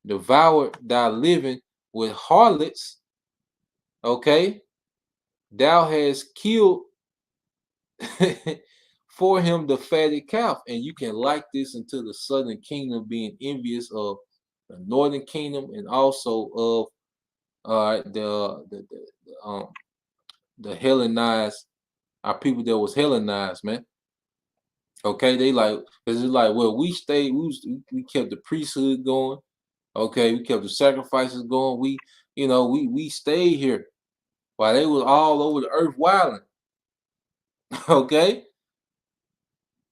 devoured thy living with harlots, okay, thou hast killed for him the fatted calf. And you can like this into the southern kingdom being envious of the northern kingdom, and also of the Hellenized, our people that was Hellenized, man. Okay, they like, because it's like, well, we stayed, we kept the priesthood going. Okay, we kept the sacrifices going. We stayed here while they was all over the earth wilding. Okay,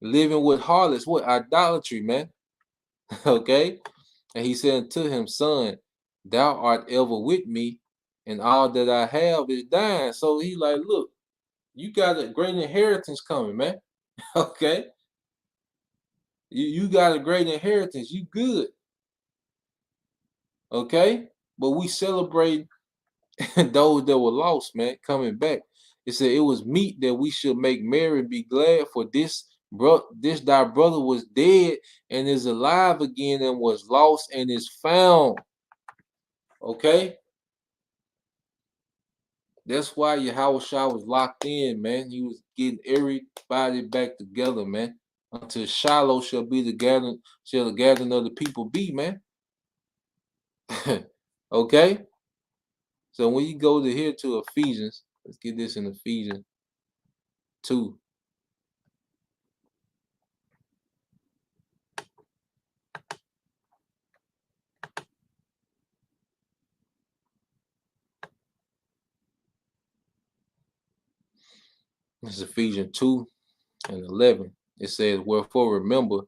living with harlots, what idolatry, man. Okay, and he said unto him, son, thou art ever with me, and all that I have is thine. So he like, look, you got a great inheritance coming, man. Okay, you got a great inheritance. You good. Okay, but we celebrate those that were lost, man, coming back. It said it was meet that we should make merry and be glad, for this thy brother was dead and is alive again, and was lost and is found. Okay, that's why Yahweh Shah was locked in, man. He was getting everybody back together, man. Until Shiloh shall be the gathering of the people be, man. Okay, so when you go to here to Ephesians, let's get this in Ephesians 2. This is Ephesians 2 and 11. It says, wherefore remember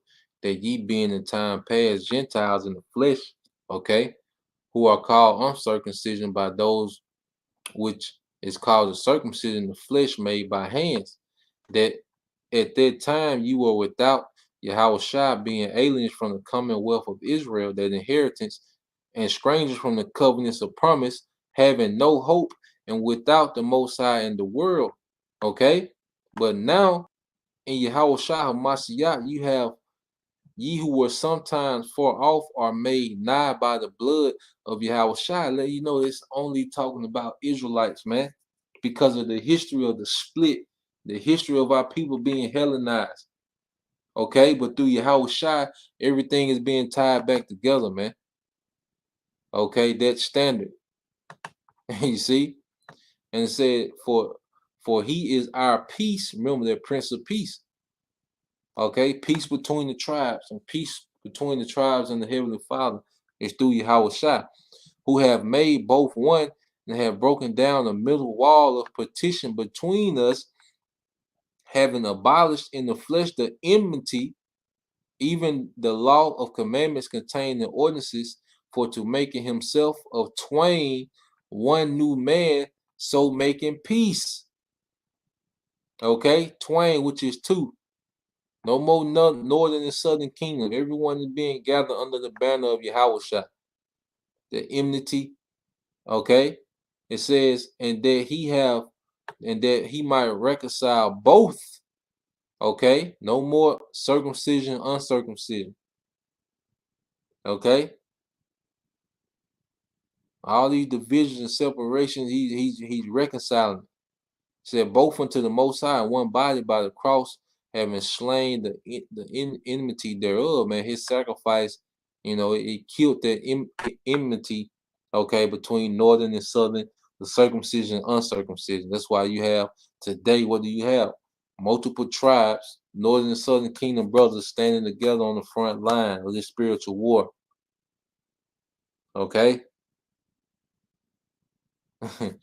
that ye being in time past Gentiles in the flesh, okay, who are called uncircumcision by those which is called the circumcision in the flesh made by hands, that at that time you were without Yahweh Shah, being aliens from the commonwealth of Israel, that inheritance, and strangers from the covenants of promise, having no hope, and without the Most High in the world. Okay, but now in Yahweh Shah Hamashiach, you have ye who were sometimes far off are made nigh by the blood of Yahweh Shai. Let you know it's only talking about Israelites, man, because of the history of the split, the history of our people being Hellenized. Okay, but through Yahweh Shai, everything is being tied back together, man. Okay, that's standard. You see? And it said, for he is our peace. Remember, that Prince of Peace. Okay, peace between the tribes, and peace between the tribes and the Heavenly Father is through Yahweh Shai, who have made both one, and have broken down the middle wall of partition between us, having abolished in the flesh the enmity, even the law of commandments contained in ordinances, for to make in himself of twain one new man, so making peace. Okay, twain, which is two. No more northern and southern kingdom. Everyone is being gathered under the banner of Yahweh Shah. The enmity. Okay. It says, and that he might reconcile both. Okay. No more circumcision, uncircumcision. Okay. All these divisions and separations, he's reconciling. It said both unto the Most High in one body by the cross, having slain the enmity thereof, man. His sacrifice, it killed that enmity, okay, between northern and southern, the circumcision and uncircumcision. That's why you have today, what do you have? Multiple tribes, northern and southern kingdom brothers standing together on the front line of this spiritual war. Okay? And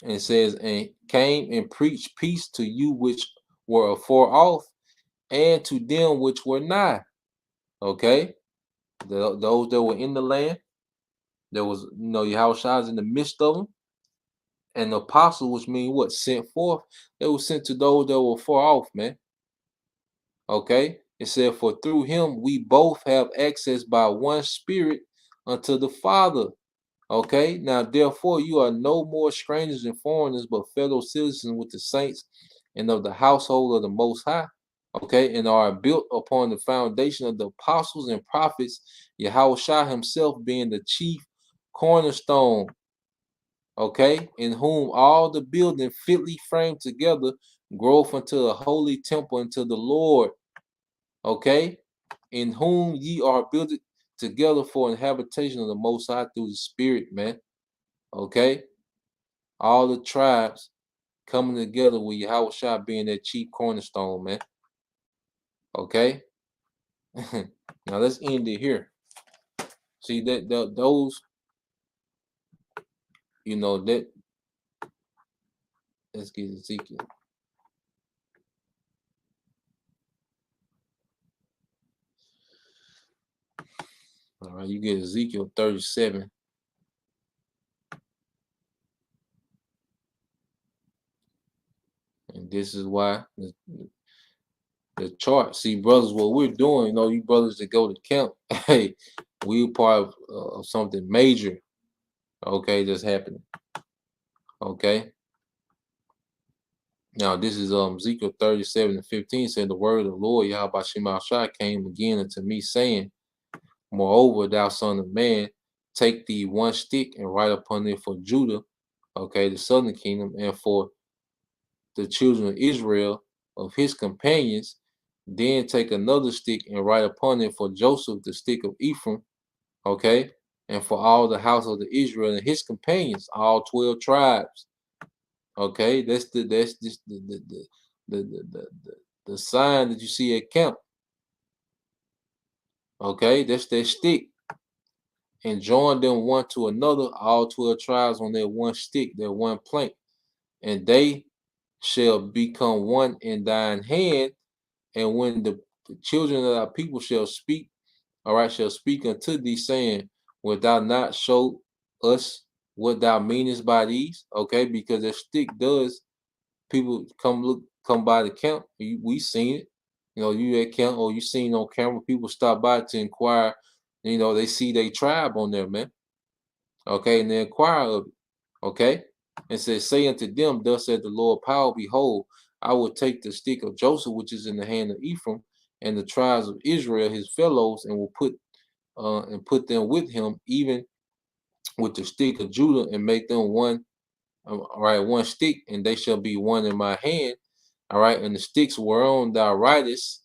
it says, and came and preached peace to you which were afar off, and to them which were nigh. Okay? Those that were in the land, there was, Yahushua is in the midst of them. And the apostle, which mean what? Sent forth. They were sent to those that were far off, man. Okay? It said, for through him we both have access by one spirit unto the Father. Okay? Now, therefore, you are no more strangers and foreigners, but fellow citizens with the saints and of the household of the Most High. Okay? And are built upon the foundation of the apostles and prophets, Yahushua himself being the chief cornerstone. Okay, in whom all the building fitly framed together growth unto a holy temple unto the Lord. Okay, in whom ye are built together for an habitation of the Most High through the Spirit, man. Okay, all the tribes coming together with Yahushua being that chief cornerstone, man. Okay, now let's end it here. See that those, that. Let's get Ezekiel. All right, you get Ezekiel 37. And this is why the chart. See, brothers, what we're doing, you brothers that go to camp, hey, we're part of something major, okay, that's happening. Okay. Now, this is Ezekiel 37:15 said, the word of the Lord, Yahweh Shemashai, came again unto me, saying, moreover, thou son of man, take thee one stick and write upon it for Judah, okay, the southern kingdom, and for the children of Israel of his companions. Then take another stick and write upon it for Joseph, the stick of Ephraim, okay, and for all the house of the Israel and his companions, all 12 tribes. Okay, that's the sign that you see at camp. Okay, that's their stick. And join them one to another, all 12 tribes on their one stick, their one plank, and they shall become one in thine hand. And when the children of our people shall speak, all right, shall speak unto thee, saying, wilt thou not show us what thou meanest by these? Okay, because that stick does, people come by the camp. We seen it. You at camp or you seen on camera, people stop by to inquire. They see their tribe on there, man. Okay, and they inquire of it. Okay, and says, say unto them, thus said the Lord power, behold, I will take the stick of Joseph, which is in the hand of Ephraim, and the tribes of Israel, his fellows, and will put them with him, even with the stick of Judah, and make them one. All right, one stick, and they shall be one in my hand. All right, and the sticks whereon thou writest,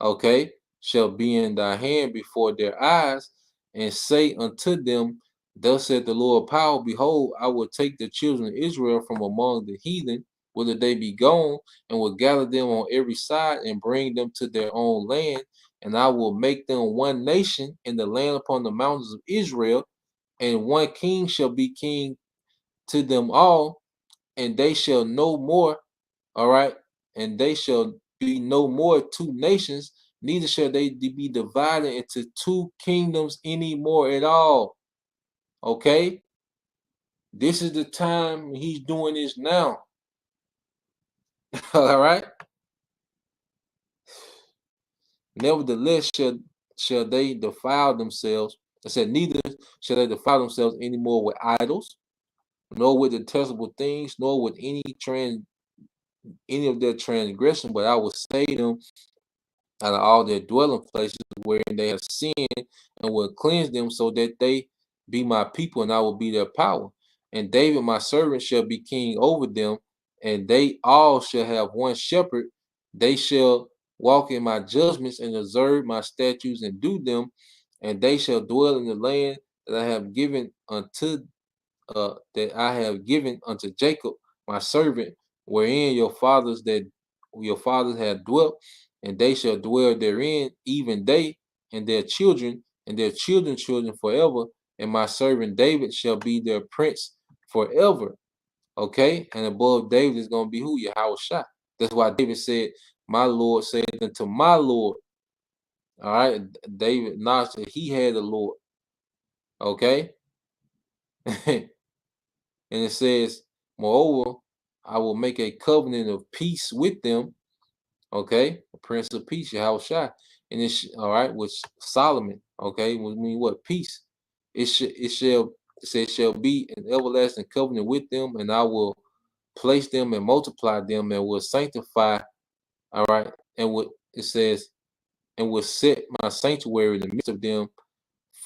okay, shall be in thy hand before their eyes, and say unto them, thus said the Lord power, behold, I will take the children of Israel from among the heathen, whether they be gone, and will gather them on every side and bring them to their own land, and I will make them one nation in the land upon the mountains of Israel, and one king shall be king to them all, and they shall no more, all right, and they shall be no more two nations, neither shall they be divided into two kingdoms anymore at all. Okay, this is the time he's doing this now. All right, nevertheless shall they defile themselves. I said, neither shall they defile themselves anymore with idols, nor with detestable things, nor with any of their transgression, but I will save them out of all their dwelling places wherein they have sinned, and will cleanse them, so that they be my people, and I will be their power. And David my servant shall be king over them, and they all shall have one shepherd. They shall walk in my judgments and observe my statutes and do them, and they shall dwell in the land that I have given unto Jacob, my servant, wherein your fathers had dwelt, and they shall dwell therein, even they and their children and their children's children forever, and my servant David shall be their prince forever. Okay, and above David is going to be who? Yahweh Shai. That's why David said, my Lord said unto my Lord. All right, David acknowledged that he had a Lord. Okay. And it says, moreover, I will make a covenant of peace with them. Okay, the Prince of Peace, Yahweh Shai. And it's all right with Solomon. Okay, which mean what? Peace. It shall be an everlasting covenant with them, and I will place them and multiply them, and will sanctify. All right, and what it says, and will set my sanctuary in the midst of them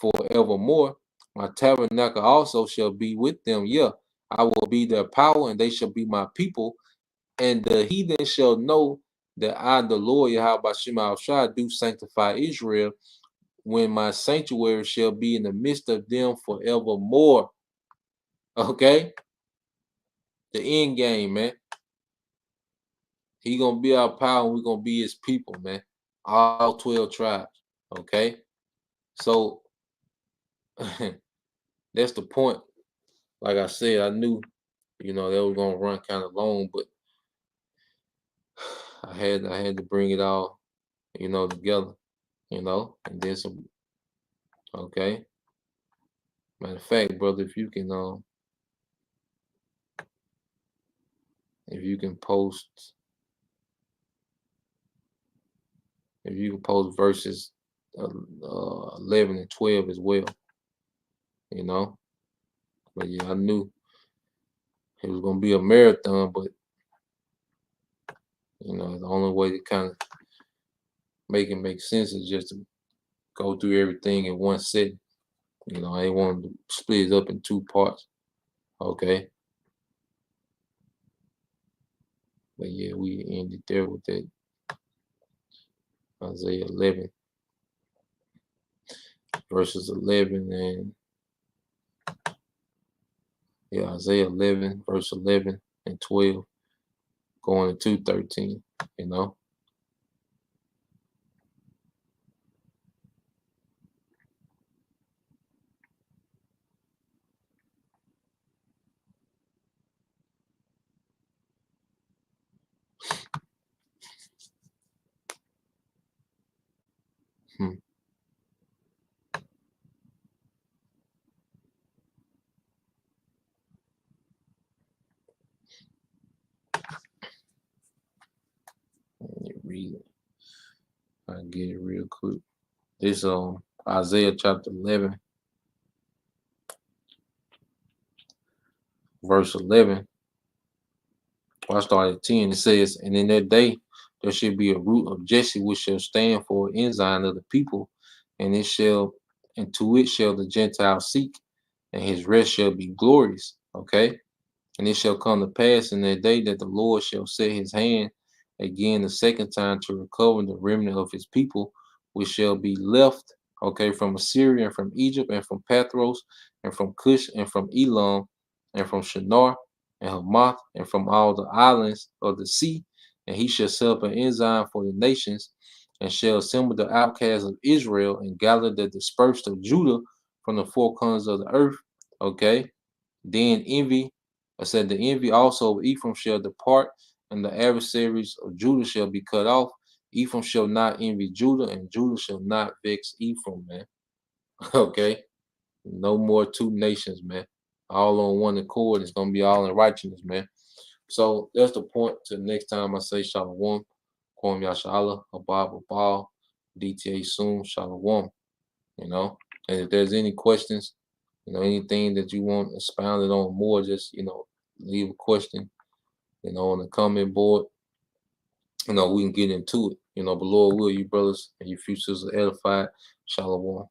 forevermore. My tabernacle also shall be with them. Yeah, I will be their power, and they shall be my people. And the heathen shall know that I, the Lord Yahweh Bashim Al-Shai, do sanctify Israel, when my sanctuary shall be in the midst of them forevermore. Okay? The end game, man. He gonna be our power, and we're gonna be his people, man. All 12 tribes. Okay? So that's the point. Like I said, I knew, they were gonna run kind of long, but I had to bring it all, together, and then some. Okay. Matter of fact, brother, if you can post, verses 11 and 12 as well, But yeah, I knew it was gonna be a marathon, but the only way to kind of make it make sense is just to go through everything in one sitting. I ain't want to split it up in 2 parts. Okay. But yeah, we ended there with that. Isaiah 11, verses 11 and Isaiah 11, verse 11 and 12, going to 2:13, Let me read it. I get it real quick. This Isaiah chapter 11, verse 11. I started at 10. It says, and in that day there should be a root of Jesse, which shall stand for an ensign of the people, and to it shall the Gentiles seek, and his rest shall be glorious. Okay. And it shall come to pass in that day that the Lord shall set his hand again the second time to recover the remnant of his people, which shall be left, okay, from Assyria and from Egypt and from Pathros and from Cush and from Elam and from Shinar and Hamath and from all the islands of the sea. And he shall set up an ensign for the nations, and shall assemble the outcasts of Israel, and gather the dispersed of Judah from the four corners of the earth. Okay. Then the envy also of Ephraim shall depart, and the adversaries of Judah shall be cut off. Ephraim shall not envy Judah, and Judah shall not vex Ephraim, man. Okay? No more 2 nations, man. All on one accord. It's going to be all in righteousness, man. So that's the point. Till next time I say Shalom. Kwam Yashala, Abab Abal, DTA soon, Shalom. And if there's any questions, anything that you want expounded on more, just, leave a question, on the comment board. We can get into it. But Lord will, you brothers and your futures are edified. Shalom.